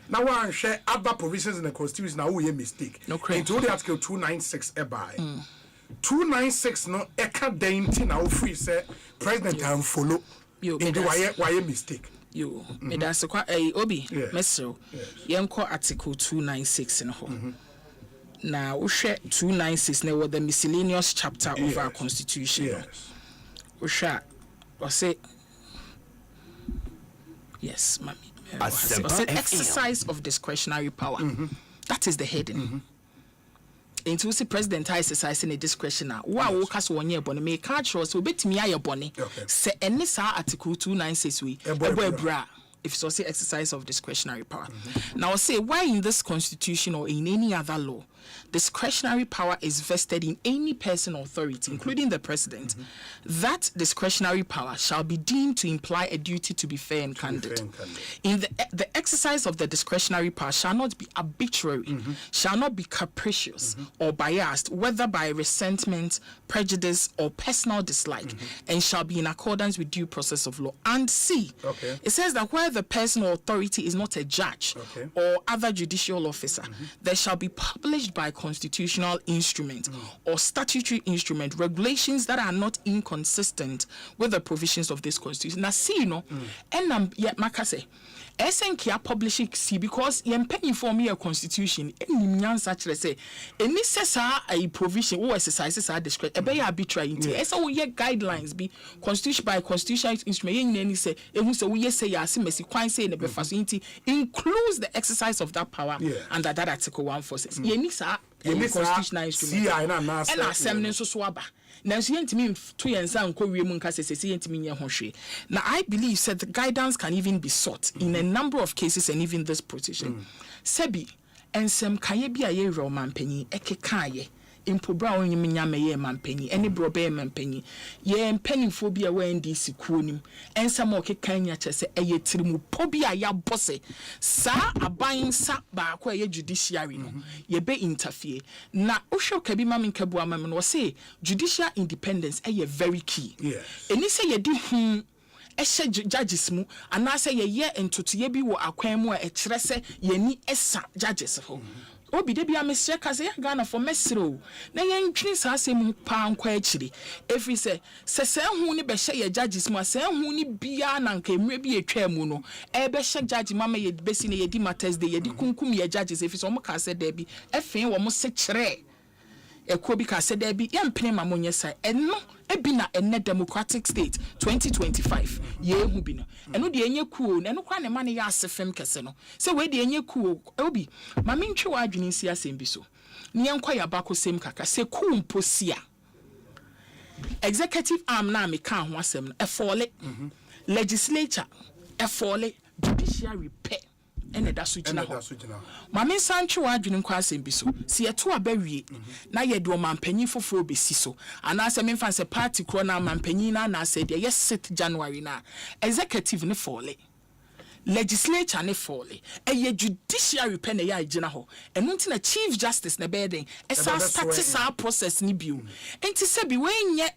Now one share other provisions in the Constitution. Now we mistake. No, into the Article 296 by. 296 no eka dainty now free say president can follow into why mistake you me that's kwa obi mesro yenko article 296 no ho na wo hwe 296 na with the miscellaneous chapter of our constitution wo hwe o say yes mami exercise of discretionary power that is the heading into the president exercising a discretion now wo cast 1 year bone me catch us obetimi aye bone say any sa article 296 we ebra if so say exercise of discretionary power now say why in this constitution or in any other law discretionary power is vested in any person or authority including the president that discretionary power shall be deemed to imply a duty to be fair and candid in the exercise of the discretionary power shall not be arbitrary shall not be capricious or biased whether by resentment prejudice or personal dislike and shall be in accordance with due process of law. And C it says that where the person or authority is not a judge or other judicial officer there shall be published by constitutional instrument or statutory instrument regulations that are not inconsistent with the provisions of this constitution. Now see and makase SNK publishing see because penny for me a constitution any such say any a provision or exercises are discretion be arbitrary so we guidelines be constitution by constitutional instrument any say we say messy quite say the facility includes the exercise of that power under that article 146 constitutional instrument and assembly so aba now so yentimi to yensa nko wiem nka sese yentimi nye hwehwe. Now I believe said the guidance can even be sought in a number of cases and even this position sebi ensem kaye bia ye ro mampanyi ekekaye impobra onyim nyame ye mampanyi eni brobe mampanyi ye mpanifo bia wa ndc kuonim ensem okekanya chese eye tirimu pobia ya bose sa aban sa ba kwa ye judiciary no ye be interfere na ohwe kabi mame nkabu amam no say judicial independence eye very key eni say ye di judges mu anase ye entotoye bi wo akwan mu a ekire se ye ni esa judges ho obi de bia mesre kaze ya Ghana for mesro na ye ntwi sa asem pa nkwa akiri every say hu ni be hye ye judges mu ase hu ni bia na nka emre bi etwa mu no e be hye judge mama ye besi na ye di matters day ye di kunkum ye judges every so mo ka se da bi efen wo mo se kire ekobi ka se da bi ye mpene ma mo nyesa eno ebi na ene democratic state 2025 ye hu bi no eno de enye kuo eno kwa ne ma ne ya asefem kese no se we de enye kuo obi ma me ntwe wa adwene si asem bi so ne enko ya bako sem kaka se ku mposia executive arm na me kan ho asem no e fole legislature e fole judiciary pe ene da so gina ho mame sanchu adwene kwa asem bi so se yeto abawie na ye de o mampanyi foforo besi so ana se memfa se party kro na mampanyi na se de yes 6 January na executive ne fole legislature ne fole eye judiciary pen ya gina ho eno nti na chief justice na beden esa start sa process ni bio enti se bi wenye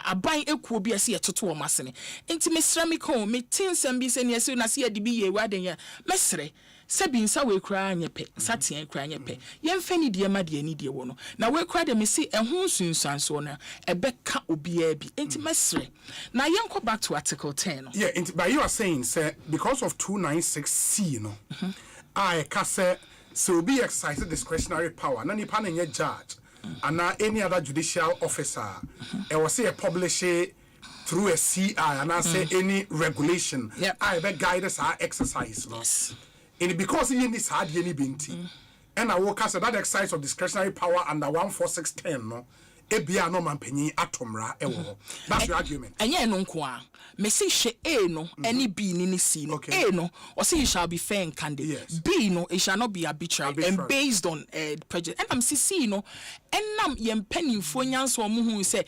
aban ekuo bi ase yetoto o masene enti mesra mi ko metinsam bi se ne ase na se yade bi ye waden ya mesre sebi nsa we kra anyepe satien kra anyepe yemfani de ma de ani de wo no na we kra de me si ehun sunsanso no ebeka obia bi enti mesre na yenko back to article 10 no but you are saying say because of 296C no I can say so be exercise discretionary power na nipa na judge and any other judicial officer e was say publish through a CI and I say any regulation. I be guide us our exercise. Yes. And because in this hard any binti. And I work as that exercise of discretionary power under 14610 no. Ebia no man penny atomra ewo. That's your argument. And yeah no kwa. Me say she A no any B ni C no. A no or say you shall be fair and candid. Yes. B no it shall not be arbitrary and based on prejudice. And I'm C no and nam yem penny for nyanso who say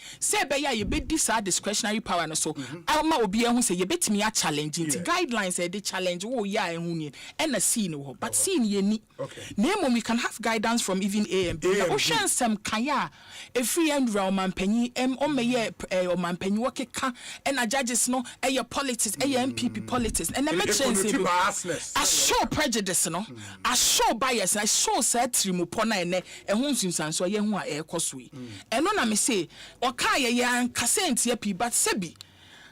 be ya you be this discretionary power and so Alma obi who say you bet me a challenge into guidelines say the challenge oh yeah and a C no but C ni name we can have guidance from even A and B. Ocean some kaya a free and man penny o me o man penny work and a judges no your politics MPP politics and the mentions I show prejudice no I show bias I show set trimupona and hunsun so ye hu a e kosui and no na me say o ka ye yan kasent ye pi but sebi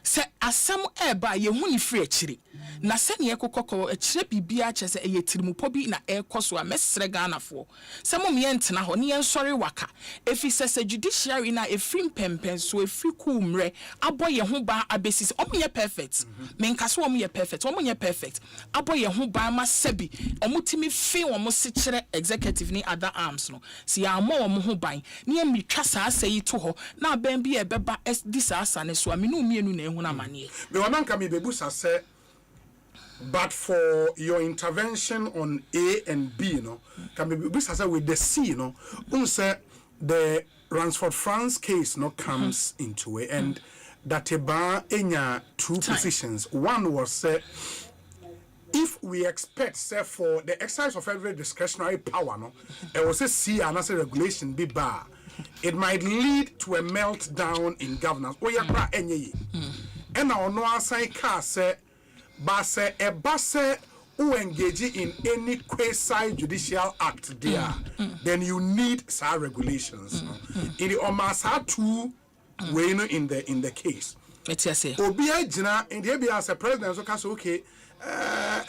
se asam eba ye hu ni free akiri na se ne ekokoko akire bibia che se ye tirimupo bi na ekoso a mesre ganafo se mom ye ntena ho ne ye nsori waka efi se judiciary na efri mpempen so efri kumre aboye ho ba abesis omo ye perfect menkaso omo ye perfect aboye ho ba ma sebi omo timi fi omo se kire executive ni other arms no si ya mo omo ho ban ne ye mitwa sa asayi to ho na ban bi e beba this asa ne so aminu mienu na ehuna manie me wananka me bebusa se but for your intervention on A and B, you know, can be with the C, you know, say the Ransford France case no comes into it, and that enya two positions. One was if we expect say for the exercise of every discretionary power, no, it was a C and as a regulation be bar. It might lead to a meltdown in governance. And now no assign car say. But say a basse who engage in any quasi judicial act there, then you need some regulations. In the almost had two way in the case. Let's say Obia Jina in the ABS as a president so can say okay.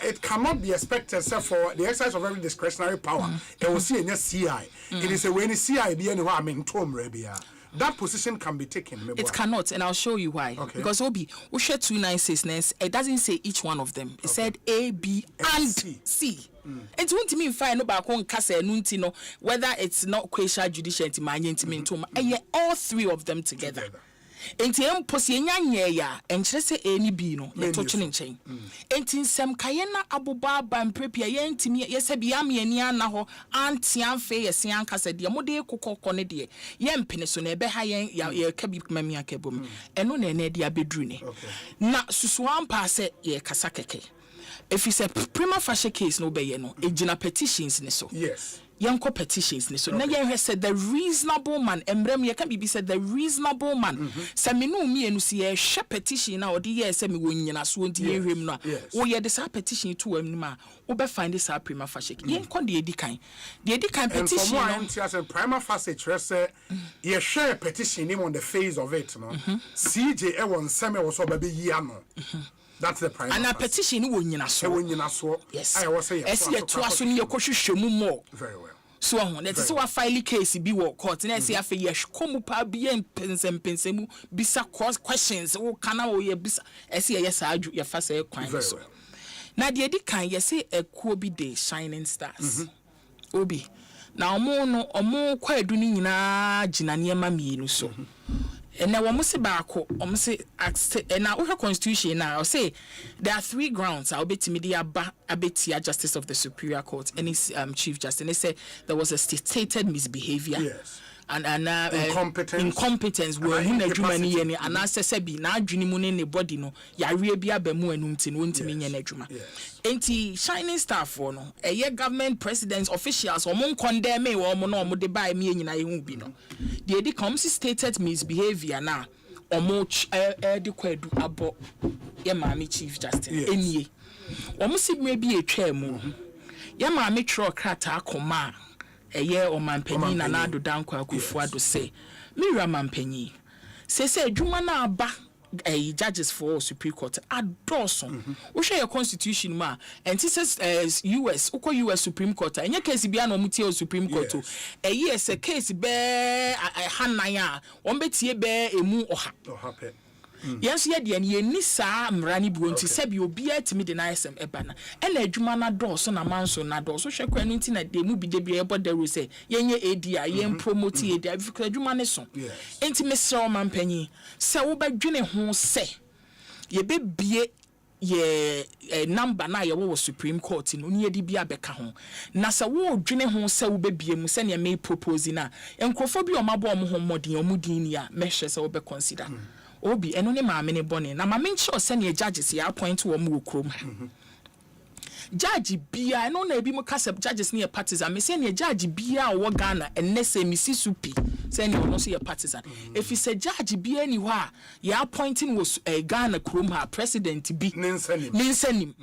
It cannot be expected except for the exercise of every discretionary power. It will see in a CI. It is a when CI be anywhere I mean Tom Rebia. That position can be taken. It cannot, and I'll show you why. Okay. Because Obi, we share 296. It doesn't say each one of them. It said A, B, and C. And to won't mean fine about one case no whether it's not quasi judicial and all three of them together. Enti emposi enya ya enkyere se eni bi no ye to twene nchen enti nsem kaye na aboba ba mprepia ye ntimi ye se bia me ani ana ho anti amfe ye se ankasa de mode kokoko ne de ye mpene so na ebe ha ye ka bi mami akabom eno na ene de abedru ne na susu ampa se ye kasa keke if you say prima facie case no be ye no ejina petitions ne so yes Yanko petitions ni so na yen said the reasonable man embrem ye can be said the reasonable man se me no mi enu si ye hwe petition na odi ye se me wonyina so nti ye hwem no wo ye de sa petition to am ma wo be find this prima facie yen kon de edikan petition no and prima facie trese ye share petition him on the face of it no CJ e won seme wo so ba be yi ano. That's the prime. And a petition will win us. Yes, I was saying, as you to us in your question more. Very well. So that is what file case be what court and I say after yes, come pa bien pensemu bisa cross questions or can I or bisa as yes I do your first crime. So now the edit can you say a Kobe day shining stars. Obi now more quite doing na jinania mami so. And now almost baako almost and now our constitution now I'll say there are three grounds I'll bet media abetia justice of the superior court and his chief justice and they say there was a stated misbehavior and incompetence were in adwuma ni and answer be na adwini mu ne body no yare bia ba mu anum ti no ntimi nya na adwuma enti shining star for no government presidents officials omon condemn me wo no mo de buy me nyina ye hu bi no the edi comes stated misbehavior na omo de kwadu abo ye maami chief justice enie omo si me bi etwa mu ye maami tro krata akoma eye o mampanyi na na adodan kwa akufu ado say mira mampanyi say adwuma na aba judges for Supreme Court adoson wo hwe your constitution ma and it says US Supreme Court anya case bia na omutie Supreme Court a case be hanan a won betie be emu oha Yes, ye de ye ni saa mrani bu nti se bi obi atimi de na ISM eba na e na adwuma na do so na manso na do so hwe kwa no nti na de mu bi de bi e boda ru se yenye ADA yen promote ADA bi adwuma ne so enti mesre o mampanyi se wo badwene ho se ye be bie ye number na ye wo Supreme Court no ni edi bia beka ho na se wo dwene ho se wo be bie mu se ne me propose na enkrofo bi o mabo o mo ho modin o mudin ni a mehwe se wo be consider obi eno ne maame ne bone na maame nche o se ne judges ya appoint wo mu okrom judge bia no na ebi mu kasa judges ne partisan me se ne judge bia wo Ghana enne se Mississippi se ne ono so ye partisan if he say judge bia ni ho a ya appointing was Ghana krom ha president bi ninsanim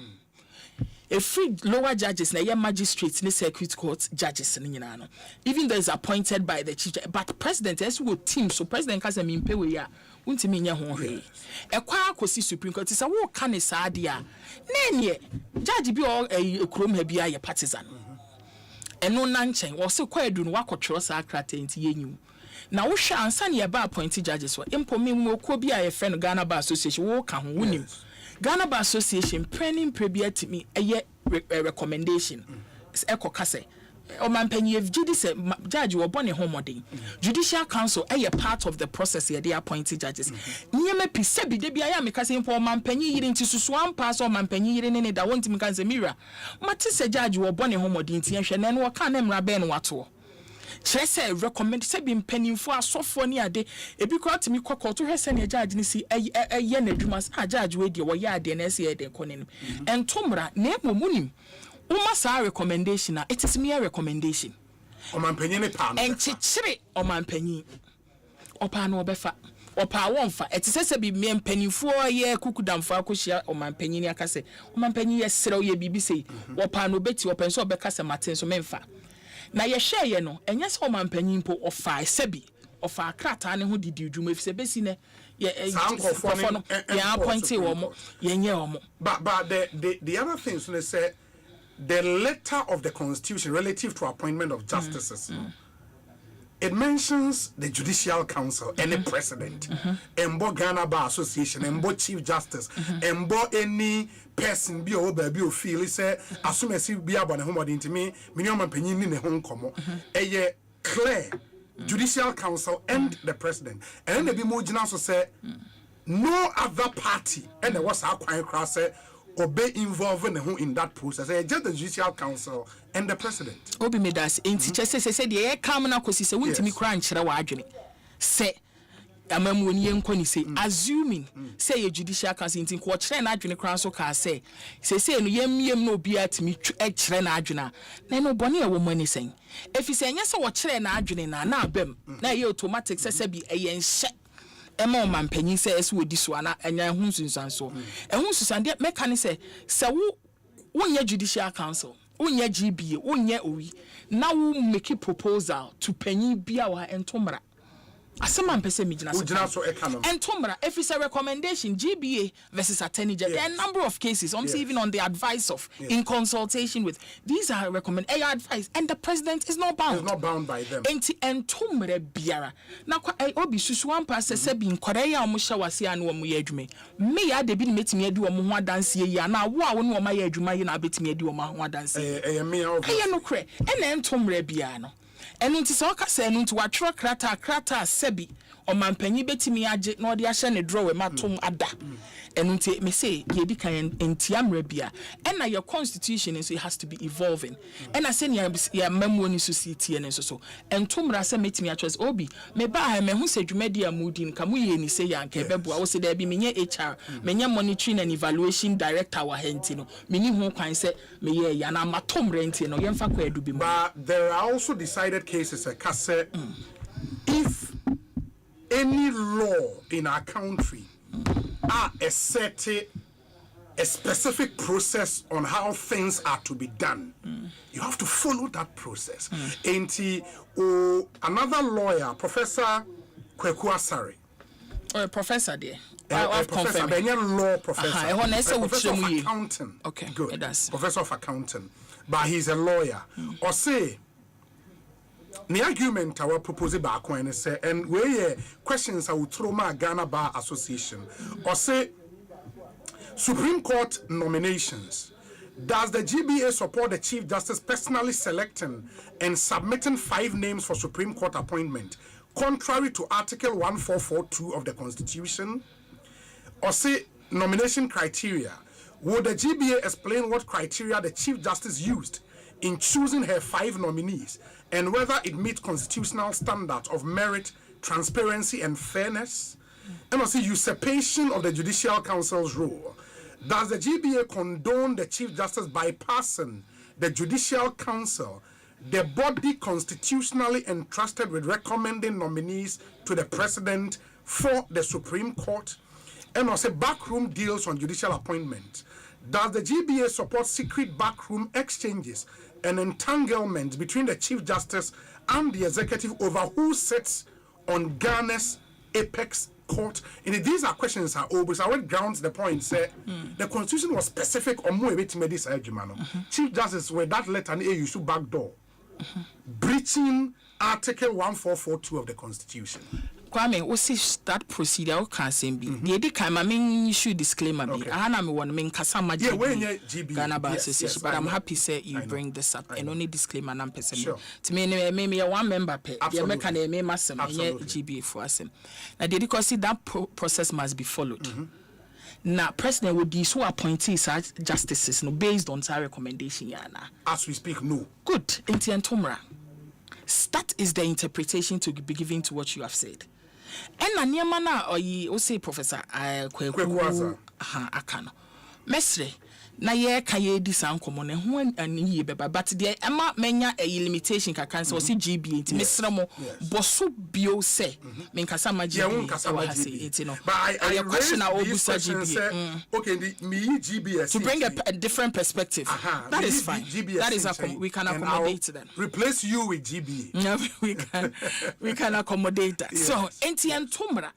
free lower judges na ye magistrates ne circuit court judges ne nyina no even though is appointed by the chief but president as we team so president kasa me mpewe ya untimi nya ho hwe ekwa akosi Supreme Court say wo ka ne saade a na ne judge bi o ekrom ha bia ye partisan eno na nchen wo se kwa edu no wakotwero sa akrata enti yenyu na wo hwa ansa ne ye ba appoint judges wo impo me mu okwo bi a ye friend Ghana Bar Association wo ka ho wonim Ghana Bar Association planning prebiat me a recommendation eko kase o mampanyi FGD se judge wo bone homodin Judicial Council a part of the process here they appointed judges nyeme pise bi de bia ya me kase impo mampanyi yire nti susu ampa so mampanyi yire ne da wonti me kase mira mate se judge wo bone homodin ti ehwe na no ka na mra be no wato Chese recommend se bi mpanimfo asofo ni ade ebi ko atimi kokko to hwese ne judge ni si eye na adwuma sa judge we de wo ya ade na se ye de konenim entomra na emomunim uma sa recommendation it is mere recommendation o mampanyi ne pa no enchichire o mampanyi opa no obefa opa wonfa etise bi me mpanimfo ye kukudamfo akohia o mampanyi ni akase o mampanyi ye sere o ye bibi sei opa no beti openso obekasa maten so memfa na ye hwe ye no enye se o mampanyi mpo ofa sebi ofa krata ne ho didi dwuma efise besi ne ye sankofo no ye appoint wo mo ye nye wo mo but the other things they say the letter of the Constitution relative to appointment of justices it mentions the Judicial Council and the President and Ghana Bar Association and Chief Justice and any person be over baby or feel say as soon as you be about home into me minimum penny in the home como a clear Judicial Council and the President and then the be more also say no other party and there was our quiet cross or be involved in that process just the Judicial Council and the President obi me das enti chese se de come na kosi se wuntimi kra nkyere wa adwene se amamu oni enkoni se assuming say a Judicial Council enti ko kyere na adwene kra so ka se no yemiem na obi atimi kyere na adwene na no bone e wo mani sen efi se nya se wo kyere na adwene na abem na ye automatic se bi eyenhye ema mampanyi se ese wodi so ana anya hu sunsanso ehun susande meka ne se wonya Judicial Council wonya GBA wonya owi na wo make proposal to panyi bia wa entomra asema mpese mijina so entomra if it's a recommendation GBA versus attorney general there are a number of cases even on the advice of in consultation with these are advice and the president is not bound by them enti entomra biara na kwa obi susu ampa se bi nkore ya omo hyawase anu omo ye adwume me ya de bi ni metimi adi omo ho adanse yi na wo a wo ne omo ye adwuma yi na betimi adi omo ho adanse me no kre na entomra biara no enu nti so kasa enu nti watwro krata sebi o mampanyi betimi age na odi ahye ne draw we matom ada enu nti me say ye di kan enti amra bia na your constitution so it has to be evolving na say ya mamu ni society ne so entomra se metimi atwes obi me ba ha me hu se dwumadi amudi nka mu ye ni say ya nka beboa wo se da bi menye HR menye monitoring and evaluation director wa henti no meni hu kwan se me ye ya na matom renti no ye mfa kwa edu bi mu but there are also decided cases if any law in our country are a specific process on how things are to be done, you have to follow that process. Another lawyer, Professor Kweku Asare, professor there. Professor, law professor, professor of accounting. Okay, good. Professor of accounting, but he's a lawyer. Osei, The argument our proposal back when say and where questions I will throw my Ghana Bar Association or say Supreme Court nominations. Does the GBA support the Chief Justice personally selecting and submitting 5 names for Supreme Court appointment, contrary to Article 1442 of the Constitution? Or say nomination criteria. Would the GBA explain what criteria the Chief Justice used in choosing her 5 nominees and whether it meets constitutional standards of merit, transparency, and fairness? And also usurpation of the Judicial Council's role. Does the GBA condone the Chief Justice bypassing the Judicial Council, the body constitutionally entrusted with recommending nominees to the President for the Supreme Court? And also backroom deals on judicial appointment. Does the GBA support secret backroom exchanges and entanglements between the Chief Justice and the Executive over who sits on Ghana's apex court? And these are questions are always I would ground the point say the Constitution was specific on more to this argument. Chief Justice where that letter and you should backdoor breaching Article 1442 of the Constitution. Kwame, we see that procedure can be. The edit can issue disclaimer be. I me one main kasama GB Ghana Bar Association, but I'm happy say you bring this up and only disclaimer and person. To me, maybe one member pay. You make an email masem GB for us. Now, because that process must be followed. Now, President would these who appointees as justices no based on our recommendation. As we speak, no. Good. Inti Tomra. That is the interpretation to be given to what you have said. And Nanyamana or ye Osei Professor Kwekwaza Akano. Mesre, na ye kaye di san komone ho ani beba but there ama menya a limitation ka kan so GB nti mesra mo boso bio se menkasa maji it no but I question our obusa GB okay me GB to bring a different perspective that is fine that is we can accommodate them replace you with GB no we can accommodate that so enti antomra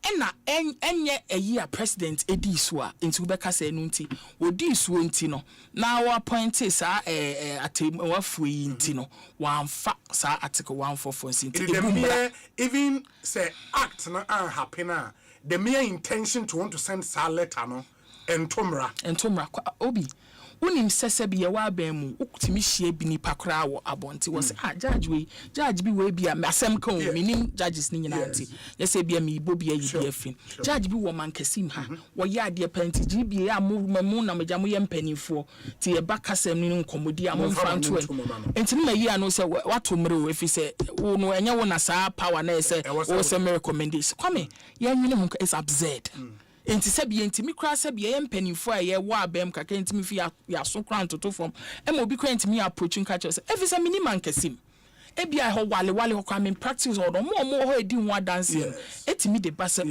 ena enye a president ediswa into beka say no nti this won't no now our point is atemwafu nti no wamfa sa article 144 even say act na happen the mere intention to want to send sa letter no entomra obi unim sese bi ye wa ban mu ukutimi hie bi ni pakra wo abonti was judge bi we bi asem kan minim judges ni nyina anti ye se bi me ibo bi ayi bi afin judge bi wo mankasim ha wo ya ade panti gba amu na meja mo ye mpanifo ti ye bakasem ni nkomodi amomfa nto enti ni mayi ano se wato mre o efi se wo no enye wo na sa power na se wo se recommendation kwame ye nwene mu is absurd enti sabi enti mi kra sabi ye mpanifo a ye wo abem kaka enti mi fi ya so kra ntoto from emo bi kra enti mi approaching catch us every say minimum kasim ebi a ho wale ho kwa me practice or mo ho edi ho dance enti mi de basa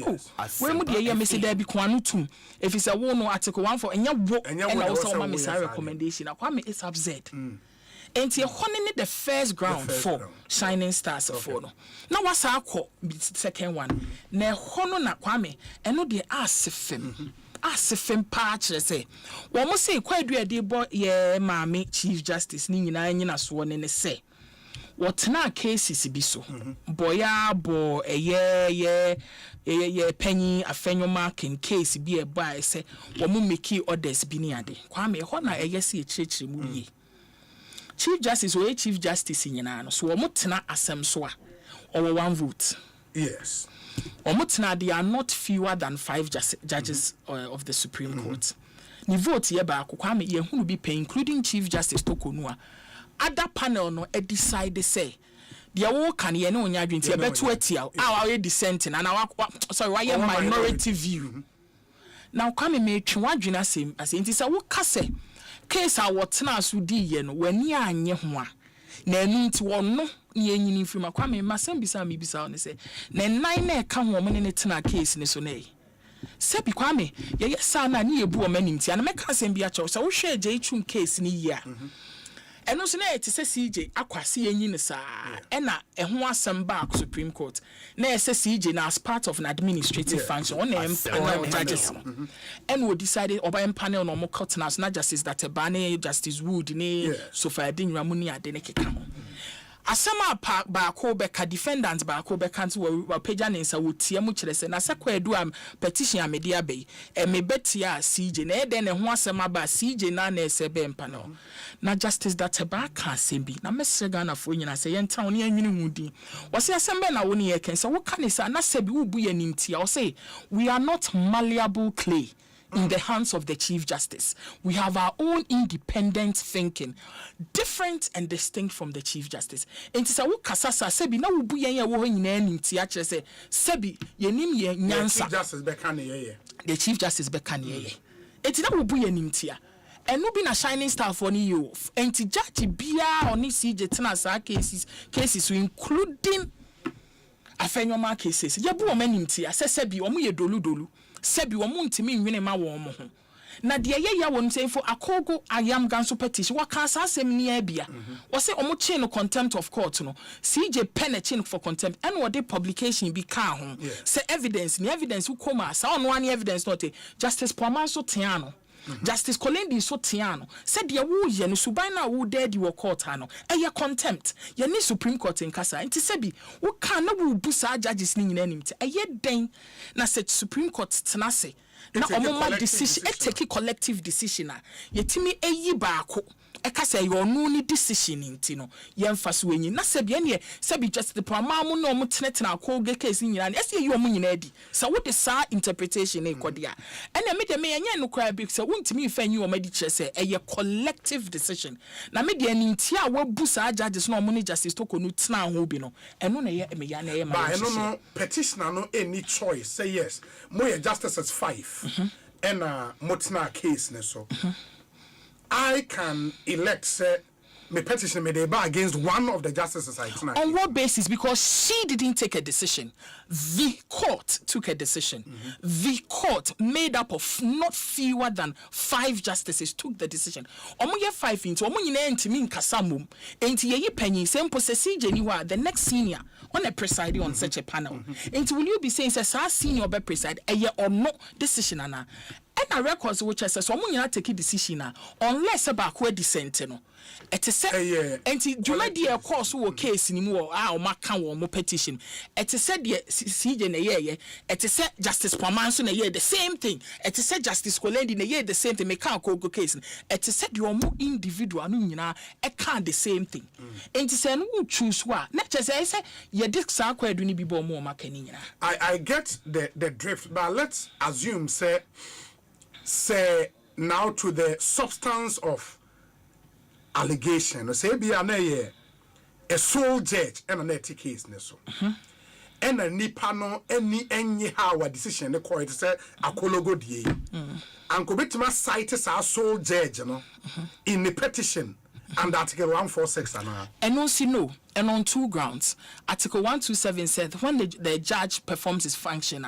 we mu de ye me se da bi kwa no tum if say wo no article 1 for enya wo and also ma me say recommendation akwa me is absurd enti ehone the first ground for shining stars for no na wasa akọ second one na ehono na kwame eno de asefem pa kire say wo mo say kwadu ade bo ye maame chief justice ni nyina so ne say wotena cases bi so boya bo ye penny afenyoma ken case bi e ba say wo mo make orders bi ni ade kwame ehona se ekirikire mu ye Chief Justice or Chief Justice in Yanano, so Mutna Asem Soa or 1 vote. Yes. Or Mutna, they are not fewer than 5 judges of the Supreme Court. Ni vote yeba Kwame ye who be pay, including Chief Justice Tokonua. Other panel no decide say. The awo can ye no nya dwenti e beto atia our dissenting and our sorry why minority view. Now Kwame me twa dwena sem as enti say wo kase case a wotena so di ye no wani anye ho a na enu nti wonno ye nyini firi makwame masem bisa me bisa on say na nan na ka ho mo ne tena case ne so na yi sebi kwame ye sa na ne yebu o manim ti ana meka asem bi a cho so wo hwe je itun case ni yi a eno so na eti se CJ akwase yenyi ne saa ena eho asem back Supreme Court na ese CJ na as part of an administrative function on panel judges and we decided oba panel no mo court na justice that bane Justice Wood ne so far din ramuni ade ne keka ho asema baako beka defendants baako beka nti wa pagya ne nsa wotia mu kyerɛ sɛ na sɛ kwadu am petition amedia be me betia CJ na eden ne ho asema ba CJ na na ɛsɛ bempa no na justice Dateba ka sembi na mesre Ghana fo nyina sɛ yɛnta wo ne anwini hu din wɔse asɛm bɛ na wo ne yɛ ken sɛ wo ka ne sa na sɛ bi wo bu yɛ nimtia wo say we are not malleable clay in the hands of the Chief Justice. We have our own independent thinking, different and distinct from the Chief Justice. And to say, "Wo kasasa sebi na wo bu yen ye wo nyina nimti a kyerɛ sɛ sebi yenim ye nyansa." The Chief Justice bɛka ne ye. Enti na wo bu yen nimti a. Enu bi na shining star for ni you. Enti judge bia oni CJ tena sa cases including afenwoma cases. Ye bu o manimti a sɛ sebi o mu ye dolu. Sebi wo muntimi nwene ma wo mo ho na de ye won say for akogo ayam ganso petition wa kan sa asem ni abia wo say omo che no contempt of court no CJ penechin for contempt and what the publication be ka ho say evidence wo koma sa ono an evidence not justice Poman so tiano Justice Kolendi so tiano said de wo ye no suban na wo dead wo court ha no eye contempt ye ni Supreme Court in kasa nti sebi wo kan na wo bu sa judges ni nyina nimti eye den na se Supreme Court tenase na omoma decision take collective decision a yetimi eyi baako eka say your no ni decision nti no yemfa so enyi na sebi ene sebi just the pamamu no mo tenetena akoge case nyina na ese yi omo nyina adi so what the sa interpretation e kodia ene me de me enye no kra bi so wontimi fa nyi omo di kire say eye collective decision na me de nti a wabu sa judges no omo ni justice to konu tena ho bi no eno na ye me ya na ye ma ba eno no petitioner no any choice say yes mo ye justice as 5 and motna case ne so I can elect say me petition me deba against one of the justices I tonight. On what basis? Because she didn't take a decision. The court took a decision. The court made up of not fewer than 5 justices took the decision. Omo ye 5 into omo nyina ntimi nkasamum. Enti ye penny same possessi jeniwa the next senior on a presiding on such a panel. Enti will you be saying say senior be preside eye or no decision ana? And a records which says so nyina take a decision unless about where dissent no. It is said enti dwuma de course wo case ni mu o maka wo mo petition. It is said CJ na ye it is said Justice Poman so na ye the same thing. It is said Justice Kolendi na ye the same thing. Me kan ko case. It is said your mo individual no nyina e kan the same thing. Enti say no choose wa na che say ye dis sa kwadu ni bi bo mo maka ni nyina. I get the drift, but let's assume say now to the substance of allegation. Say be a sole judge and an ethic case neso. And a nipa no any how a decision the court say akologo die. And could be cite as our sole judge, in the petition and Article 146 and no. And on 2 grounds, Article 127 said when the judge performs his function,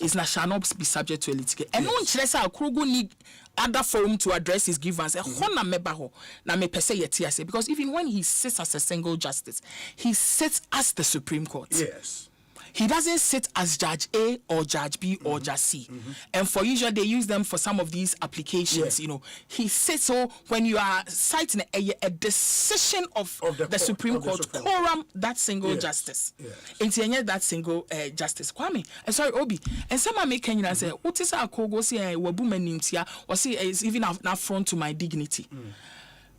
is not shall not be subject to a litigation. And on Chresa Krugu need other forum to address his grievance. Because even when he sits as a single justice, he sits as the Supreme Court. Yes. He doesn't sit as Judge A or Judge B or Judge C. And for usual, they use them for some of these applications, you know. He sits, so when you are citing a decision of the Supreme Court, quorum that single justice. Into that single justice. Kwame, sorry, Obi. And some are making you say, what is our Kogo say, Wabumanintia, or say, is even an affront to my dignity.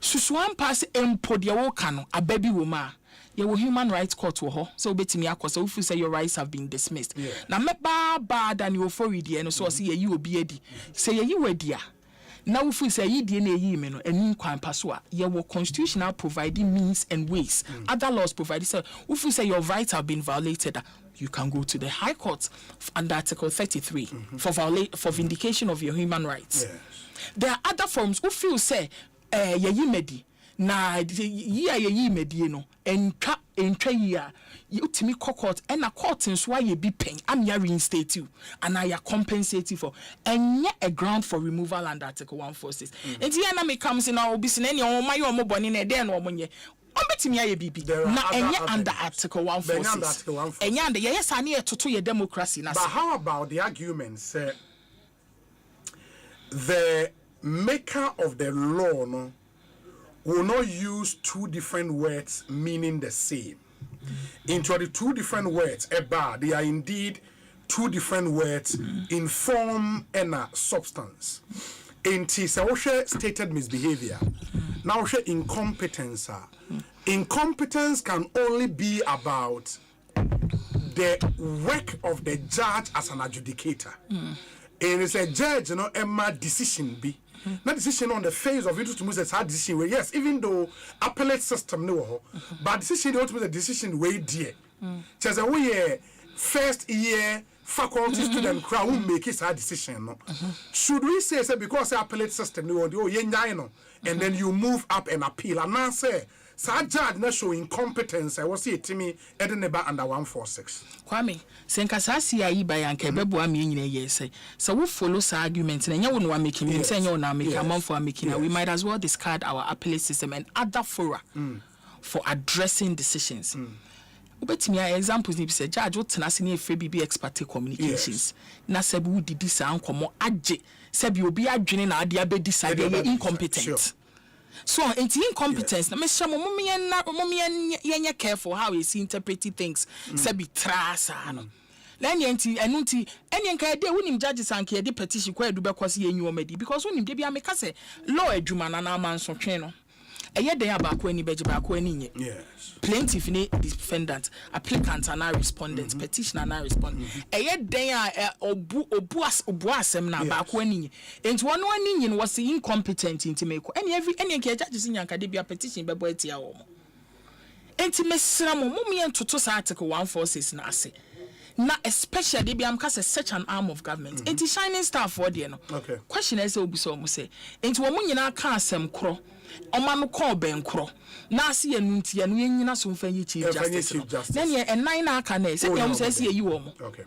Suswan pass empodia kano, a baby woman. Your human rights court wo so betimi akoso if you say your rights have been dismissed na meba bad and you for ready and so say you obi adi say you wedia na if you say you die na yi me no ani kwan paso a your constitutional providing means and ways other laws provide so if you say your rights have been violated you can go to the High Court under Article 33 for vindication of your human rights. There are other forms if you say ye medi na ye medie no entwa ya utimi court and a court nso why ye be paying am ya reinstate you and I compensate you for and a ground for removal under Article 146. Enti ya na me comes in obi se na ne o maye o mo boni na de na o monye obetimi aye bibi na enye under Article 146 enye under yes ani etoto ye democracy na. But how about the argument say the maker of the law no will not use two different words meaning the same. Into the two different words, they are indeed two different words in form and substance. In Tisawoshe stated misbehavior. Now incompetence. Incompetence can only be about the work of the judge as an adjudicator. And it's a judge, Emma decision be. Not decision on the face of it to move a decision where yes, even though appellate system no, but decision ought to be a decision way dear. Just a way first year faculty student crowd who make his decision. No? Should we say because the appellate system no, and then you move up and appeal and now say judge na show incompetence. I was see to me Edinburgh under 146. Kwame, senkasa CIE by Anke Bebo me nyina yese. So we follow sa argument na nya wo no making me say nya na make amount for making. We might as well discard our appellate system and other fora for addressing decisions. Obetimi examples ni say judge what na se na efre bibi expert communications. Na se bi didi sa ankomo agye se bi obi adwene na ade abedi sa dey incompetent. So it's incompetence. Na me sha mo me careful how he interpreting things. Say be trasa no. Then enti enunti enyenka dey wonim judges anke dey petition kwa edu bekosi yenyu omedi because wonim dey bia me ka say law adwuma na na manso twen no. Eye den abako ani beje bako ani nye. Yes. Plaintiff ni defendant, applicant and respondent, petitioner and respondent. Eye den obu asem na bako ani nye. Enti wono ani nye was incompetent into make. Any judges in yanka dey bia petition bebo etia wo. Enti mesra mo me entoto sa article 146 na ase. Na especially be am cause such an arm of government. Enti shining star for there no. Okay. Question is obi so mo say. Enti wo nyina ka asem kro. Oma no call ben kro. Na ase enunti anu nyina so mfa yi chief justice. Then ye ennan na aka na say you say see yi wo mo. Okay.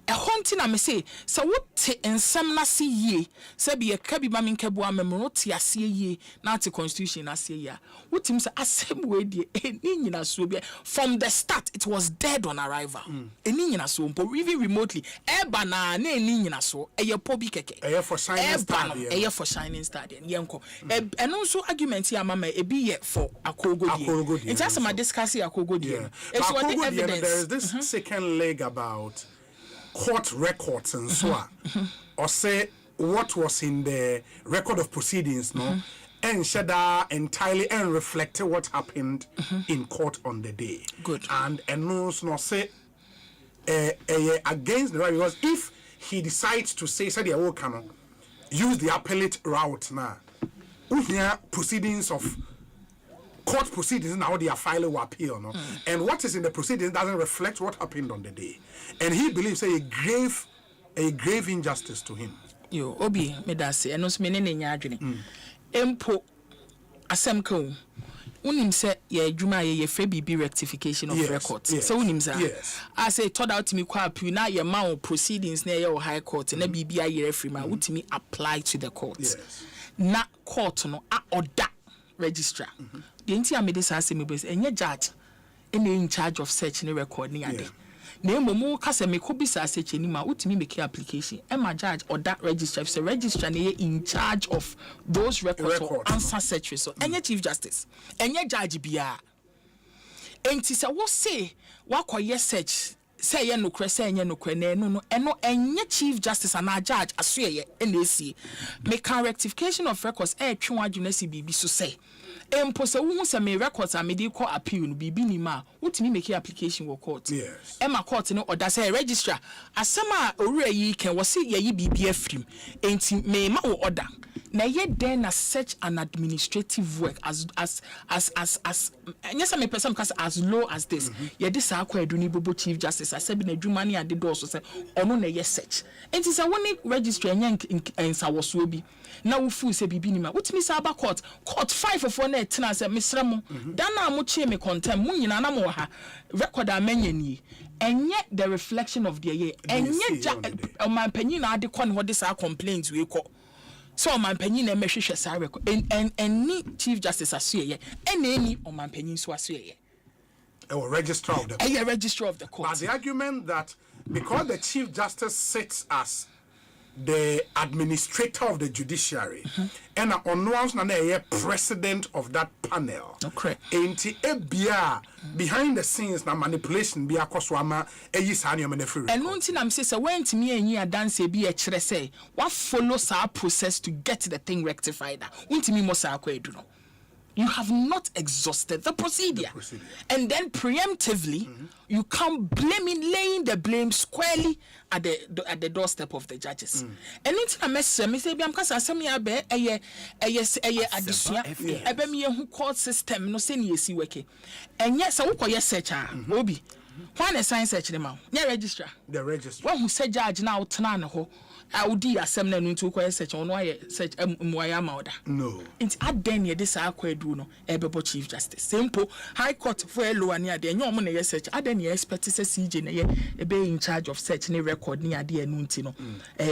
A hunting na me say what ensem na see ye say be ka bi ma menkabu amemro te ase ye na te constitution ase ye what him say asem we die eni nyina so be from the start it was dead on arrival eni nyina so mpo even remotely eba na eni nyina so eye po bi keke eye for shining star eye for shining star den yenko eno so argument ya mama e bi ye for akogodi it has some discuss akogodi it's what the evidence there is this second leg about court records and so on, or say what was in the record of proceedings, no, and shada entirely and reflected what happened in court on the day. Good. And no say against the right, because if he decides to say the Awokano use the appellate route now, we hear proceedings of court proceedings now they are filing or appeal, no? And what is in the proceedings doesn't reflect what happened on the day. And he believes a grave injustice to him. Yo, Obi, me da say, and no menene nya adwene. Empo asem ka wo. Unim say ye adwuma ye free BB rectification of records. So unim say. I say told out to me kwa appeal na ye ma proceedings na ye high court na BB aye free ma utimi apply to the court. Na court no a order registrar. The entire medicine say me base enye judge in charge of search and record ni ade. Na momo kase me ko bisa search ni ma utimi make application. E ma judge or that registrar say registrar na in charge of those records or answer searches. So enye chief justice, enye judge bia. Enti say wo say wakoye search say ye no kre say enye no kre na no eno enye chief justice and a judge asoye NAC make rectification of records twe wadwuna si bibi so say empo se wo se me records a me dey call appeal no bibi ni ma wotimi make application wo court ema court no order say registrar asema owura yi kan wo se ye bibi afrim enti me ma wo order na ye then as such an administrative work as yes me person cause as low as this ye this akwa aduni bobo chief justice asabi na adwuma ni ade do so say ono na ye search enti say woni registrar ensa wo so bi na wo fu say bibi ni ma wotimi say aba court 5 of one na say misra mo dan na mo chie me contempt mo nyina na mo ha record amanya ni enye the reflection of the year enye o man panyin na ade ko ne ho this complaints we ko so man panyin na mehwehwe sa record any chief justice asuye any o man panyin so asuye registrar of the registrar of the court. But the argument that because the chief justice sits as the administrator of the judiciary and on once na president of that panel. Okay. Enti ebia behind the scenes na manipulation bi akoswama eyi sa ne free. And one thing I'm saying say when to me and you dance be a chere say what follows our process to get the thing rectified. Unti me mo sa akwedu no. You have not exhausted the procedure. And then preemptively, you come laying the blame squarely at the doorstep of the judges. And into a message, me say, because I me abe me court system no say yesi weke. And yes, I will call search obi. When a sign search them out, registrar. The registrar. One who said judge now tana ho. I would do assembly into quite search on why search Mwaya. No. It's at then ye this do no Ebebo Chief Justice. Simple High Court for low near the no money search. I then ye expect to see CJ be in charge of search ni record near the Nuntino.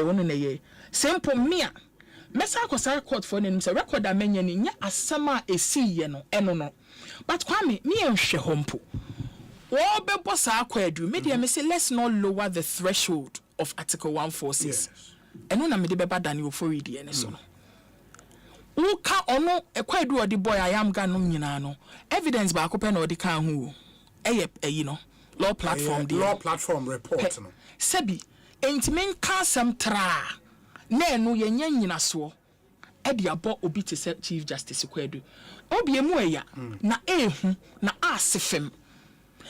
One in a year. Simple mea. Messa court for him say record a many in asama a see no eno. But Kwame, me and Shehompo. All Bebo Sarquedu, media may say let's not lower the threshold of Article 146. And when I made the beba Daniel for reading and so. Uka ono a quite do the boy I am ganum evidence back open or the can who law platform law platform report no. Sebi ain't men some tra ne no yenya so e dia bo obi te se Chief Justice Kwedu obi emu eya na ehu na asefem.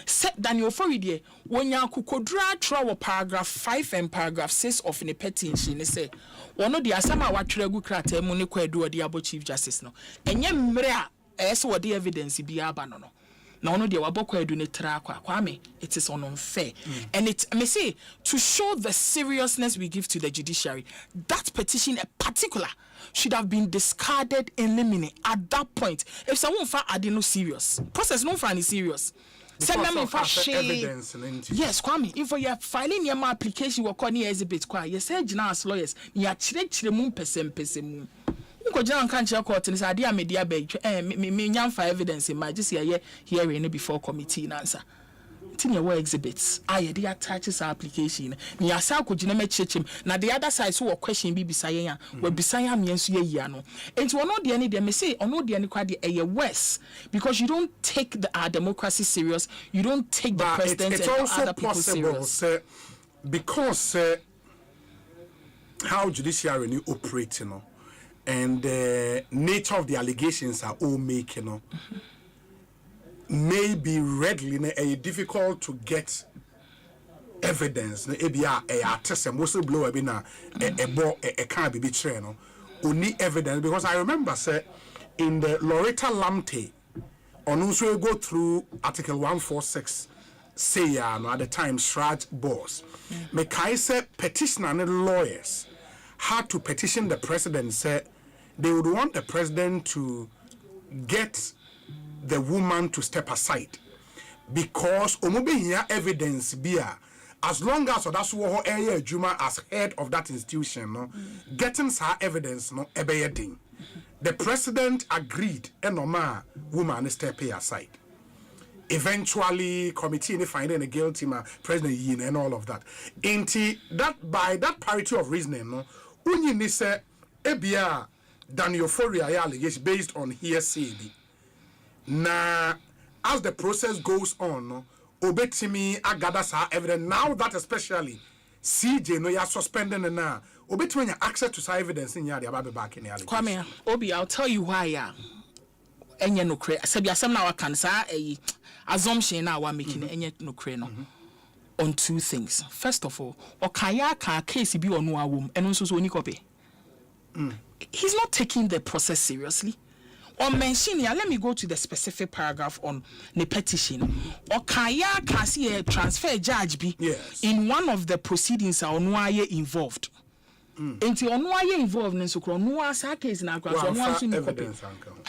Set Daniel Foridi, when you could draw paragraph 5 and paragraph 6 of the petition, say, one of the Asama Watregu Krate Monique do the Abo Chief Justice no. And yet, Mrea, as what the evidence be abandoned. No, no, the Waboko do ne trakwa, Kwame, it is unfair. And it may say, to show the seriousness we give to the judiciary, that petition in particular should have been discarded in limine at that point. If someone found I didn't know serious, process no find serious. Evidence. Yes, Kwame, if you are filing your application, you are calling exhibit. You say, as lawyers, you are chile moon pesem. You go can't your court and say, "Dear media beg, me for evidence in my just hearing before committee answer." Tinye wa exhibits. Aye, they attaches application. Ni asa ko jina me chechim. Na the other side so question bi bisaye ya. We bisaye me nso ye ya no. Enti ono de ani de me say ono de ani kwa de eye worse because you don't take our democracy serious. You don't take the president it's and also other people serious. Sir, because how judiciary ni operate, you know, and the nature of the allegations are all making, you know. May be readily difficult to get evidence. Maybe a whistleblower can't be betrayed. Only evidence because I remember say in the Loretta Lamte on also go through Article 146 say at the time Shraj boss. Mekai said petitioner and lawyers had to petition the president say they would want the president to get the woman to step aside because omobe evidence bia as long as that's what area Juma as head of that institution no getting her evidence no ebeyeding the president agreed and normal woman step aside eventually committee in finding a guilty man president yin and all of that inti that by that parity of reasoning no unyi ni say ebia Daniel Foria allegation based on hearsay. Now, as the process goes on, obetimi agada sa evidence. Now that especially CJ no ya suspending now. Obetimi access to sa evidence in ya the back in the Kwame, Obi, I'll tell you why ya. Enye no kre. Sabi asem na wakan sa assumption na wa making enye no kre no. On two things. First of all, okaya ka case bi onu awom eno nso so oni copy. He's not taking the process seriously. Or mention here, let me go to the specific paragraph on the petition. Or Kaya kasi a transfer judge be in one of the proceedings are onwaye involved. Until onwaye involved in so case na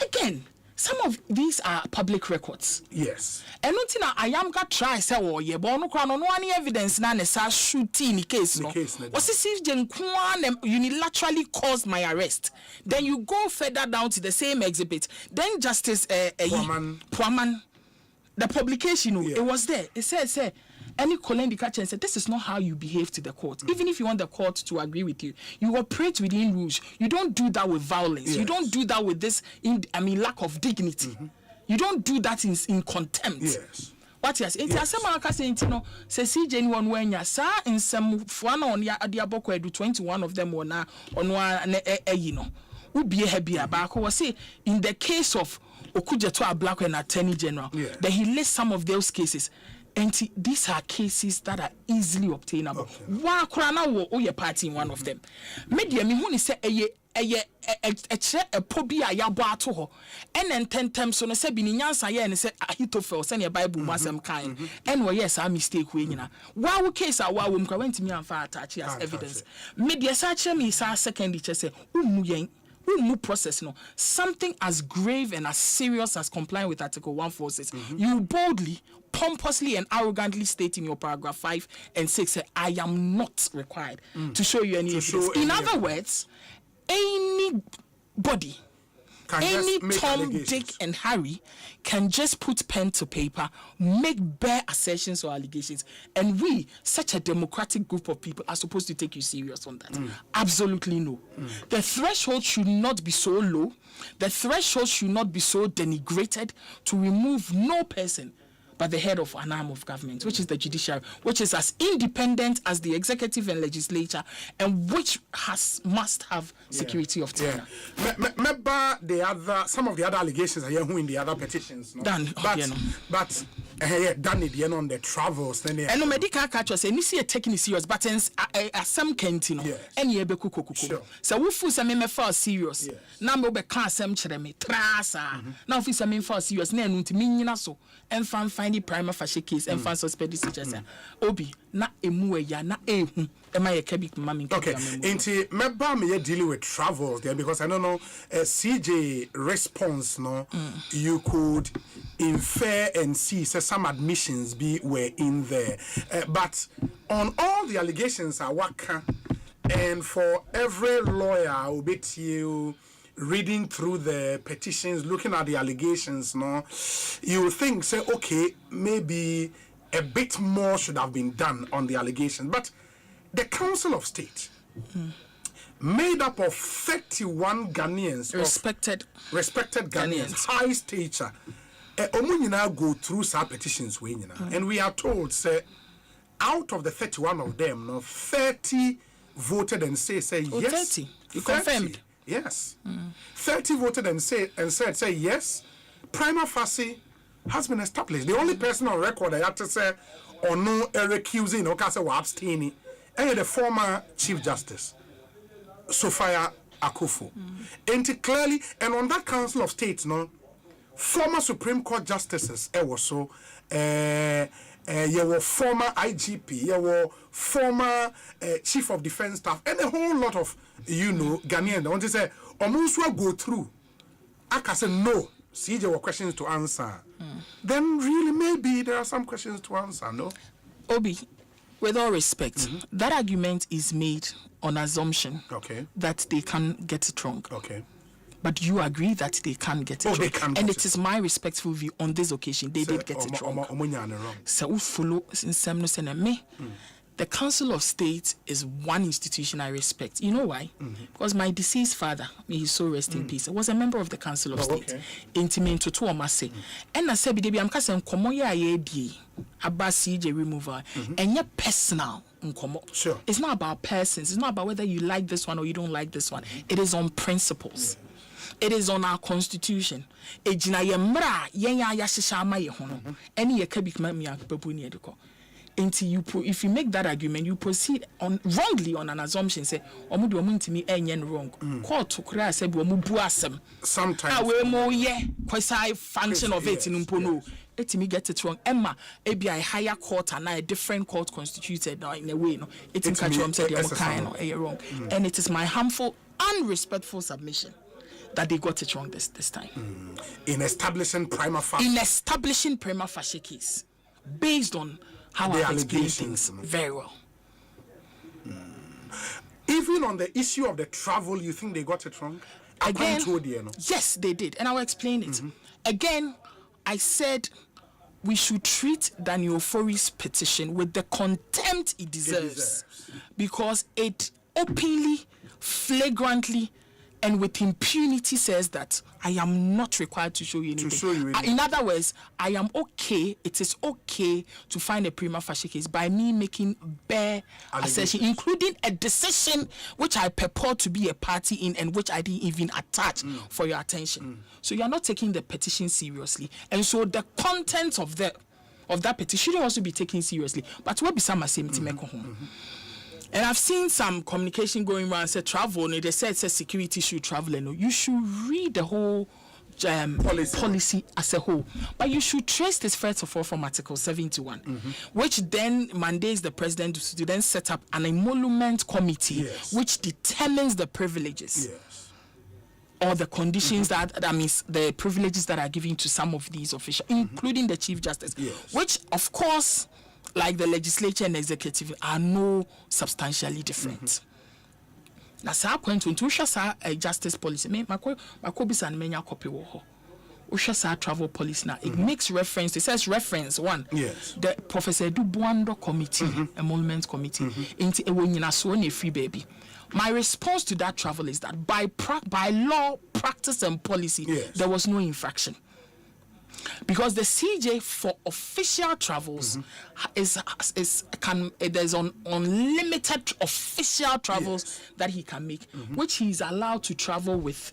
again. Some of these are public records. Yes. And nothing I am got try say oh yeah, but no any evidence na nesa shooting the case no. Was if unilaterally caused my arrest. Then you go further down to the same exhibit. Then Justice Puaman The publication, it was there. It said, any Colin Catcher said, this is not how you behave to the court. Even if you want the court to agree with you, you operate within rules. You don't do that with violence. Yes. You don't do that with this, lack of dignity. You don't do that in contempt. Yes. What yes? It's Asempa saying, say CJ one when ya sa in some one on ya adiaboko edu 21 of them on Ubi hebi abako was say in the case of Okujeto a black and attorney general, then he lists some of those cases. And these are cases that are easily obtainable. Wa krana wo your party in one of them. Media me huni say a pobi a yabo ato ho. And then 10 times so no say bi ni nyansa ye ne say ahitofel say ne Bible masem kan. And wo yes a mistake we nyina. Wa wo case a wa wo mkra went me amfa attach as evidence. Media search me sa second teacher say umu yen process no something as grave and as serious as complying with Article 146. You boldly, pompously and arrogantly state in your paragraph 5 and 6 say, I am not required to show you any evidence. In other words, anybody, any Tom, Dick and Harry can just put pen to paper, make bare assertions or allegations, and we, such a democratic group of people, are supposed to take you serious on that. Absolutely no. The threshold should not be so low. The threshold should not be so denigrated to remove no person but the head of an arm of government, which is the judiciary, which is as independent as the executive and legislature, and which must have security of tenure. Some of the other allegations are here in the other petitions. No? Done it on the travels. Then and no medical catcher say you see a taking it serious, but some kentino and ye be kuku. So we feel some me for serious. Now be can some chreme trasa. Now fi some for serious. Na nti minyina so and find the prima facie case and fan suspect teachers. Obi na emu ya na ehu. Am I a kebik mami? Okay. Inti meba me dealing with travels there because I don't know CJ response no you could infer and see some admissions were in there but on all the allegations are waka and for every lawyer will be you reading through the petitions looking at the allegations no you think say okay maybe a bit more should have been done on the allegations but the Council of State made up of 31 Ghanaians respected Ghanaians high stature Omunina go through some petitions and we are told say out of the 31 of them no 30 voted and say yes 30 you confirmed yes 30 voted and said yes prima facie has been established. The only person on record I have to say or no recusing or say abstaining and the former Chief Justice Sophia Akufo and clearly and on that Council of State no former Supreme Court justices was so you were former IGP, you were former Chief of Defense Staff, and a whole lot of Ghanaians. I want to say, almost will go through. I can say no. See, there were questions to answer. Then really maybe there are some questions to answer. No, Obi, with all respect, that argument is made on assumption that they can get it wrong. Okay. But you agree that they can get it wrong. And it is my respectful view on this occasion. They did get it wrong. So we follow me. The Council of State is one institution I respect. You know why? Because my deceased father, may his soul rest in peace, was a member of the Council of State. Intimate to Amase. And I said, I'm casting Komoya about CJ removal and your personal. Sure. It's not about persons. It's not about whether you like this one or you don't like this one. It is on principles. It is on our constitution. Ejina yemra yenya yashishama yehono. Any yekabik mami akpepuni eduko. If you make that argument, you proceed on wrongly on an assumption. Say, omudu omuntimi enyen wrong. Court to kura say omubu asem. Sometimes. Awe mo ye kwesa function of it in umpono. Let me get it wrong. Emma, maybe a higher court and a different court constituted in a way. No, it's in catch what said wrong, and it is my harmful, unrespectful submission that they got it wrong this time. In establishing prima facie case, based on how I explain things very well. Even on the issue of the travel, you think they got it wrong? Again, yes, they did, and I will explain it. Again, I said we should treat Daniel Fori's petition with the contempt it deserves. Because it openly, flagrantly, and with impunity says that I am not required to show you anything. In other words, I am okay, it is okay to find a prima facie case by me making bare assertion, including a decision which I purport to be a party in and which I didn't even attach for your attention. So you are not taking the petition seriously. And so the contents of that petition should also be taken seriously. But what be some same and I've seen some communication going around and said travel, and they said security should travel. And you should read the whole policy as a whole. But you should trace this first of all from Article 71, which then mandates the president to then set up an emolument committee which determines the privileges. Or the conditions that means the privileges that are given to some of these officials, including the Chief Justice, which of course, like the legislature and executive, are no substantially different. Now, sir, point to a justice policy. Me, my bisa and menya copy wo. Usha travel policy now. It makes reference. It says reference one. Yes. The Professor Dubuando Committee, Emolument Committee, into a winina so ne free baby. My response to that travel is that by law, practice, and policy, there was no infraction. Because the CJ for official travels there's unlimited official travels that he can make, which he is allowed to travel with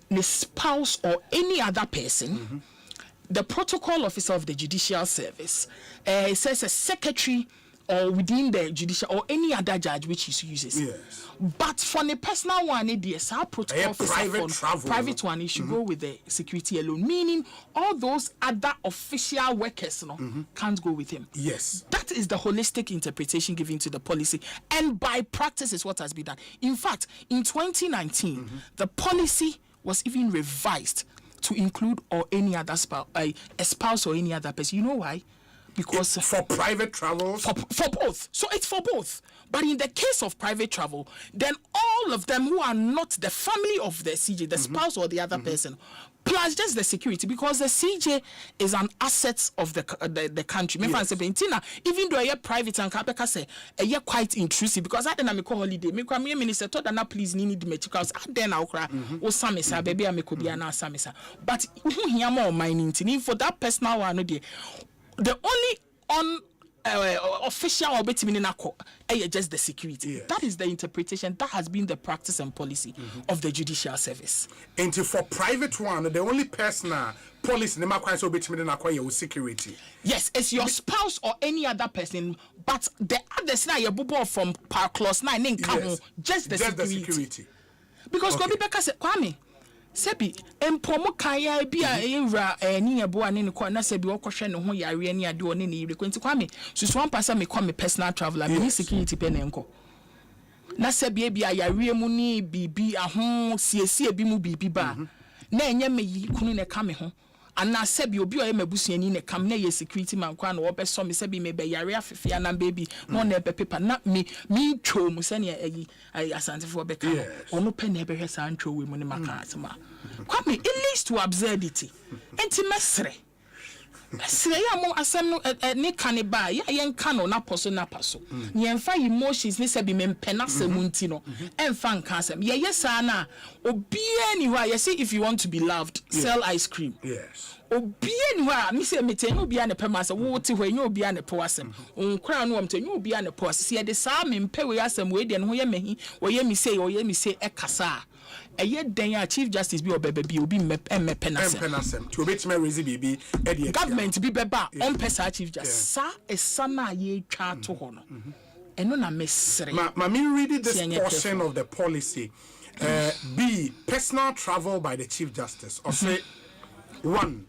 the spouse or any other person. The protocol officer of the judicial service, it says a secretary or within the judicial or any other judge which he uses. But for the personal one, our protocol officer private one, he should go with the security alone. Meaning all those other official workers can't go with him. That is the holistic interpretation given to the policy. And by practice is what has been done. In fact, in 2019, the policy was even revised to include or any other spouse, a spouse or any other person. You know why? Because it's for private travels? For both. So it's for both. But in the case of private travel, then all of them who are not the family of the CJ, the spouse or the other person, plus just the security, because the CJ is an asset of the country. Even though you're private and Kabeka say you're quite intrusive, because I didn't call holiday. Me minister told that please need me because I then I'll cry. O samisa baby I could be an samisa. But who hear more mining for that personal one the only official or just the security. That is the interpretation. That has been the practice and policy of the judicial service. And for private one, the only personal policy security. Yes, it's your spouse or any other person, but the others now you from clause 9 just the security. Because Kobi Beka said, Kwame, Sebi, empomo kaya bia era ni ebo ane ne ko na sebi wo kohwe ne ho yare ni ade one ne yire kwenti kwame susu one person me come personal traveler me security pe ne nko na sebi bia yare mu ni bibi aho siesie bi mu bibi ba na enye me yi kunu ne ka me ho ana sebi obi o ye mabusuani ne kam na ye security man kwa na wo be so me sebi me be yare afefia na baby no na be paper na me two mu se ne ayi asantefo be ka ono pe na be hwesa antwo we mu ne maka asema kwame it leads to absurdity enti mesre ya mo asem no ne kaneba ya yen kano na poso ne emfa emotions ne sebi me mpena semunti no emfa nka asem ye yesa na obia ni hwa ye say if you want to be loved sell ice cream obia ni hwa me say metenye obia ne pema se wo ti hwa enye obia ne po asem onkra no metenye obia ne po asem ye de sa me mpe we asem we de ne ho ye mehi wo ye mi say ekasa eye den ya Chief Justice bi obebe bi obi mepenasem to obetime raise bibi e government bi beba on pesa Chief Justice sa esana ye twa to ho no eno na mesre ma me read this portion of the policy B, personal travel by the Chief Justice or say 1,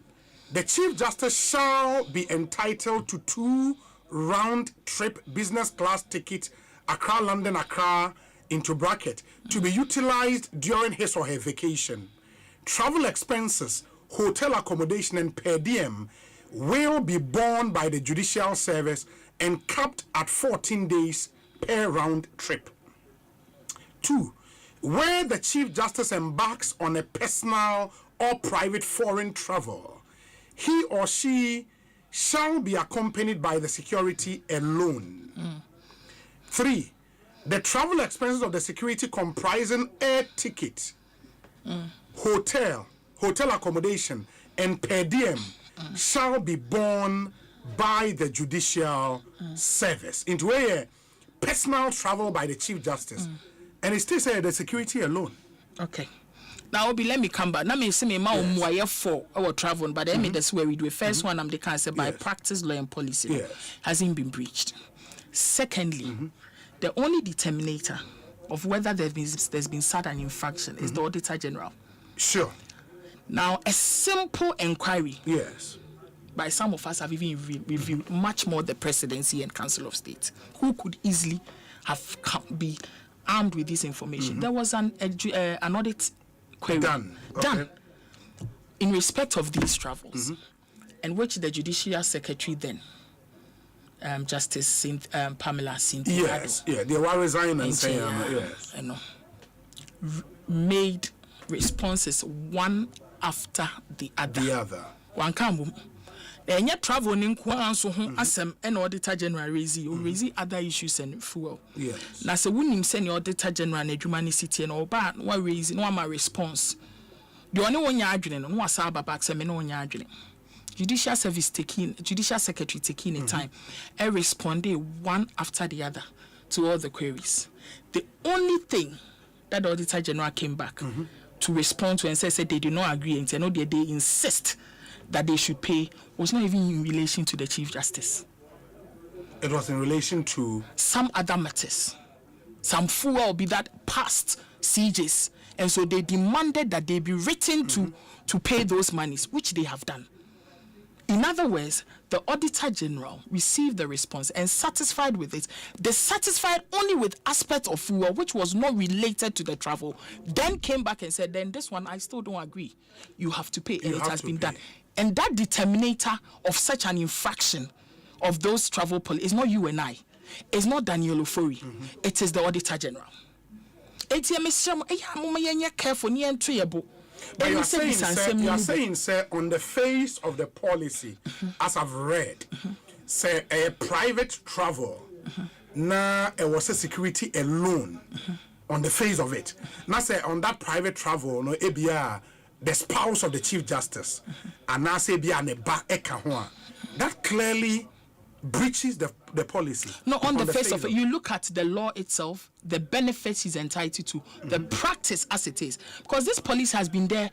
the Chief Justice shall be entitled to 2 round trip business class tickets Accra London Accra into bracket to be utilized during his or her vacation. Travel expenses, hotel accommodation and per diem will be borne by the judicial service and capped at 14 days per round trip. 2, where the Chief Justice embarks on a personal or private foreign travel, he or she shall be accompanied by the security alone. 3. The travel expenses of the security comprising air ticket, hotel accommodation, and per diem shall be borne by the judicial service. Into a personal travel by the Chief Justice. And it still said the security alone. Okay. Now, let me come back. Now, me say me ma umwaye for our travel, but I mean that's where we do it. First one, I'm the cancer by practice, law, and policy hasn't been breached. Secondly, the only determinator of whether there's been such an infraction is the Auditor General. Sure. Now, a simple inquiry. Yes. By some of us have even reviewed much more the Presidency and Council of State, who could easily have be armed with this information. There was an audit query done in respect of these travels, and which the Judicial Secretary then, Justice Pamela Cynthia, they were resigning and saying, made responses one after the other. One can. And yet travel in Kwanso Asem and Auditor General raise other issues and fuel. Yes. Now so when him send Auditor General and Adwumawura City and all bad no raise no my response. The only one you no was back say me no one Judicial Secretary taking a time and responded one after the other to all the queries. The only thing that the Auditor General came back to respond to and said they did not agree and no they insist that they should pay was not even in relation to the Chief Justice. It was in relation to some other matters. Some fuel be that past CJs. And so they demanded that they be written to pay those monies, which they have done. In other words, the Auditor General received the response and satisfied with it. They satisfied only with aspects of fuel which was not related to the travel. Then came back and said, then this one I still don't agree. You have to pay, and it has been done. And that determinator of such an infraction of those travel policies is not you and I. It's not Daniel Ofori. It is the Auditor General. But you are saying, sir, on the face of the policy, as I've read, say a private travel, now it was a security alone on the face of it. Now say on that private travel, no ABR, the spouse of the Chief Justice, and now say be an that clearly breaches the policy. No, on the face of it, you look at the law itself, the benefits he's entitled to, the practice as it is. Because this policy has been there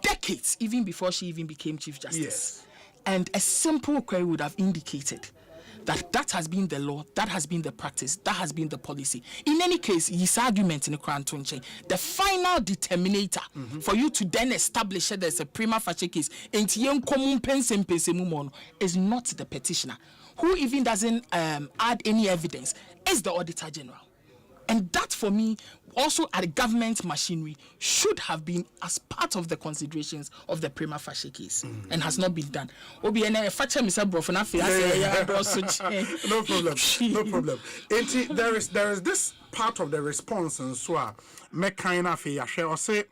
decades, even before she even became Chief Justice. Yes. And a simple query would have indicated that has been the law, that has been the practice, that has been the policy. In any case, his argument in the Krantunche, the final determinator for you to then establish that there's a prima facie case is not the petitioner, who even doesn't add any evidence, is the Auditor General. And that, for me, also at the government machinery, should have been as part of the considerations of the prima facie case, and has not been done. No problem. No problem. There is this part of the response, and so I say.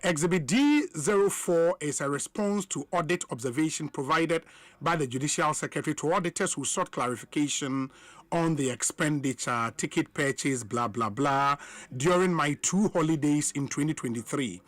Exhibit D04 is a response to audit observation provided by the Judicial Secretary to auditors who sought clarification on the expenditure, ticket purchase, blah, blah, blah, during my 2 holidays in 2023.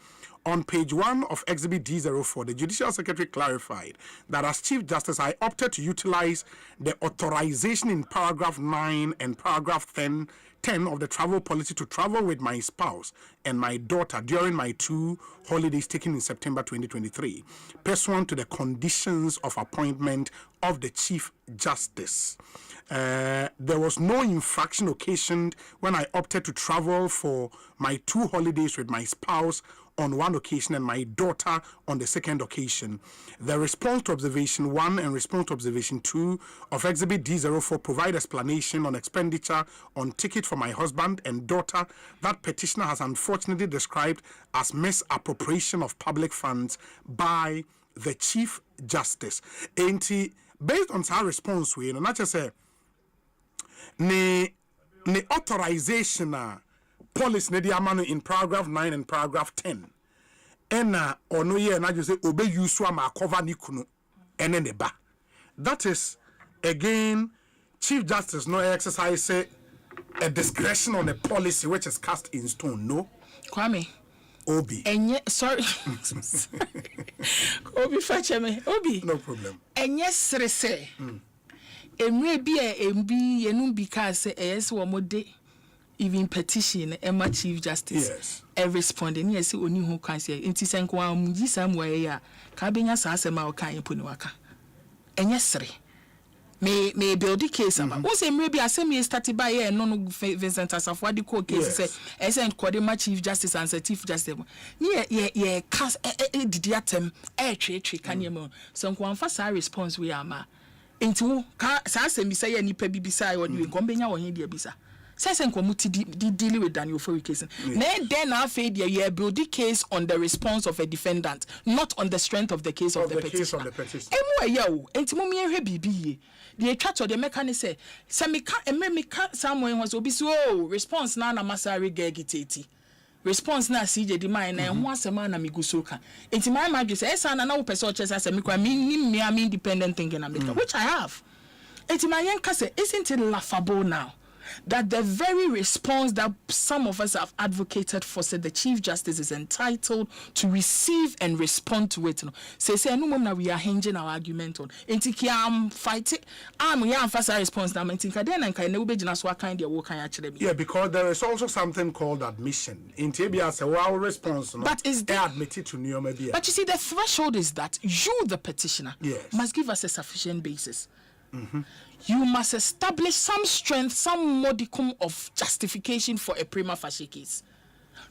On page 1 of Exhibit D04, the Judicial Secretary clarified that as Chief Justice, I opted to utilize the authorization in paragraph 9 and paragraph 10 of the travel policy to travel with my spouse and my daughter during my 2 holidays taken in September 2023, pursuant to the conditions of appointment of the Chief Justice. There was no infraction occasioned when I opted to travel for my 2 holidays with my spouse on 1 occasion and my daughter on the 2nd occasion. The response to observation 1 and response to observation 2 of Exhibit D04 provide explanation on expenditure on ticket for my husband and daughter that petitioner has unfortunately described as misappropriation of public funds by the Chief Justice. And based on our response, we not just say ne authorization policy in paragraph 9 and paragraph 10. Ena ono ye na just say obe use ma cover ni kunu ene ne ba. that is again Chief Justice no exercise a discretion on a policy which is cast in stone. No, Kwame. Obi. Sorry. Obi fetch me. Obi. No problem. Say. Emre bi MB yenum because yes wo mode even petition Emma Chief Justice. Yes. Responding yes oni hu kan say enti senko am ji samwe ya ka benya sa asema o kan eponi waka. Enye sere. Me build the case about. Who say maybe Asemi started by here no Vincent Asafo the court case say SN Kodema Chief Justice and Chief Justice. Ye cast did atem twe kan yem. So nko amfa sa response we ama. Enti ka sa Asemi say nipa bibisa o ni nkombenya wo hin dia bisa. Say nkomuti deal with Daniel for case. Na then after ye build the case on the response of a defendant, not on the strength of the case of the petitioner. Emu ya o enti mo me hwe bibi the chat or the mechanic say meka someone was obi so response na masari gegiteti response na CJ di mine na ho asema na migusoka enti my magi say esa na wo person chese asemi kwa me independent thinking na make which I have enti my yanka say isn't it laughable now that the very response that some of us have advocated for said the Chief Justice is entitled to receive and respond to it. Say no mom na we are hinging our argument on. Intiki am fighting. We am fast response now. Intika then and kind of be jina so kind of work actually. Yeah, because there is also something called admission. In Tibia say our response. But is they admitted to new maybe. But you see the threshold is that you the petitioner must give us a sufficient basis. You must establish some strength, some modicum of justification for a prima facie case.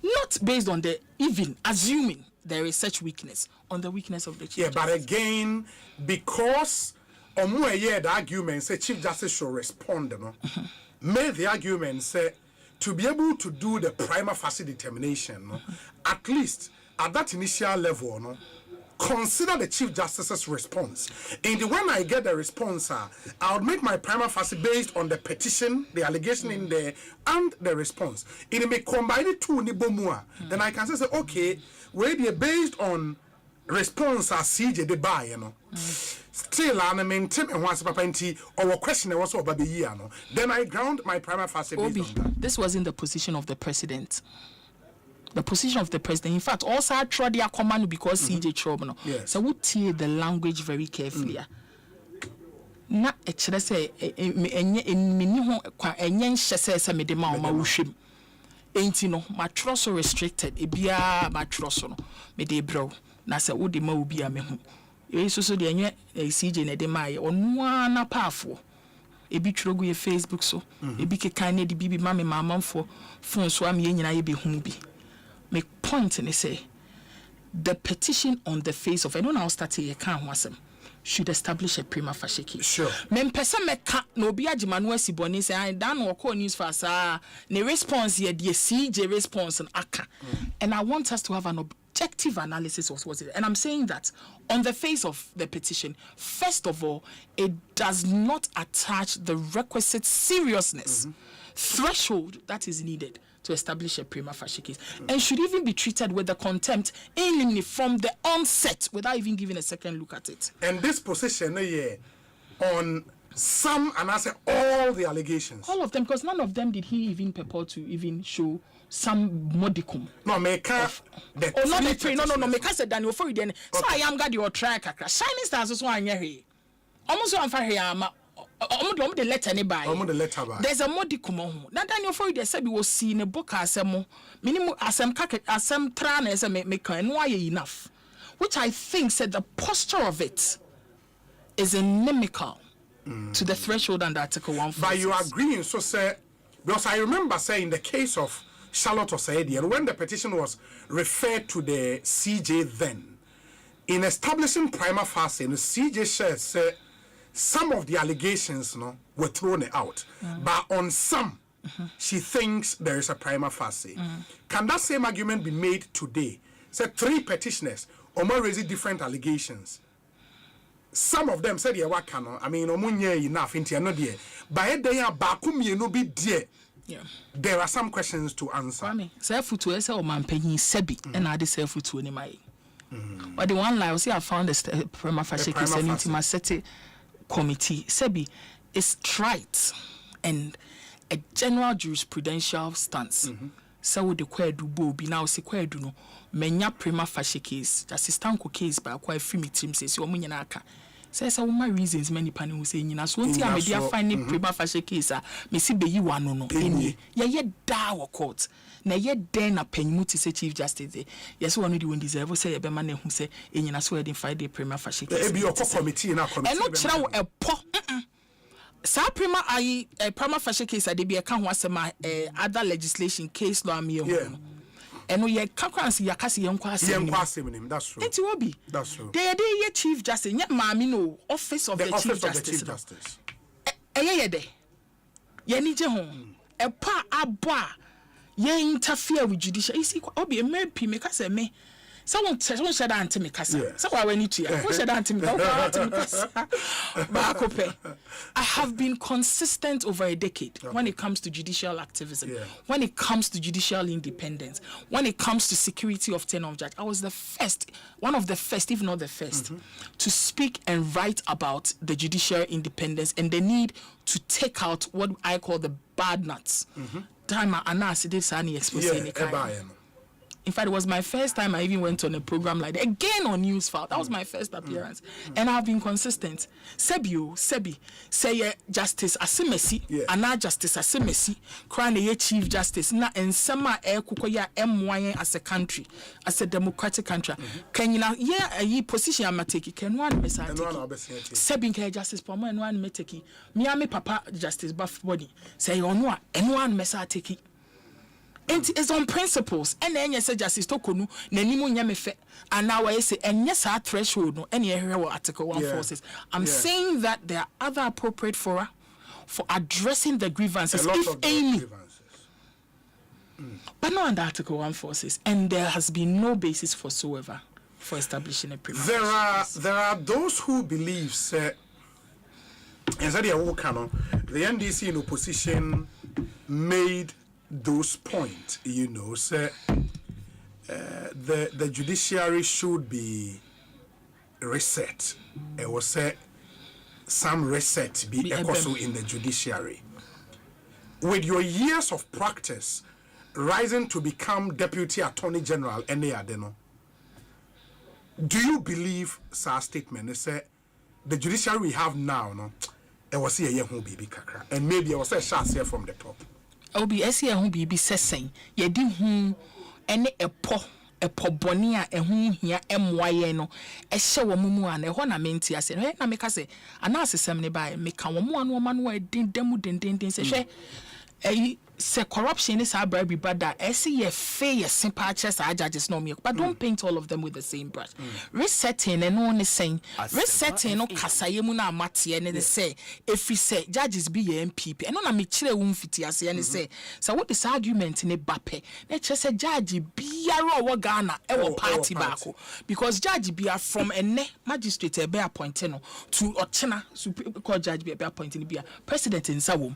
Not based on the even assuming there is such weakness, on the weakness of the Chief Justice. But again, because the argument say Chief Justice should respond, made the argument say to be able to do the prima facie determination, at least at that initial level, consider the Chief Justice's response. And when I get the response, I would make my prima facie based on the petition, the allegation in there, and the response. It may combine the two, then I can say, okay, where they based on response as CJ the buy, Still, I maintain and once papa or question was over the year, then I ground my prima facie based on that. This was in the position of the president. The position of the president. In fact, also I tried their command because CJ Trouble. So we hear the language very carefully. Na echere say meni ho enye nhye say me de ma ma wohwem. Enti no ma so restricted ebia ma so no me de bro na say wo de ma obi a me ho. So de enye CJ na de ma ye onu na paafo. Ebi twrogu ye Facebook so ebi kekan na de bibi ma me mamamfo phone so am ye nyina ye be hu bi. Make point and say the petition on the face of anyone else that you can't wasem should establish a prima facie case. Sure. Men pesa meka no bi agimanu asiboni say I dan wo call news for sa ne response here the CJ response and aka. And I want us to have an objective analysis of what's it. And I'm saying that on the face of the petition, first of all, it does not attach the requisite seriousness threshold that is needed to establish a prima facie case, and should even be treated with the contempt in limine from the onset without even giving a second look at it. And this position on some and I say all the allegations. All of them, because none of them did he even purport to even show some modicum. No, make not the three. No. Make us say Daniel for you then. So I am got your track. Shining stars also on here. Almost on fire here. The letter ni buy. There's a modicum on. Now Daniel for you said we will see in a book asemo minimum asem tran as a maker and why enough, which I think said the posture of it is inimical to the threshold under Article 146. But you agreeing so say because I remember saying the case of Charlotte Osei, and when the petition was referred to the CJ then, in establishing prima facie, the CJ said some of the allegations were thrown out, but on some, she thinks there is a prima facie. Can that same argument be made today? Say 3 petitioners, more raising different allegations. Some of them said, I mean, enough, but they are be dear. There are some questions to answer. And I deserve to any my. But the one lie, I found the prima facie case and into my city. committee sebi is right and a general jurisprudential stance. So with the kwadu bobi now se kwadu no menya prima facie case assistant case ba kwa free team says you munya aka says my reasons many pani who say nyina so nti a media find prima facie case a me si beyi wano no eni ye da wo court na ye den na panyimu ti say chief justice yes one dey won deserve say ye be man hu say nyina so dey find the prima facie case e be your committee na committee e no kira wo epo sa prima facie case ade be ka ho asema other legislation case law me ho eno ye kakransi yakase yenko asem nim that's true enti obi that's true dey ye chief justice nya maami no office of the chief justice ye de ye ni je ho epa abo ye interfere with judicial you see obi empi me ka se me someone said anti me kasa so why need to who said anti me kasa I have been consistent over a decade when it comes to judicial activism, when it comes to judicial independence, when it comes to security of tenure of judge. I was one of the first, if not the first, to speak and write about the judicial independence and the need to take out what I call the bad nuts. Time I did Sani expose in fact, it was my first time I even went on a program like that. Again on Newsfile. That was my first appearance. And I've been consistent. Sebi, say Justice Asemesi, Ana Justice Asemesi, crown a Chief Justice, na and Sama Kukoya MYN as a country, as a democratic country. Can you now, a position I'm taking, can one miss Sebi Justice Pomo and one meteki, Miami Papa Justice Buff Body, say on one, and one messa take it. It's on principles and then yes justice tokonu na nimu nyame fe and now I say and yes our threshold no any here article 146 I'm saying that there are other appropriate fora for addressing the grievances if any but not under article 146 and there has been no basis whatsoever for establishing a prima facie. There are those who believe the NDC in opposition made those points, say the judiciary should be reset. It was say some reset be also in the judiciary. With your years of practice, rising to become Deputy Attorney General, do you believe sir statement? They say the judiciary we have now, no, it was a year who be kakra, and maybe I was a chance here from the top. OBS here who be sessing, ye di who any a bonia a whom here MYN, a show mumu and a hona menti. I said, hey, na make us say, an assessment by make a woman where din say, say corruption is our bribery, but that I see a fair simple chess I judges no milk, but don't paint all of them with the same brush. Resetting and only saying resetting no kasayemuna mati and they say if we say judges be MPP and on a michile umfiti as and say so what this argument in a bape let's say judge be a Ghana ewo party bako because judge be from a magistrate a bear appointed to Ochena Supreme Court judge be a bear appointed be a president in Sawum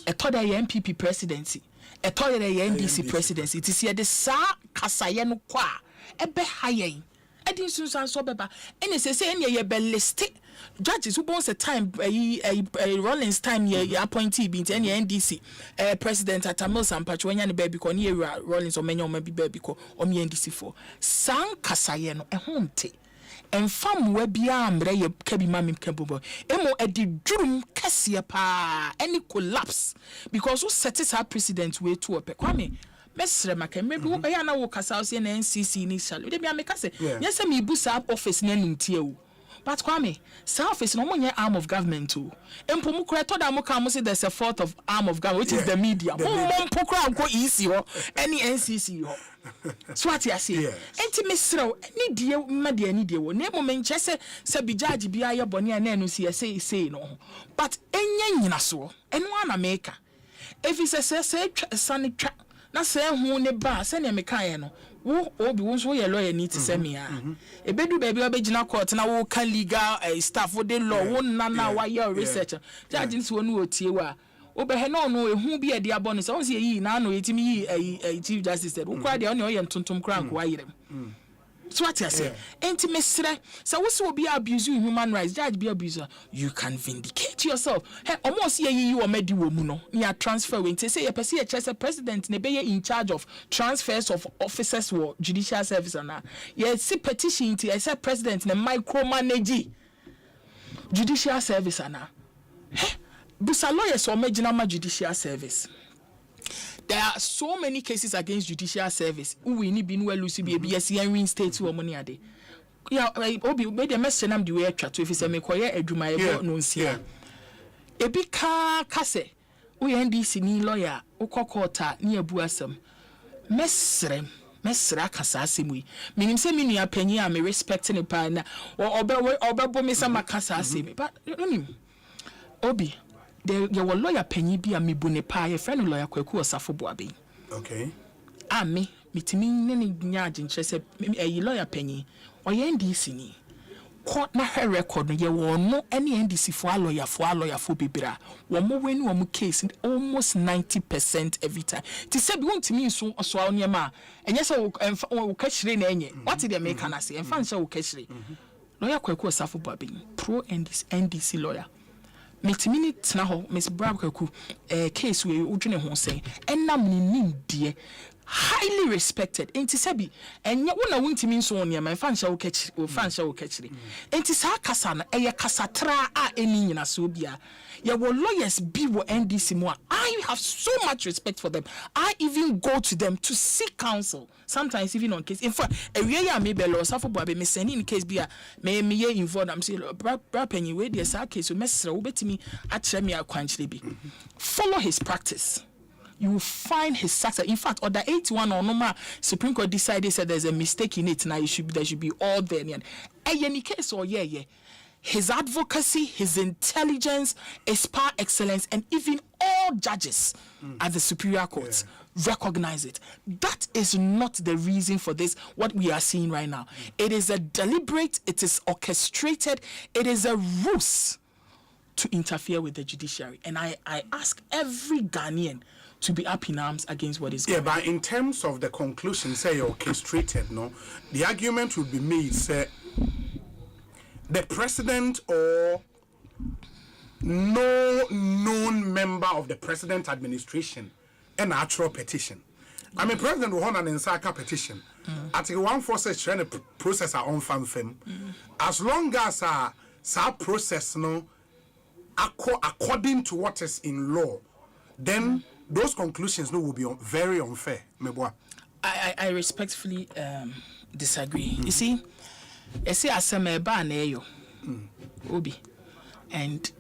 a third MPP president a toilet NDC presidency. It is here the sa kasayeno kwa ebe haye. Edin sunsan so beba. Ene se any be list judges who bones a time a Rollins time ye appointee be any NDC president at Tamil Sampacho when yani baby ko ni Rollins or menyo maybe baby ko o me NDC for san kasayeno e honte. And fam webia ambre ye kebi mami kembobo emo edi drum kese pa any collapse because who set it up precedent way to ope kwame mesre maka maybe wo ya na wo kasa so na NCC initially de bia me kase nyese me busa office na nuntie o but kwame sa office no monye arm of government o empo mu kura to da mo kan mo say there's a fourth of arm of government which is the media mo mpo kura nko EC ho any NCC ho so what you say enti mesrew ni die mmade ani die wo na mo menche se bi judge bia ye bone na enu say no but enya nyina so enu ana meka if he say sanitwa na say hu ne ba se ne meka ye no wo obi wo so ye lawyer ni ti se me a ebedu baby obegina court na wo ka legal staff wo de law wo na wa ye research judge nso no otie wa obehe no ehu bi e de abone so won se yi na no yetimi yi chief justice said ukwa de on ye ntontom kra nko ayirem So what I say? Enti mesre. So what's will be abuse you human rights? Judge be abuser. You can vindicate yourself. Hey, almost you or medi womuno. Near transfer when say a person president ne be in charge of transfers of officers or judicial service and yeah, see petition to I said president ne micromanage judicial service and busa lawyers or major judicial service. There are so many cases against judicial service. We need been well Lucy BBS and reinstate to money a day. Yeah, Obi made a message the way chat if it's a mekoya Adwumawura no nsia. Ebi ka kase we NDC ni lawyer ukokota ni abu asem. Mesra kasa asem yi. Minim se me nua panyi a me respect ne pa na obebo me sama kasa asem. But Obi there were lawyer penny be a me bunepa a friend lawyer kwaku osafo boabe. Okay. Me mitimi ne nyaage nkyese a lawyer penny or NDC ni. Court na her record no ye no any NDC for lawyer for bibira. One more when one case almost 90% every time. Ti say be want me so onyema. And yes o catch na enye. What did they make can I say? And fan say catch lawyer kwaku osafo boabe. Pro NDC lawyer. Minute na ho Miss Brabkaku case we udwene ho say enam ni nimdie highly respected enti sabi enye wona wontimi nso on yema fansha wo kachiri enti sa kasa na eye kasatra a eni nyina so bia ye wo lawyers be wo NDC mo I have so much respect for them. I even go to them to seek counsel sometimes even on case in fact ewie ya me be law safo bo be me send in case bia me ye involved am say penny we dey sa case so mesra wo betimi a kire me akwanchire bi follow his practice. You will find his success. In fact, order 81 or normal Supreme Court decided said there's a mistake in it. Now there should be all there. And any case or his advocacy, his intelligence, his par excellence, and even all judges at the Superior Courts recognize it. That is not the reason for this, what we are seeing right now. It is a deliberate, it is orchestrated, it is a ruse to interfere with the judiciary. And I ask every Ghanaian to be up in arms against what is going on. But in terms of the conclusion, say orchestrated, no, the argument would be made, say, the president or no known member of the president administration an actual petition. I mean, President Ohana and Nsaka petition. Article 146 trying to process our own fan. As long as our process no according to what is in law, then those conclusions no will be very unfair. I respectfully disagree. You see, Asempa na eyo Obi, and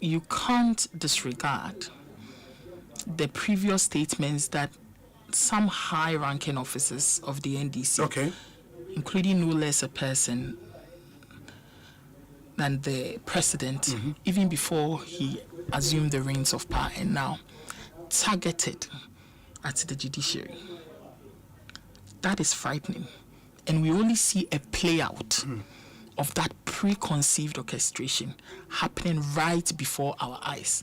you can't disregard the previous statements that some high-ranking officers of the NDC, including no less a person than the president, even before he assumed the reins of power, and now targeted at the judiciary. That is frightening. And we only see a play out of that preconceived orchestration happening right before our eyes.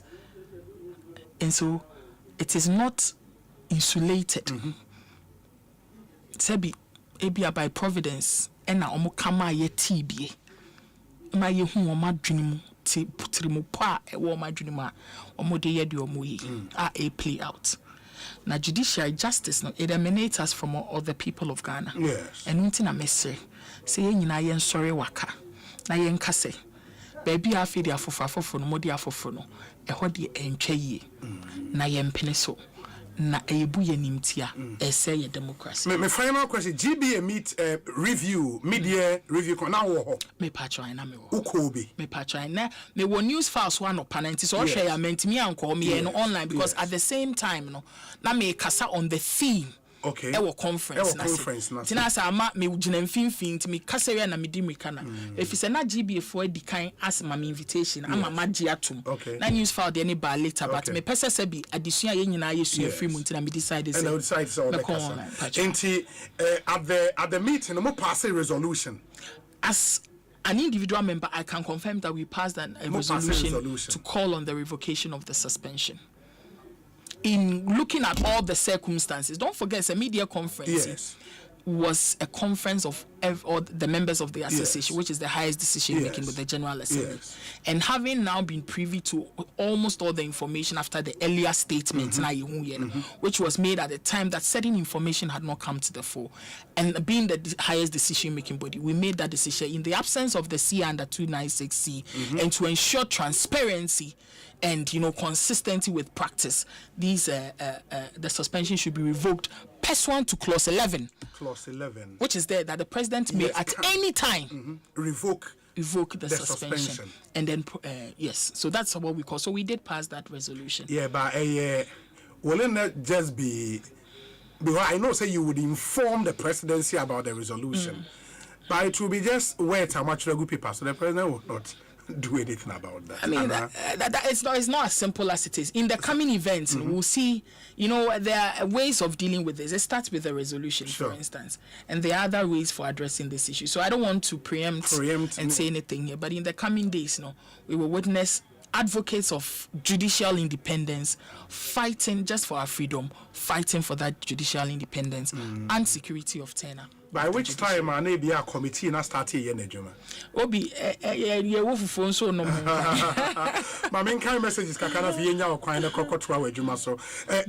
And so it is not insulated. Sebi ebia by providence ena omo kama ye tibie. Ma ye hu omo adwenimu ti putrimu pa e wo omo adwenimu a omo de ye de omo yi a play out. Na judicial justice no it emanates us from all the people of Ghana. Yes. And unti na messe say ye nyina ye nsori waka na ye nkase baby afi de afofo no modi afofo no e ho de entwa yie na ye mpene so na ebu ye nimtia say ye democracy. My final question, GBA meet review media review na wo ho me patcho na me wo ukobi me patcho na me wo news files one up and so share ya mentimi anko me no online because at the same time no na me kasa on the theme. Okay. Ewo conference na. Tina sa ama me ugina mfimfin ti me kasa we na me di mirika na. If it's na GBA for di kan as ma invitation ama maji atum. Na news file dey any ba later but me pese se bi addition ye nyina ye su free mu tina me decide say. And I decide so the kasa. At the meeting no pass a resolution. As an individual member I can confirm that we passed a resolution to call on the revocation of the suspension. In looking at all the circumstances, don't forget it's a media conference. Yes. was a conference of all the members of the association, which is the highest decision making with the General Assembly. And having now been privy to almost all the information after the earlier statement, which was made at the time that certain information had not come to the fore, and being the highest decision making body, we made that decision in the absence of the C under 296C, and to ensure transparency and consistency with practice, these the suspension should be revoked pursuant to clause 11. Clause 11, which is there that the president may at any time revoke the suspension. And then so that's what we call. So we did pass that resolution. Yeah, but will it not just be because I know say you would inform the presidency about the resolution, but it will be just wait how much good people, so the president will not do anything about that. I mean, it's not as simple as it is. In the coming events, we'll see, there are ways of dealing with this. It starts with a resolution, for instance, and there are other ways for addressing this issue. So I don't want to preempt and say anything here, but in the coming days, we will witness advocates of judicial independence fighting just for our freedom, fighting for that judicial independence and security of tenure. By which time I may be a committee and start here in Juma. Obi, phone so no. My main kind message is Kakana Vienna or Quina Cocotua Juma. So,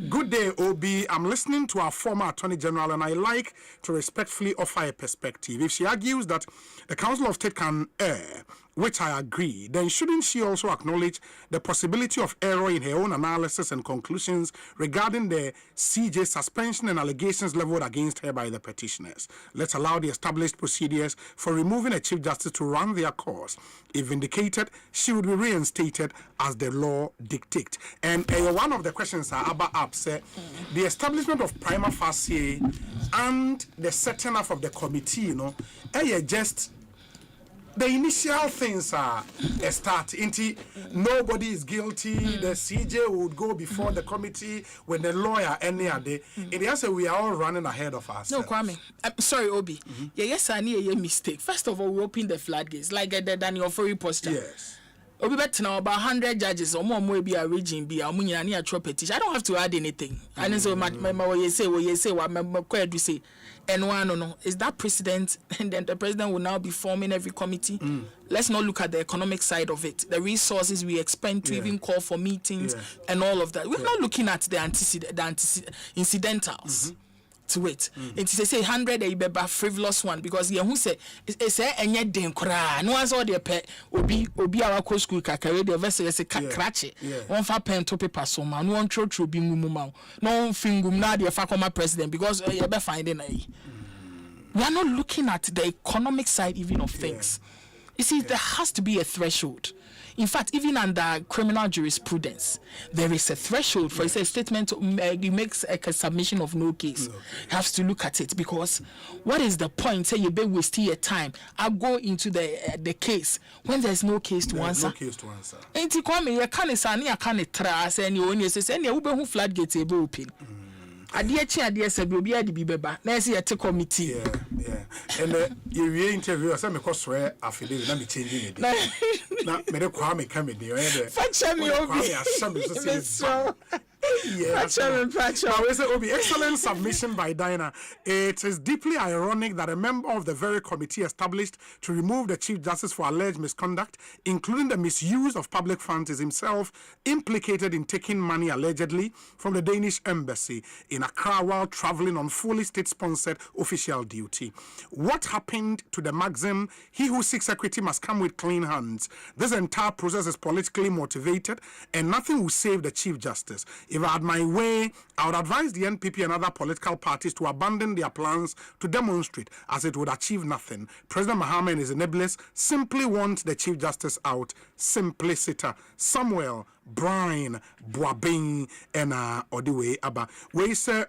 good day, Obi. I'm listening to our former Attorney General, and I like to respectfully offer a perspective. If she argues that the Council of State can err, which I agree, then shouldn't she also acknowledge the possibility of error in her own analysis and conclusions regarding the CJ suspension and allegations leveled against her by the petitioners? Let's allow the established procedures for removing a Chief Justice to run their course. If vindicated, she would be reinstated as the law dictates. And one of the questions are about the establishment of prima facie and the setting up of the committee, just the initial things are a start. Nobody is guilty. The CJ would go before the committee when the lawyer any day. It is we are all running ahead of us. No, Kwame. I'm sorry, Obi. Yes, I need a mistake. First of all, we open the floodgates like the Daniel Fury posture. Yes. Obi bet now about 100 judges or more may be a region be a money and a petition. I don't have to add anything. And so my what you say what my say. And no, is that precedent? And then the president will now be forming every committee. Let's not look at the economic side of it, the resources we expend to even call for meetings and all of that. We're not looking at the incidentals. To it. It is say 100 a frivolous one because who say it's a dem cry. No one's all the pet obi our co school kakare the vessel is a cratchy. One for pen to paper so man, one true be mumma. No fingum na the fakoma president because you be finding we are not looking at the economic side even of things. You see, there has to be a threshold. In fact, even under criminal jurisprudence, there is a threshold for a statement. You make a submission of no case. You have to look at it because what is the point? Say you be wasting your time. I'll go into the case when there's no case to answer. No case to answer. Ain't it come? You can't trust any one. You say any who floodgates a open. Adia said will be at the Bibeba. Let's see a committee. Yeah. And you interview us, I'm a cost where affidavit, let me change it. Now, Kwame coming there. Fetch me over. Excellent submission by Dinah. It is deeply ironic that a member of the very committee established to remove the Chief Justice for alleged misconduct, including the misuse of public funds, is himself implicated in taking money allegedly from the Danish embassy in Accra while traveling on fully state-sponsored official duty. What happened to the maxim, he who seeks equity must come with clean hands? This entire process is politically motivated and nothing will save the Chief Justice. If I had my way, I would advise the NPP and other political parties to abandon their plans to demonstrate, as it would achieve nothing. President Mahama and his enablers simply want the Chief Justice out. Simpliciter. Samuel, Brian, Boabing, and Odiwe Abba. We say,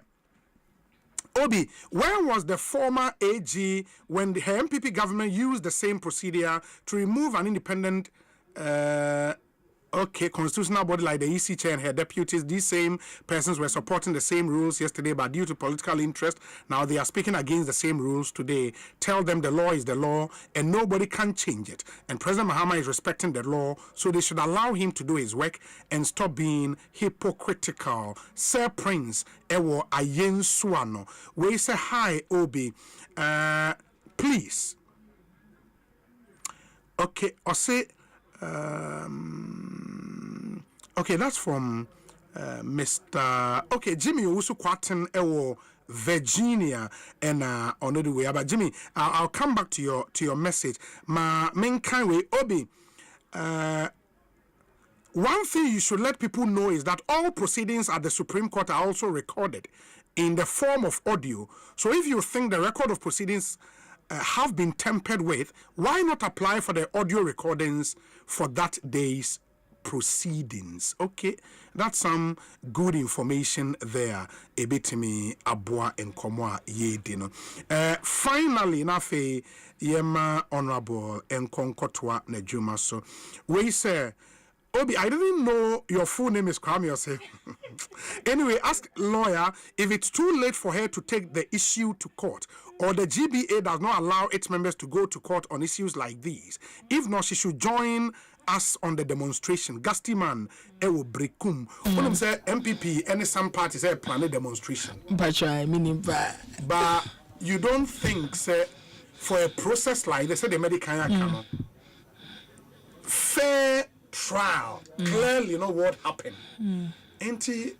Obi, where was the former AG when the NPP government used the same procedure to remove an independent Okay, constitutional body like the EC chair and her deputies, these same persons were supporting the same rules yesterday, but due to political interest, now they are speaking against the same rules today. Tell them the law is the law and nobody can change it. And President Mahama is respecting the law, so they should allow him to do his work and stop being hypocritical. Sir Prince Ewo Ayen Suano, we say hi, Obi. Please. Okay, Osei. Okay, that's from Mr. Okay, Jimmy Owusu Kwaten Ewo Virginia and on the way. But Jimmy, I'll come back to your message. Ma Menkanwe Obi. One thing you should let people know is that all proceedings at the Supreme Court are also recorded in the form of audio. So if you think the record of proceedings have been tampered with, why not apply for the audio recordings for that day's proceedings? Okay, that's some good information there. Ebitimi abwa enkomwa yedino. Finally, nafe yema honorable enkonkotwa nejuma. So we say, Obi, I didn't know your full name is Kwame Osei. Anyway, ask lawyer if it's too late for her to take the issue to court, or the GBA does not allow its members to go to court on issues like these. If not, she should join us on the demonstration. Gastiman ewo brekum. When I say MPP, any some party say plan a demonstration. But you don't think, say, for a process like they say the medical fair trial, clearly know what happened.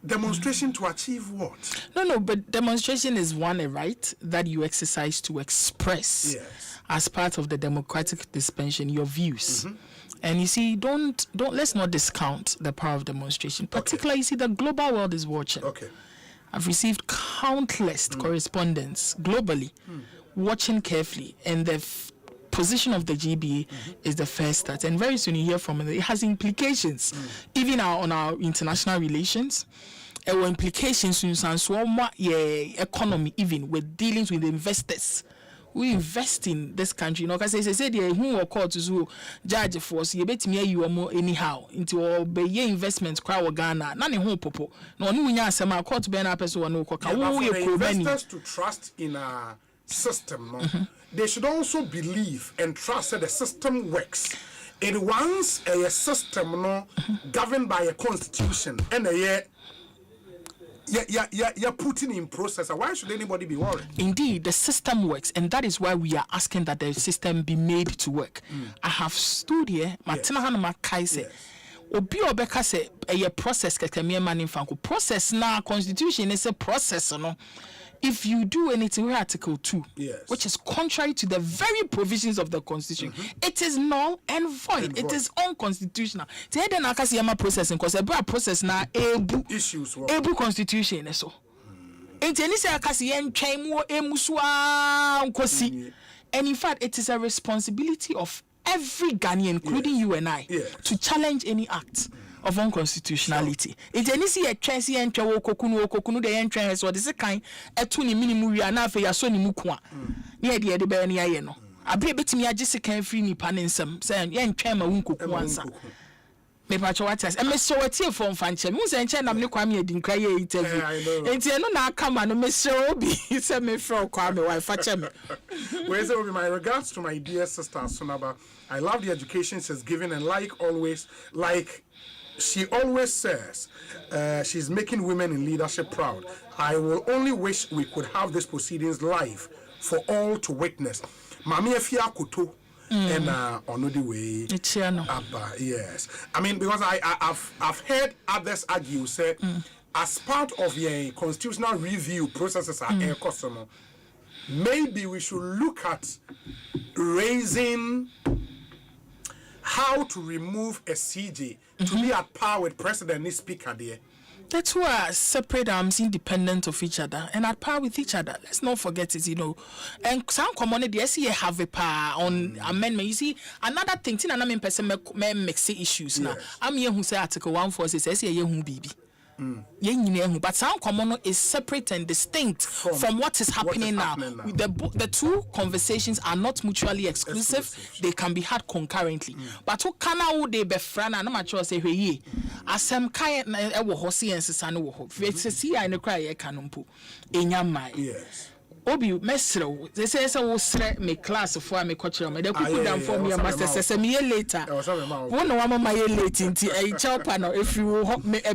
Demonstration to achieve what? No, but demonstration is one, a right that you exercise to express as part of the democratic dispensation your views. And you see, don't let's not discount the power of demonstration. Particularly, you see, the global world is watching. I've received countless correspondence globally, watching carefully, and the position of the GBA is the first start, and very soon you hear from it. It has implications, even on our international relations. Or implications in economy, even with dealings with investors. We invest in this country, you know, because they say who are called to judge force. You bet me you are more anyhow into all be investments. Crowd Ghana, none in home popo. No, no, some court ben up as one. Investors to trust in a system. No? They should also believe and trust that the system works. It wants a system governed by a constitution and you're putting in process. Why should anybody be worried? Indeed, the system works, and that is why we are asking that the system be made to work. I have stood here, Martina Hanama Kaise. Obi obeka say a process process now constitution is a process, no. If you do anything with Article 2, which is contrary to the very provisions of the Constitution, it is null and void. It is unconstitutional. Then I can see a processing because a process now issues Constitution so. And in fact, it is a responsibility of every Ghanaian, including you and I, to challenge any act of unconstitutionality. It's any see a chance and kokunu the entrance or the kind a 20 minimum we are now for your son mukwa near the Edibani Ayeno. I be bit me a Jessica free me paninsum, saying, Yan Chama Unko once. Maybe I what and Miss so a tear from Fancher, Moose and Chen, I'm no Kwame didn't cry it. And no now come on, Miss Obi, he said me from Kwame, wife, Fachem. Where's over my regards to my dear sister Sonaba. I love the education she's given, and like always, she always says, she's making women in leadership proud. I will only wish we could have these proceedings live for all to witness. Mami Efia Kuto and on the way. Yes. I mean, because I've heard others argue, say, as part of the constitutional review processes at Air Customer, maybe we should look at raising how to remove a CJ to be at par with President and Speaker there. That's why separate arms independent of each other and at par with each other. Let's not forget it, you know. And some community, I see have a power on amendment. You see, another thing, I mean, person may mix issues now. I'm here who say Article 146, I see a young baby. But some common is separate and distinct from what is happening now. The two conversations are not mutually exclusive. They can be had concurrently. But who can now they be friend and I'm sure say hey asem kai na ewo hosi ensesa no wo ho. See I no cry e kanumpo. Enyamai. Yes. Obi mesro they say wo sre me class for me culture me dey kuku down for me master say me later wo no wa mama ye late nti e chelpa no if you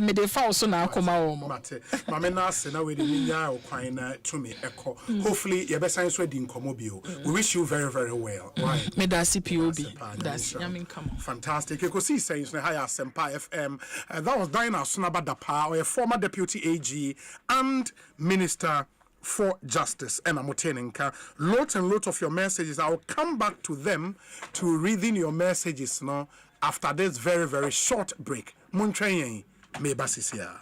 me dey fa so na akoma wo mo mate mama na ase na we dey nya okwan na to me eko hopefully ye be sign so di nkomo bio we wish you very very well right me da CPOB that's yamin come fantastic Ekosiisen is high Asempa FM that was Diana Sunaba Dapa or a former deputy AG and minister for justice and Amotenenka. Lots and lots of your messages. I'll come back to them to reading your messages now after this very, very short break. Muntrayen me basisia.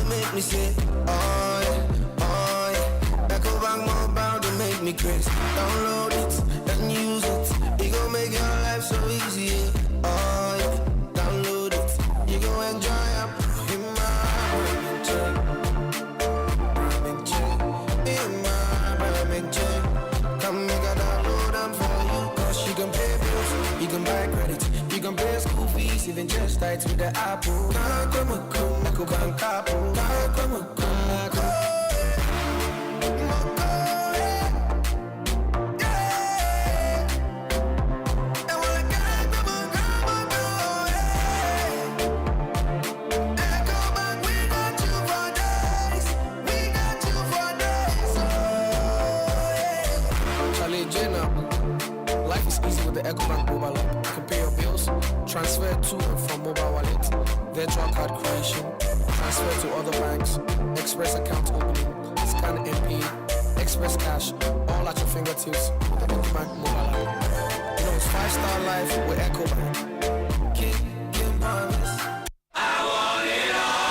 Make me say, make me crazy. Download it and use it. It gon' make your life so easy. Download it. You gon' enjoy it. You can buy credit, you can pay school fees, even just tight with the Apple. Life is easy with the Ecobank mobile app. You can pay your bills, transfer to and from mobile wallet, virtual card creation, transfer to other banks, express account opening, scan and pay, express cash, all at your fingertips with the Ecobank mobile app. You know it's 5-star life with Ecobank.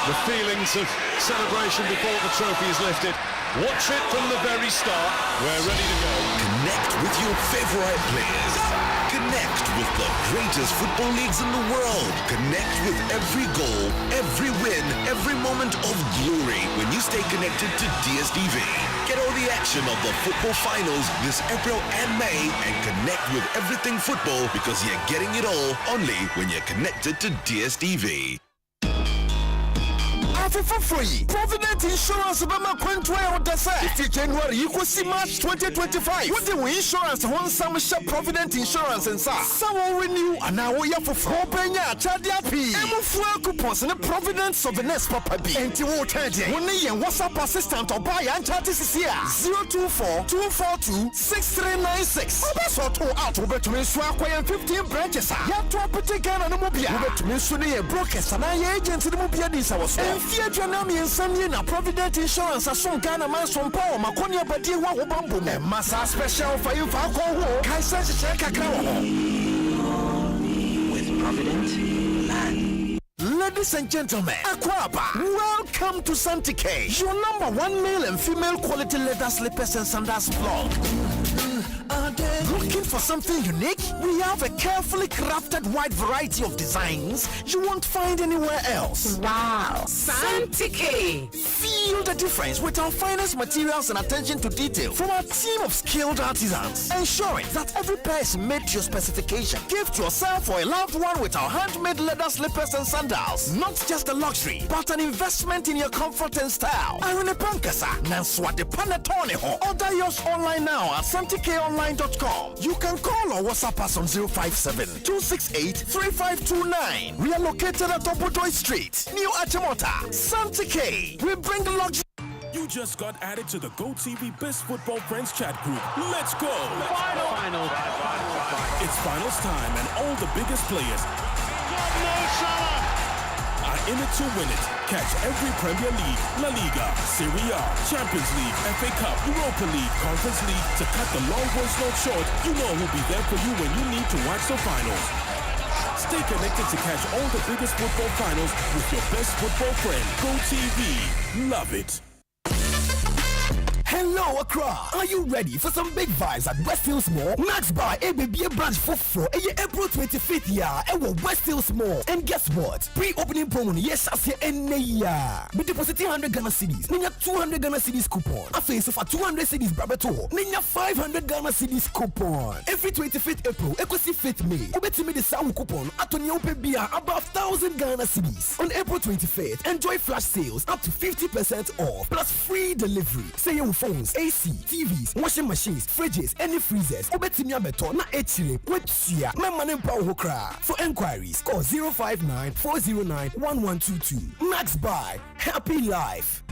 The feelings of celebration before the trophy is lifted. Watch it from the very start. We're ready to go. Connect with your favorite players. Connect with the greatest football leagues in the world. Connect with every goal, every win, every moment of glory when you stay connected to DSTV. Get all the action of the football finals this April and May and connect with everything football because you're getting it all only when you're connected to DSTV. For free. Provident Insurance Bama Quentway on the side. If January you could see March 2025. What the insurance one some shop Provident Insurance and sa. Some will renew and now we have for 4 penya Chadia P. Emo fuel coupons and the Provident Souvenirs Papa B. And you will tell you when you WhatsApp assistant or buy and chat is here 024-242-6396. So to out over to me swap 15 branches. You have to appreciate and mobile. Over to me soon a brokers and I agents in the mobile this was. Janami and Sunny na Provident Insurance as some Ghana man some power Makonia Badi Wabambo Massa special for you for Kaisa check with Provident Land. Ladies and gentlemen, Aquaba, welcome to Santique, your #1 male and female quality leather slippers and sandals blog. Looking for something unique? We have a carefully crafted wide variety of designs you won't find anywhere else. Wow! Santique! Feel the difference with our finest materials and attention to detail from our team of skilled artisans, ensuring that every pair is made to your specification. Gift yourself or a loved one with our handmade leather slippers and sandals. Not just a luxury, but an investment in your comfort and style. Irene Pankasa, Nanswa de Panatone. Order yours online now at SantiqueOnline.com. You can call or WhatsApp us on 057-268-3529. We are located at Obodoy Street, New Achimota. Santique, we bring luxury. You just got added to the GoTV Best Football Friends chat group. Let's go! Final. It's finals time and all the biggest players are in it to win it. Catch every Premier League, La Liga, Serie A, Champions League, FA Cup, Europa League, Conference League. To cut the long voice note short, you know who'll be there for you when you need to watch the finals. Stay connected to catch all the biggest football finals with your best football friend, GoTV. Love it. Hello, Accra. Are you ready for some big vibes at West Hills Mall? Max by ABB branch for April 25th year at West Hills Mall. And guess what? Pre-opening promo yes as here any year. Be depositing 100 Ghana cedis. Ninya 200 Ghana cedis coupon. A face of 200 cedis brabeto. Ninya 500 Ghana cedis coupon. Every 25th April, Ekosiisen 5th May. Ubeti me the sound coupon. Atoni open beer above 1,000 Ghana cedis. On April 25th, enjoy flash sales up to 50% off plus free delivery. Say your phones, AC, TVs, washing machines, fridges, any freezers. Ubeti me abeto na echire. Wetsia. Memane pa hokra. For enquiries, call 059-409-1122. Max Buy. Happy life.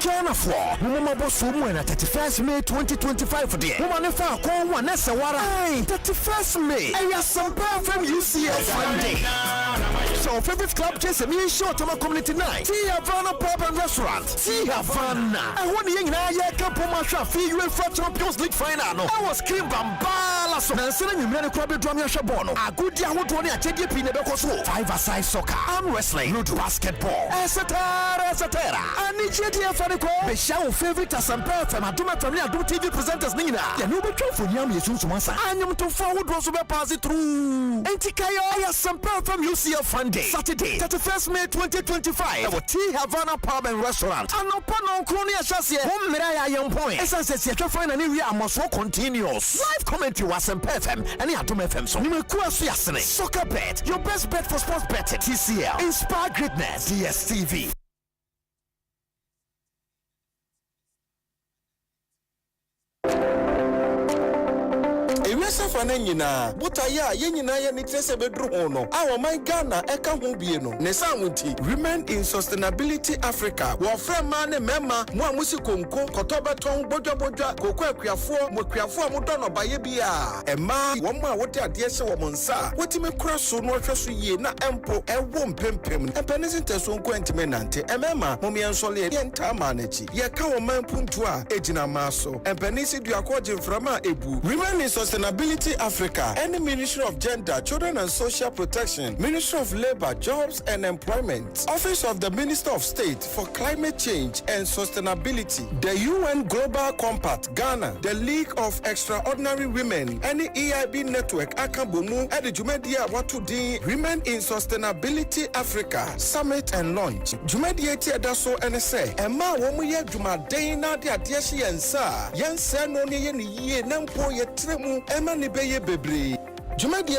China for Mama Bonsu na 31st May 2025 for there. Woman fa ko one na sawara. 31st May. Asempa from UCL Sunday. So favorite club chase me short on community night. Tea Havana Pub and Restaurant. Tea Havana. I want the na ya camp on my fi UEFA Champions League final no. I was Kim Bambala so. Na sena nyumia ne club drum ya shabono. Agudi ahoto ne achedie pi ne beko so. 5-a-side soccer, arm wrestling, basketball. Etc. Ani chedi Besha favorite Asempa from Adwumawura family Adwum TV presenters nina. Ya no be try for nyam yesu sumansa. Anyam to forward also be pass it through. Entikayo Asempa from UCL Sunday. Saturday, 31st May 2025. At Tea Havana Pub and Restaurant. Anopa no kroni asase. Home mera ya point. Essence se twa find ani we amoso continuous. Live commentary Asempa FM and Adwum FM so. Ni meku aso yasene. Soccer bet. Your best bet for sports betting. TCL. Inspire greatness. DSTV. Fana nyina butaya ye nyina ye ni tese bedru hono awo man Ghana eka ho bie no ne samunti Women in Sustainability Africa wo frema ne mema mo amusi konko kotobeton bodwabodwa kokko akuafo mo do baye bia ema wo mo a wote ade hye wo monsa wotime kura so no hweso yie na empo ewo mpempem empenisi teso nko entime nante emema mo miensole ye ntama na chi ye ka wo man puntu a ejina maso empenisi duakoje mframa ebu Women in Sustainability Africa and the Ministry of Gender, Children and Social Protection, Ministry of Labor, Jobs and Employment, Office of the Minister of State for Climate Change and Sustainability, the UN Global Compact, Ghana, the League of Extraordinary Women, and the EIB Network, Akabomu, and the Jumedia Watudi, Women in Sustainability Africa, Summit and Launch. Jumedia Tiadaso NSA, and Ma Womuya Jumadena, the Adiashi and Sa, Yansa no ye Nampo Yetremu, Emani Beye Bebre. Jumedia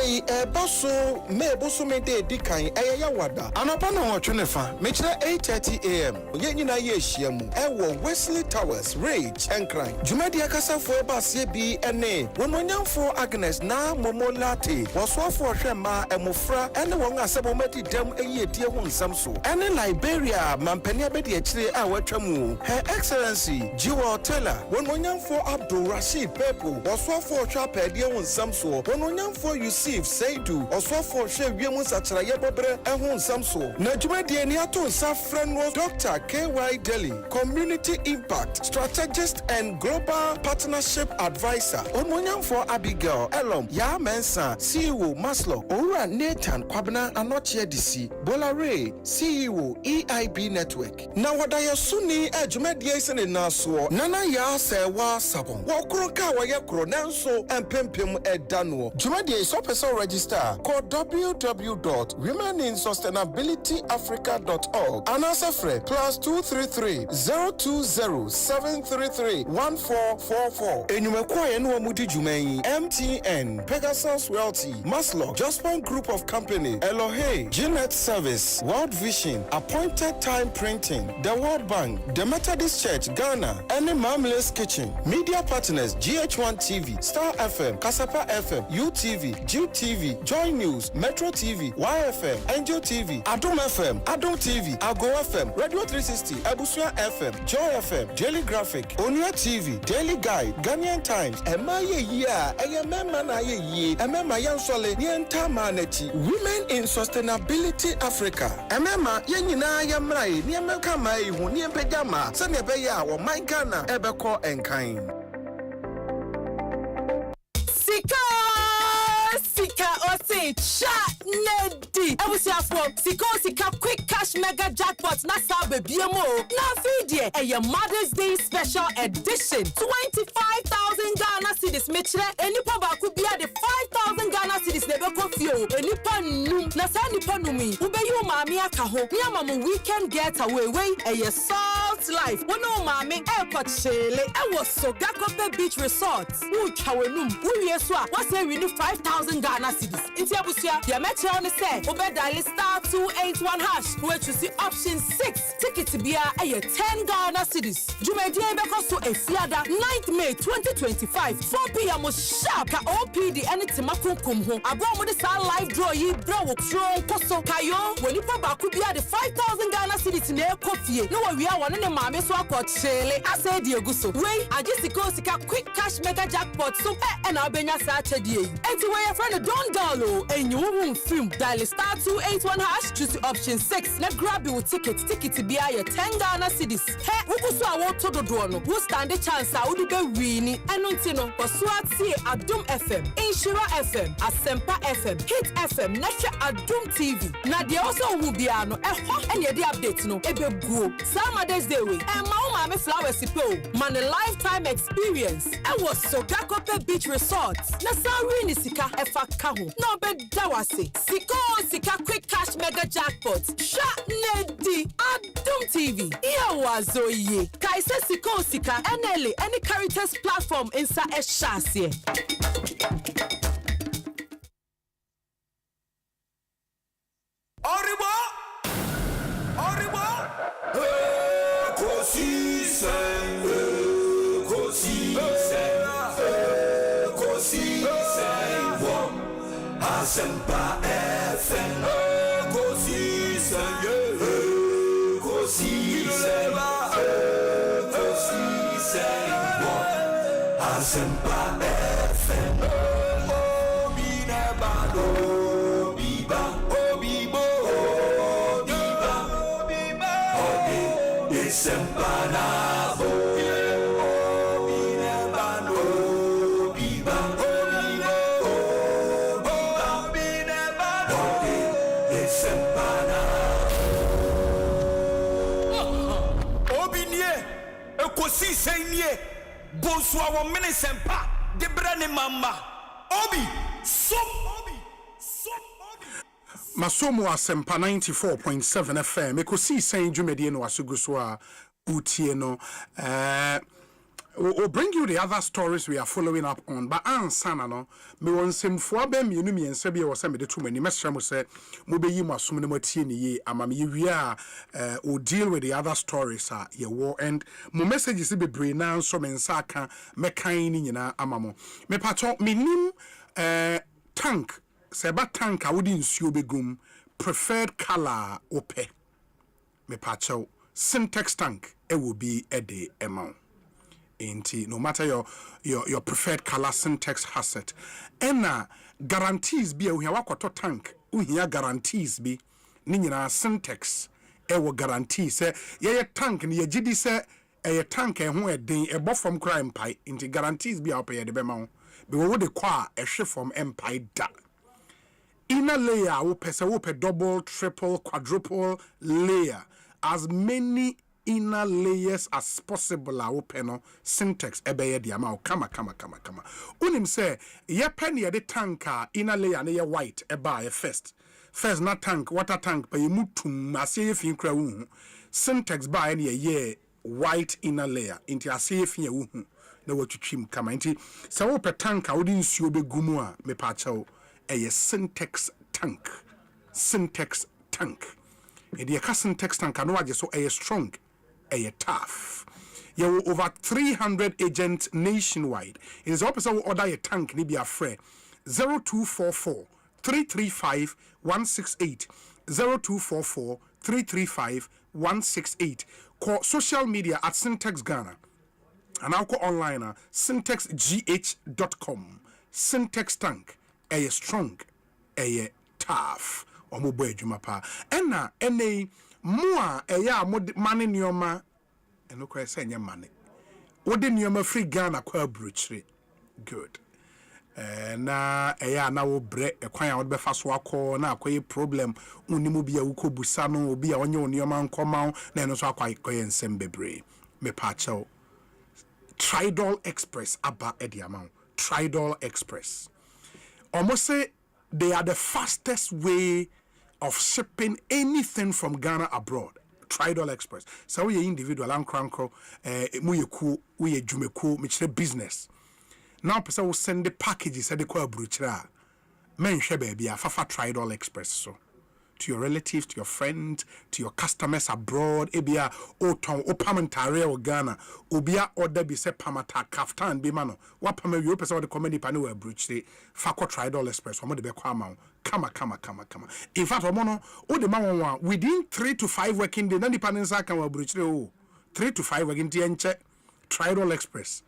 baso me boso me de dikan eya wada anapa na otwenefa me kire 8:30 am ye nyina ye hyiamu ewo Wesley Towers Rage Enkran Jumedia kasafo baase bi ene wononyamfo Agnes na Momolate wosoafo hwema emofra ene won asebo mati dam eyedie ho nsam so ene Liberia mampani abedi akire a watwamu Her Excellency Jiwa Taylor wononyamfo Abdul Rashid Pepo wosoafo hwa padie ho nsam so wononyamfo Yusuf Seidu oswafo hwe wiemu sachara ye bobre ehun samso na dwumadie ni ato nsa friend was Dr. KY Delhi Community Impact Strategist and Global Partnership Advisor Onwonyamfo Abigail Elom ya mensa CEO Maslow Owura Nathan Kwabena Anochie DC Bolare CEO EIB Network na wadaya suni dwumadie sene naso nana ya sewa sabon wokronka waye kro nanso empempem edano dwumadie so person register call www.womeninsustainabilityafrica.org and answer free +233 020 733 1444 enyumekwa eno mudi jumayi MTN Pegasus Wealthy Maslow Jospon Group of Company Elohe Jeanette Service World Vision Appointed Time Printing The World Bank The Methodist Church Ghana and Mamles Kitchen Media Partners GH1 TV Star FM Kasapa FM UTV GTV, Joy News, Metro TV, YFM, Angel TV, Adwum FM, Adwum TV, Ago FM, Radio 360, Abusua FM, Joy FM, Daily Graphic, Onia TV, Daily Guide, Ghanaian Times, Emaye Yea, Ayamema na Ye, Emema Yansole, Nienta Manechi, Women in Sustainability Africa, Emema Yenina Yamrai, Niameka Mai, Niempejama, Sanebeya, or My Ghana, Ebeko and Kind. Sika Osei, chat. Nedi. Ebusiafo, sika quick cash mega jackpot na sabe biemo. Na fidie, a Mother's Day special edition. 25,000 Ghana cedis. Mechre, enipa baku bia the 5,000 Ghana cedis nebe kofio. Enipa num, na sa nipa numi. Ube yu mami akaho. Nya mamu weekend getaway. A salt life. Wono mami, chele. Was Sogakope Beach Resort. Chawenum, Uyeswa, what's a renew 5,000 Ghana cedis. Inti Abusia, the Metro on the set, Obed dial star 281 hash, where to see option 6. Ticket to be a 10 Ghana cedis. Jumedia Bekoso a Fiada, 9th May 2025, 4 p.m. sharp. Ka OPD and Timakun Kumho. Abromo the Star Live Draw Ye Bro, Tron Koso Kayo, when you pop could be at the 5,000 Ghana cedis in their coffee. No, we are one in the Mame Swakot Shele. I said, Dioguso. I just sika quick cash mega jackpot so and Albania Saturday. And to where your friend don't download and you won't film. Dial star 281 hash, choose the option 6. Let grab your ticket to be a 10 Ghana cedis. Hey, who I want to the door? Who stand the chance? I would be winning. And Untino, or Swat C Adum FM, Inshira FM, Asempa FM, Hit FM, Nature Adum TV. Now they also will be ano and the updates no ebe go. Some Mother's Day week and Mama Flower Sipo. Man a lifetime experience. I was Sogakope Beach Resort. Nasari ni sika efa kaho. No bed dawase. Sika quick cash mega jackpot. Sha nedi Adum TV. Iya wazoye. Kaise sika NLA any characters platform insa eshasye. Oribo! Asempa FM, Ekosiisen, Asempa FM, Obinebano, Biba, Obibo, Obiba, Ode, Isempanabo. Ekosiisen ye Bonsu awo minisempa debrane mamba obi Masomo Asempa 94.7 FM Ekosiisen dwumedie no asuguso a utie no we'll bring you the other stories we are following up on. But ansana no, me won sem fo ba mienu mi ensa bia wo se me de to mani mesra mo se mo be yi masum ne matie ne ye amam ye wi a we'll deal with the other stories ye wo and mo messages be bre na nso me nsa aka me kan ni nyina amamo me pato minim tank se ba tank a wodi nsuo begum preferred color ope me pato syntax tank e will be a day amount. No matter your preferred color syntax has it. And guarantees be a wakoto tank. Uhia guarantees be nina syntax. Ewo guarantee say ye tank ni ye gidi say a tank and who a day a buff from crime pie into guarantees be up here the bemau. Be what they call a shift from empire da. Inner layer will pesa double, triple, quadruple layer. As many inner layers as possible open syntax ebeye di ama kama unim say ye pen ye de tanka inner layer na ye white eba ye first not tank water tank pa ye mutum ase ye fin kra wu syntax ba ye white inner layer into ase ye fin ye wu na watwitwim kama nti se wo pe tanka wo di nsuo be gumu a me pa chawo eye syntax tank e de syntax tank no waje so eye strong a tough. You have over 300 agents nationwide. It is opposite will order a tank ni be a free 0244 335 168 0244 335 168. Call social media at Syntax Ghana and I'll call online syntexgh.com. Syntax tank a strong a tough or mobile jumapa and Mua eya money nyoma eno kwa say nya money. Wode nyoma free Ghana kwa bruchre. Good. na eya na wo bre ekwan a wo be fa so akọ na akoye problem unimu bia wo kobusa no obi a onye onioma nkoma na eno so akoye nsem bebre me pa chao Tridol Express aba ediamount. Tridol Express. Almost say they are the fastest way of shipping anything from Ghana abroad. Tridol Express. So we individual and crankro, we jumeku, which business. Now person will send the packages at the kwa bruchra. Men baby, fafa Tridol Express so. To your relatives, to your friends, to your customers abroad, ebia oton opamantare o Ghana, obia order be se pamata kaftan be mano. What pama you person the comedy panu we bruch fako Tridol Express, omo de be kwa ma. Kama. In fact, omono o de ma within 3 to 5 working days, nani panensa kan we bruch 3 to 5 working days enche Tridol Express.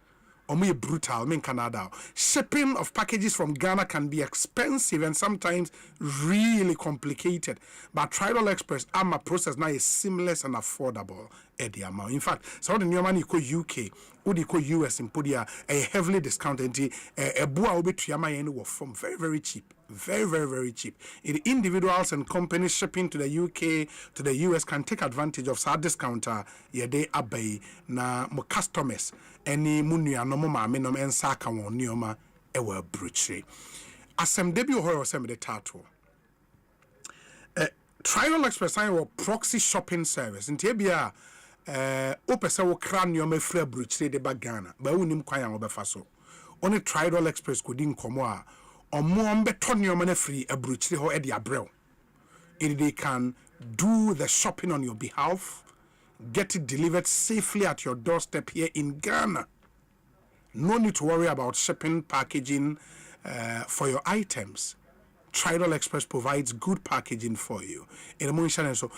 Omo brutal in Canada. Shipping of packages from Ghana can be expensive and sometimes really complicated. But Tridol Express, AMA process now is seamless and affordable at the amount. In fact, so the new money ko UK, or the US in Podia, a heavily discounted a boa obi to from very cheap. Very cheap. Individuals and companies shipping to the UK, to the US can take advantage of our discounter. Yede abay na mo customers. Any munia no mama menom en saka won nioma ewa bruche. Asem debi ohoro asem de tato. Tridol Express or proxy shopping service. Nti bia opese wo kra nioma fra bruche de bagana. Ba unim kwan an obefa so. Only Tridol Express kodin komo a omo beto nioma na free a bruche ho e de abrel. They can do the shopping on your behalf. Get it delivered safely at your doorstep here in Ghana. No need to worry about shipping, packaging for your items. Tridol Express provides good packaging for you. In the morning, so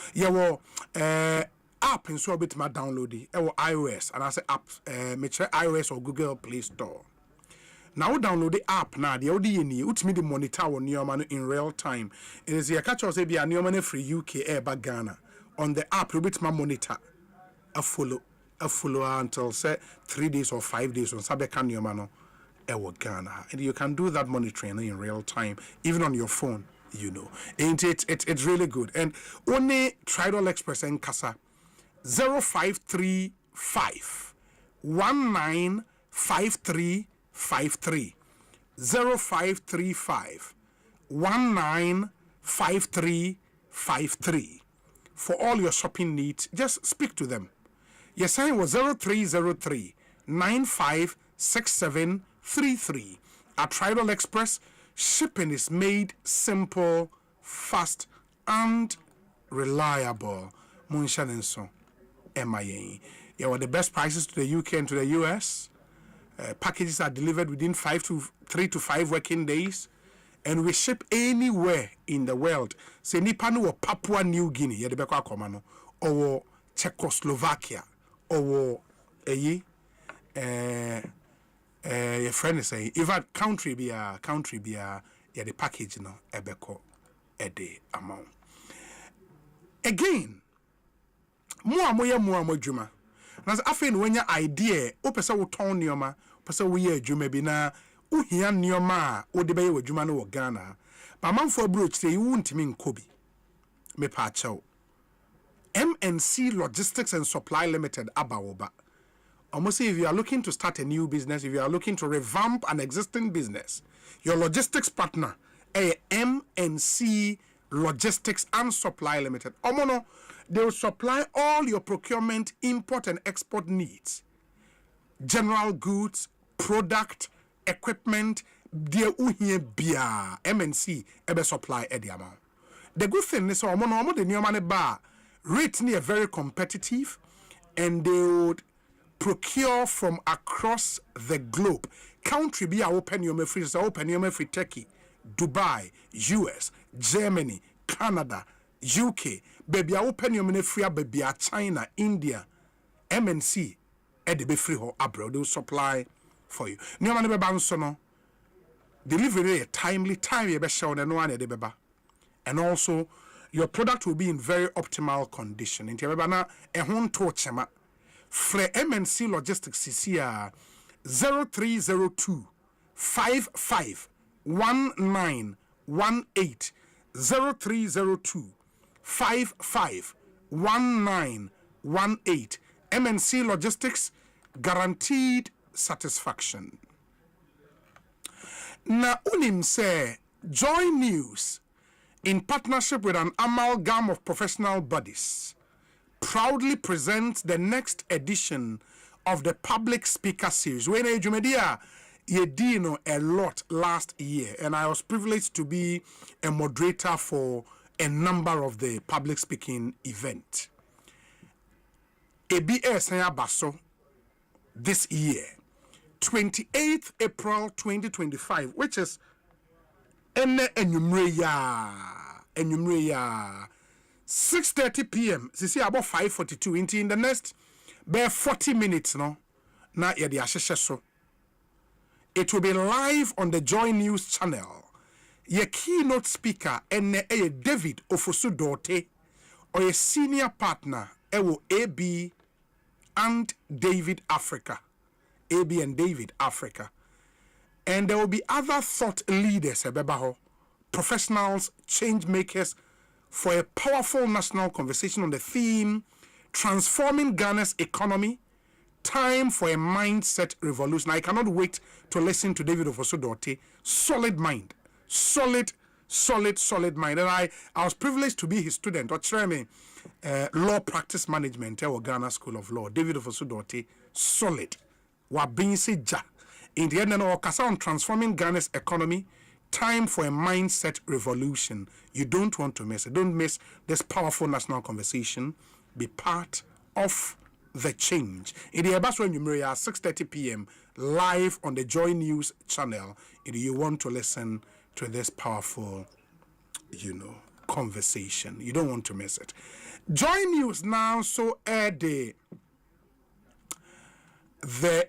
app and so a bit more download it. iOS and I say app, iOS or Google Play Store. Now download the app now. The ODNE, which means the monitor on your man in real time. It is a catch or say be a new money free UK air back Ghana. On the app, you bit my monitor. A follow until say 3 days or 5 days on Sabekan Yomano Ewa Ghana. And you can do that monitoring in real time, even on your phone, you know. And it's really good. And only Tridol Express and Casa 0535 195353 0535 195353. For all your shopping needs, just speak to them. Your sign was 0303 956733. At Tridol Express, shipping is made simple, fast, and reliable. Munshanenso, MIA. You are the best prices to the UK and to the US. Packages are delivered within 3 to 5 working days. And we ship anywhere in the world. Say Nipanu or Papua New Guinea, Yadebekwa Komano, or Czechoslovakia, or your friend is saying, if that country be a the package no ebeko ede amount. Again, more juma. Now afin when your idea, opesa wo ton nioma, pesa wo ye juma bi na uhia nioma o de be wo juma no wo Ghana. Ba manfo broach say you ntimi nkobi. Me pa chaw. MNC Logistics and Supply Limited abawoba. Almost if you are looking to start a new business, if you are looking to revamp an existing business, your logistics partner, MNC Logistics and Supply Limited. Omono, they will supply all your procurement, import and export needs. General goods, product, equipment, dear uhiye bia MNC ebe supply edi amount. The good thing is omo the new money bar rates near very competitive, and they would procure from across the globe. Country be open your free, open your free Turkey, Dubai, US, Germany, Canada, UK. Baby open your free baby China, India, MNC. Edi be free ho abroad. They will supply for you. New money be bounce no. Delivery a timely time you be show no one edi beba. And also your product will be in very optimal condition. Inti beba na ehon to chema. Fre MNC Logistics CCR 0302 551918 0302 551918. MNC Logistics, guaranteed satisfaction. Na unim say Joy News, in partnership with an amalgam of professional bodies, proudly presents the next edition of the Public Speaker Series. When Jumedia Yedino a lot last year, and I was privileged to be a moderator for a number of the public speaking event. ABS Baso this year, 28th April 2025, which is Enumreya 6:30 p.m. See about 5:42. In the next bare 40 minutes, no, na yedi so. It will be live on the Joy News channel. Your keynote speaker David Ofosu-Dorte, or a senior partner AB and David Africa. AB and David Africa. And there will be other thought leaders, professionals, change makers, for a powerful national conversation on the theme, transforming Ghana's economy, time for a mindset revolution. I cannot wait to listen to David Ofosu-Dorte. Solid mind. Solid mind. And I was privileged to be his student, or chairman, law practice management at Ghana School of Law. David Ofosu-Dorte, solid. Wabinsi ja. In the end, on transforming Ghana's economy, time for a mindset revolution. You don't want to miss it. Don't miss this powerful national conversation. Be part of the change. In the Ebaswa Numeriya, 6:30 p.m. live on the Joy News channel. If you want to listen to this powerful, conversation, you don't want to miss it. Joy News now so air the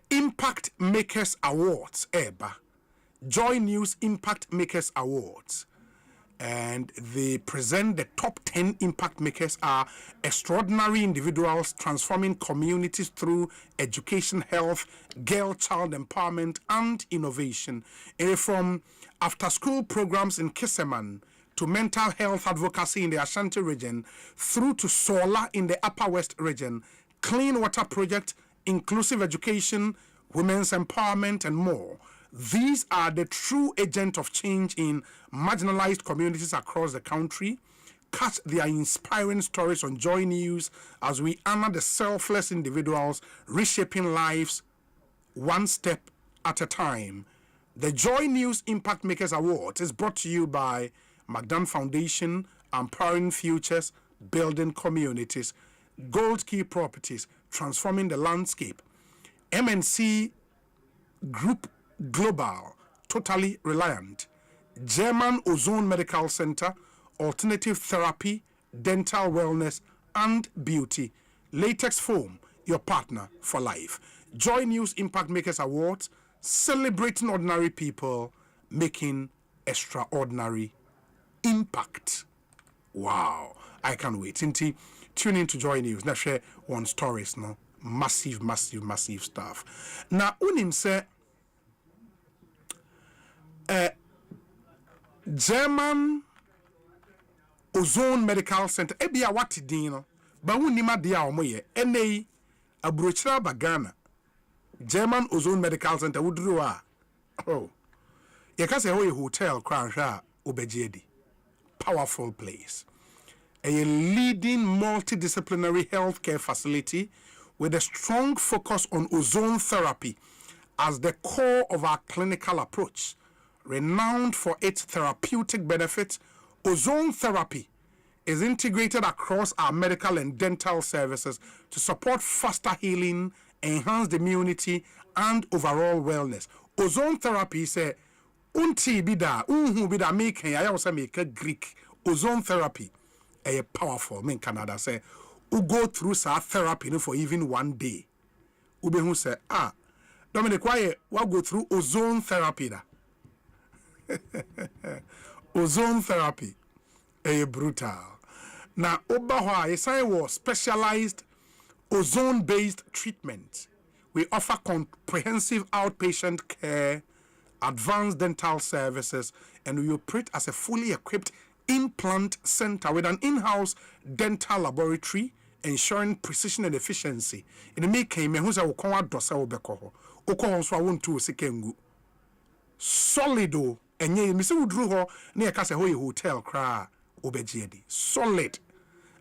Impact Makers Awards, Joy News Impact Makers Awards. And they present the top 10 impact makers are extraordinary individuals transforming communities through education, health, girl-child empowerment, and innovation. From after-school programs in Kiseman to mental health advocacy in the Ashanti region, through to solar in the Upper West region, clean water project, inclusive education, women's empowerment, and more. These are the true agent of change in marginalized communities across the country. Catch their inspiring stories on Joy News as we honor the selfless individuals reshaping lives one step at a time. The Joy News Impact Makers Award is brought to you by McDonald Foundation, Empowering Futures, Building Communities, Gold Key Properties, Transforming the Landscape, MNC Group Global, Totally Reliant, German Ozone Medical Center, Alternative Therapy, Dental Wellness, and Beauty. Latex Foam, your partner for life. Joy News Impact Makers Awards, celebrating ordinary people, making extraordinary impact. Wow, I can't wait. Tune in to Joy News. Let's share one stories, no? Massive stuff. Now, unim say, German Ozone Medical Center, ebia wati dino, ba unima dia omoye, ene abrochira bagana. German Ozone Medical Center, udruwa. Oh, yakase hoye hotel kransha ubejedi. Powerful place. A leading multidisciplinary healthcare facility with a strong focus on ozone therapy as the core of our clinical approach. Renowned for its therapeutic benefits, ozone therapy is integrated across our medical and dental services to support faster healing, enhanced immunity, and overall wellness. Ozone therapy is a make Greek. Ozone therapy is powerful. In Canada say, who go through sa therapy for even one day. Ube who say, Dominic, why go through ozone therapy da? Ozone therapy is brutal. Now, Obawa is a specialized ozone-based treatment. We offer comprehensive outpatient care advanced dental services, and we operate as a fully equipped implant center with an in-house dental laboratory, ensuring precision and efficiency. In the making, me who's a wokon adosa obeko. Oko so won to sekengu. Solido enye me se wudru ho na yeka se ho hotel kra obegiedi. Solid.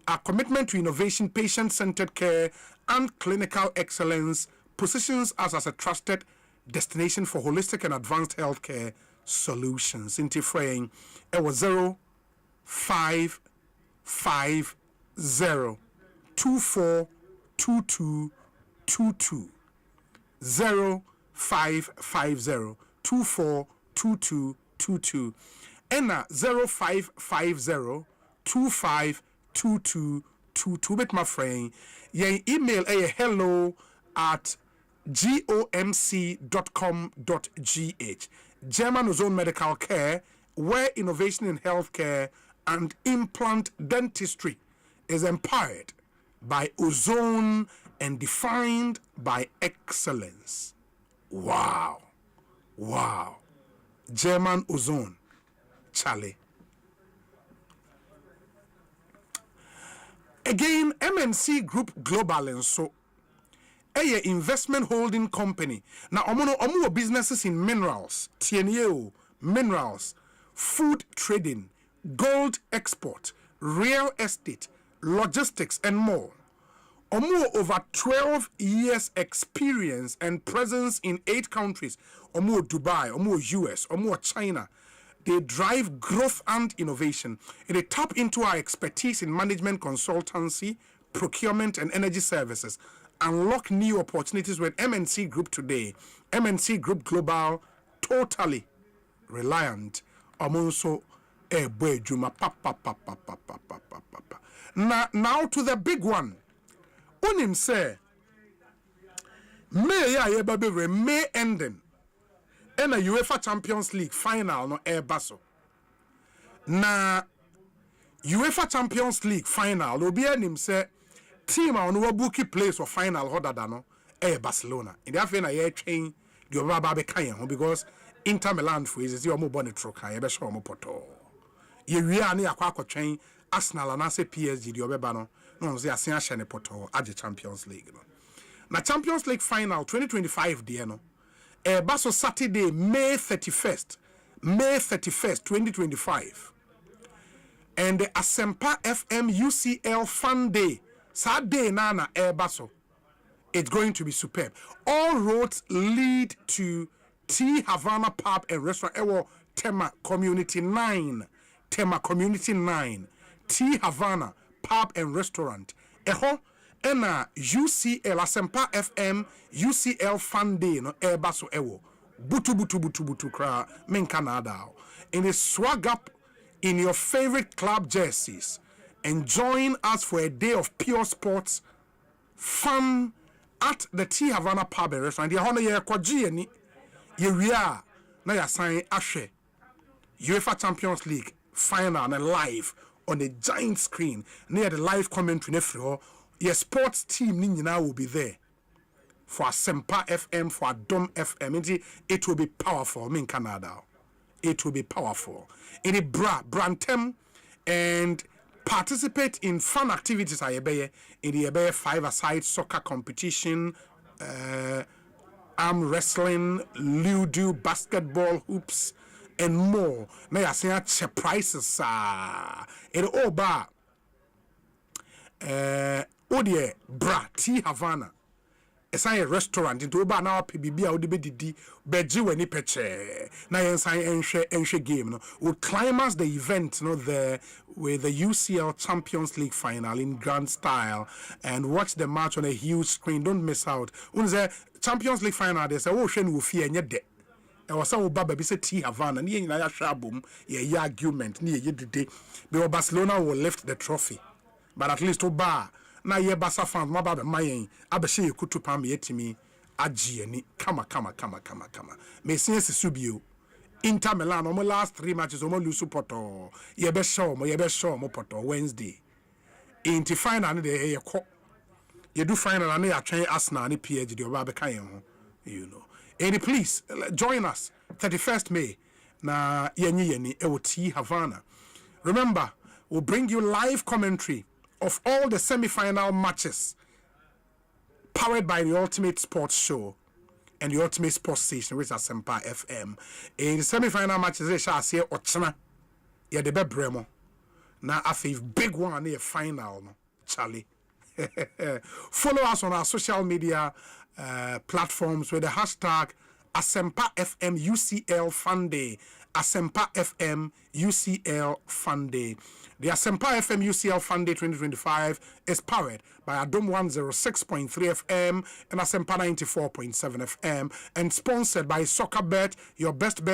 Our commitment to innovation, patient-centered care, and clinical excellence positions us as a trusted destination for holistic and advanced healthcare solutions. Into fraying, it was 0550-242222. 0550-242222. And 0550-252222. With my friend, your email hello@gomc.com.gh. German Ozone Medical Care, where innovation in healthcare and implant dentistry is empowered by ozone and defined by excellence. Wow. Wow. German Ozone. Charlie. Again, MNC Group Global and so a investment holding company. Now, omo businesses in minerals, TNO, minerals, food trading, gold export, real estate, logistics, and more. Omo over 12 years experience and presence in 8 countries. Omo Dubai, Omo US, Omo China. They drive growth and innovation. And they tap into our expertise in management consultancy, procurement, and energy services. Unlock new opportunities with MNC Group today. MNC Group Global, totally reliant. Amonso Ebejuma. Now to the big one. Unim say, May ya yebabere May ending. And a UEFA Champions League final no baso. Na UEFA Champions League final obi anim say team on no bookie place for final hoda da no Barcelona. In that na ye train the oba be kan because Inter Milan for is your mo born tro kan ye be show mo poto. Ye wi ani akwa akotwen Arsenal and say PSG the obeba no say asen ahye ne poto age Champions League no. Na Champions League final 2025 de no Baso Saturday, May 31st, 2025. And the Asempa FM UCL Fun Day, Saturday Nana Baso. It's going to be superb. All roads lead to T Havana Pub and Restaurant. Ewo Tema Community 9. Tema Community 9. T Havana Pub and Restaurant. Eho. Ena UCL Asempa FM UCL Fun Day no baso ewo butu kra men Canada in a swag up in your favorite club jerseys and join us for a day of pure sports fun at the T Havana Pub and Restaurant. The honor ye kwaji ni ye wia na ya sign ahwe UEFA Champions League final and live on a giant screen near the live commentary nefro. Your sports team Nina will be there for Asempa FM, for Adom FM. It will be powerful in Canada. It will be powerful. In a brantem and participate in fun activities. In the 5-a-side soccer competition, arm wrestling, ludo, basketball, hoops, and more. Now I say prizes. It all bar. Odie bra T Havana. Esan a restaurant into oba na PBB a odi be didi beji weni peche na yensan enhwe game no will climax the event no there with the UCL Champions League final in grand style and watch the match on a huge screen. Don't miss out. Unze Champions League final they say oh hwe no fi enye de e was say oba be say T Havana na nyina ya hwa abom ye argument na ye dide be Barcelona will lift the trophy but at least oba na ye basa fans ma ba be mayen abehye ekutu pam yetimi agye ni kama me sense subio Inter Milan omo last 3 matches omo lose poto ye be show mo poto Wednesday into final de ye ko ye do final na ya twen Arsenal ni PSG de oba be kan ye ho you know and please join us 31st May. Na yeni ewoti Havana. Remember, we'll bring you live commentary of all the semi-final matches powered by the Ultimate Sports Show and the Ultimate Sports Station, which is Asempa FM. In the semi-final matches, they shall say Ochana. Yeah, the Bremo. Now, after big one, the final, no, Charlie. Follow us on our social media platforms with the hashtag Asempa FM UCL Fun Day. Asempa FM UCL Fun Day. The Asempa FM UCL Fun Day 2025 is powered by Adwumawura 106.3 FM and Asempa 94.7 FM and sponsored by Soccer Bet, your best bet.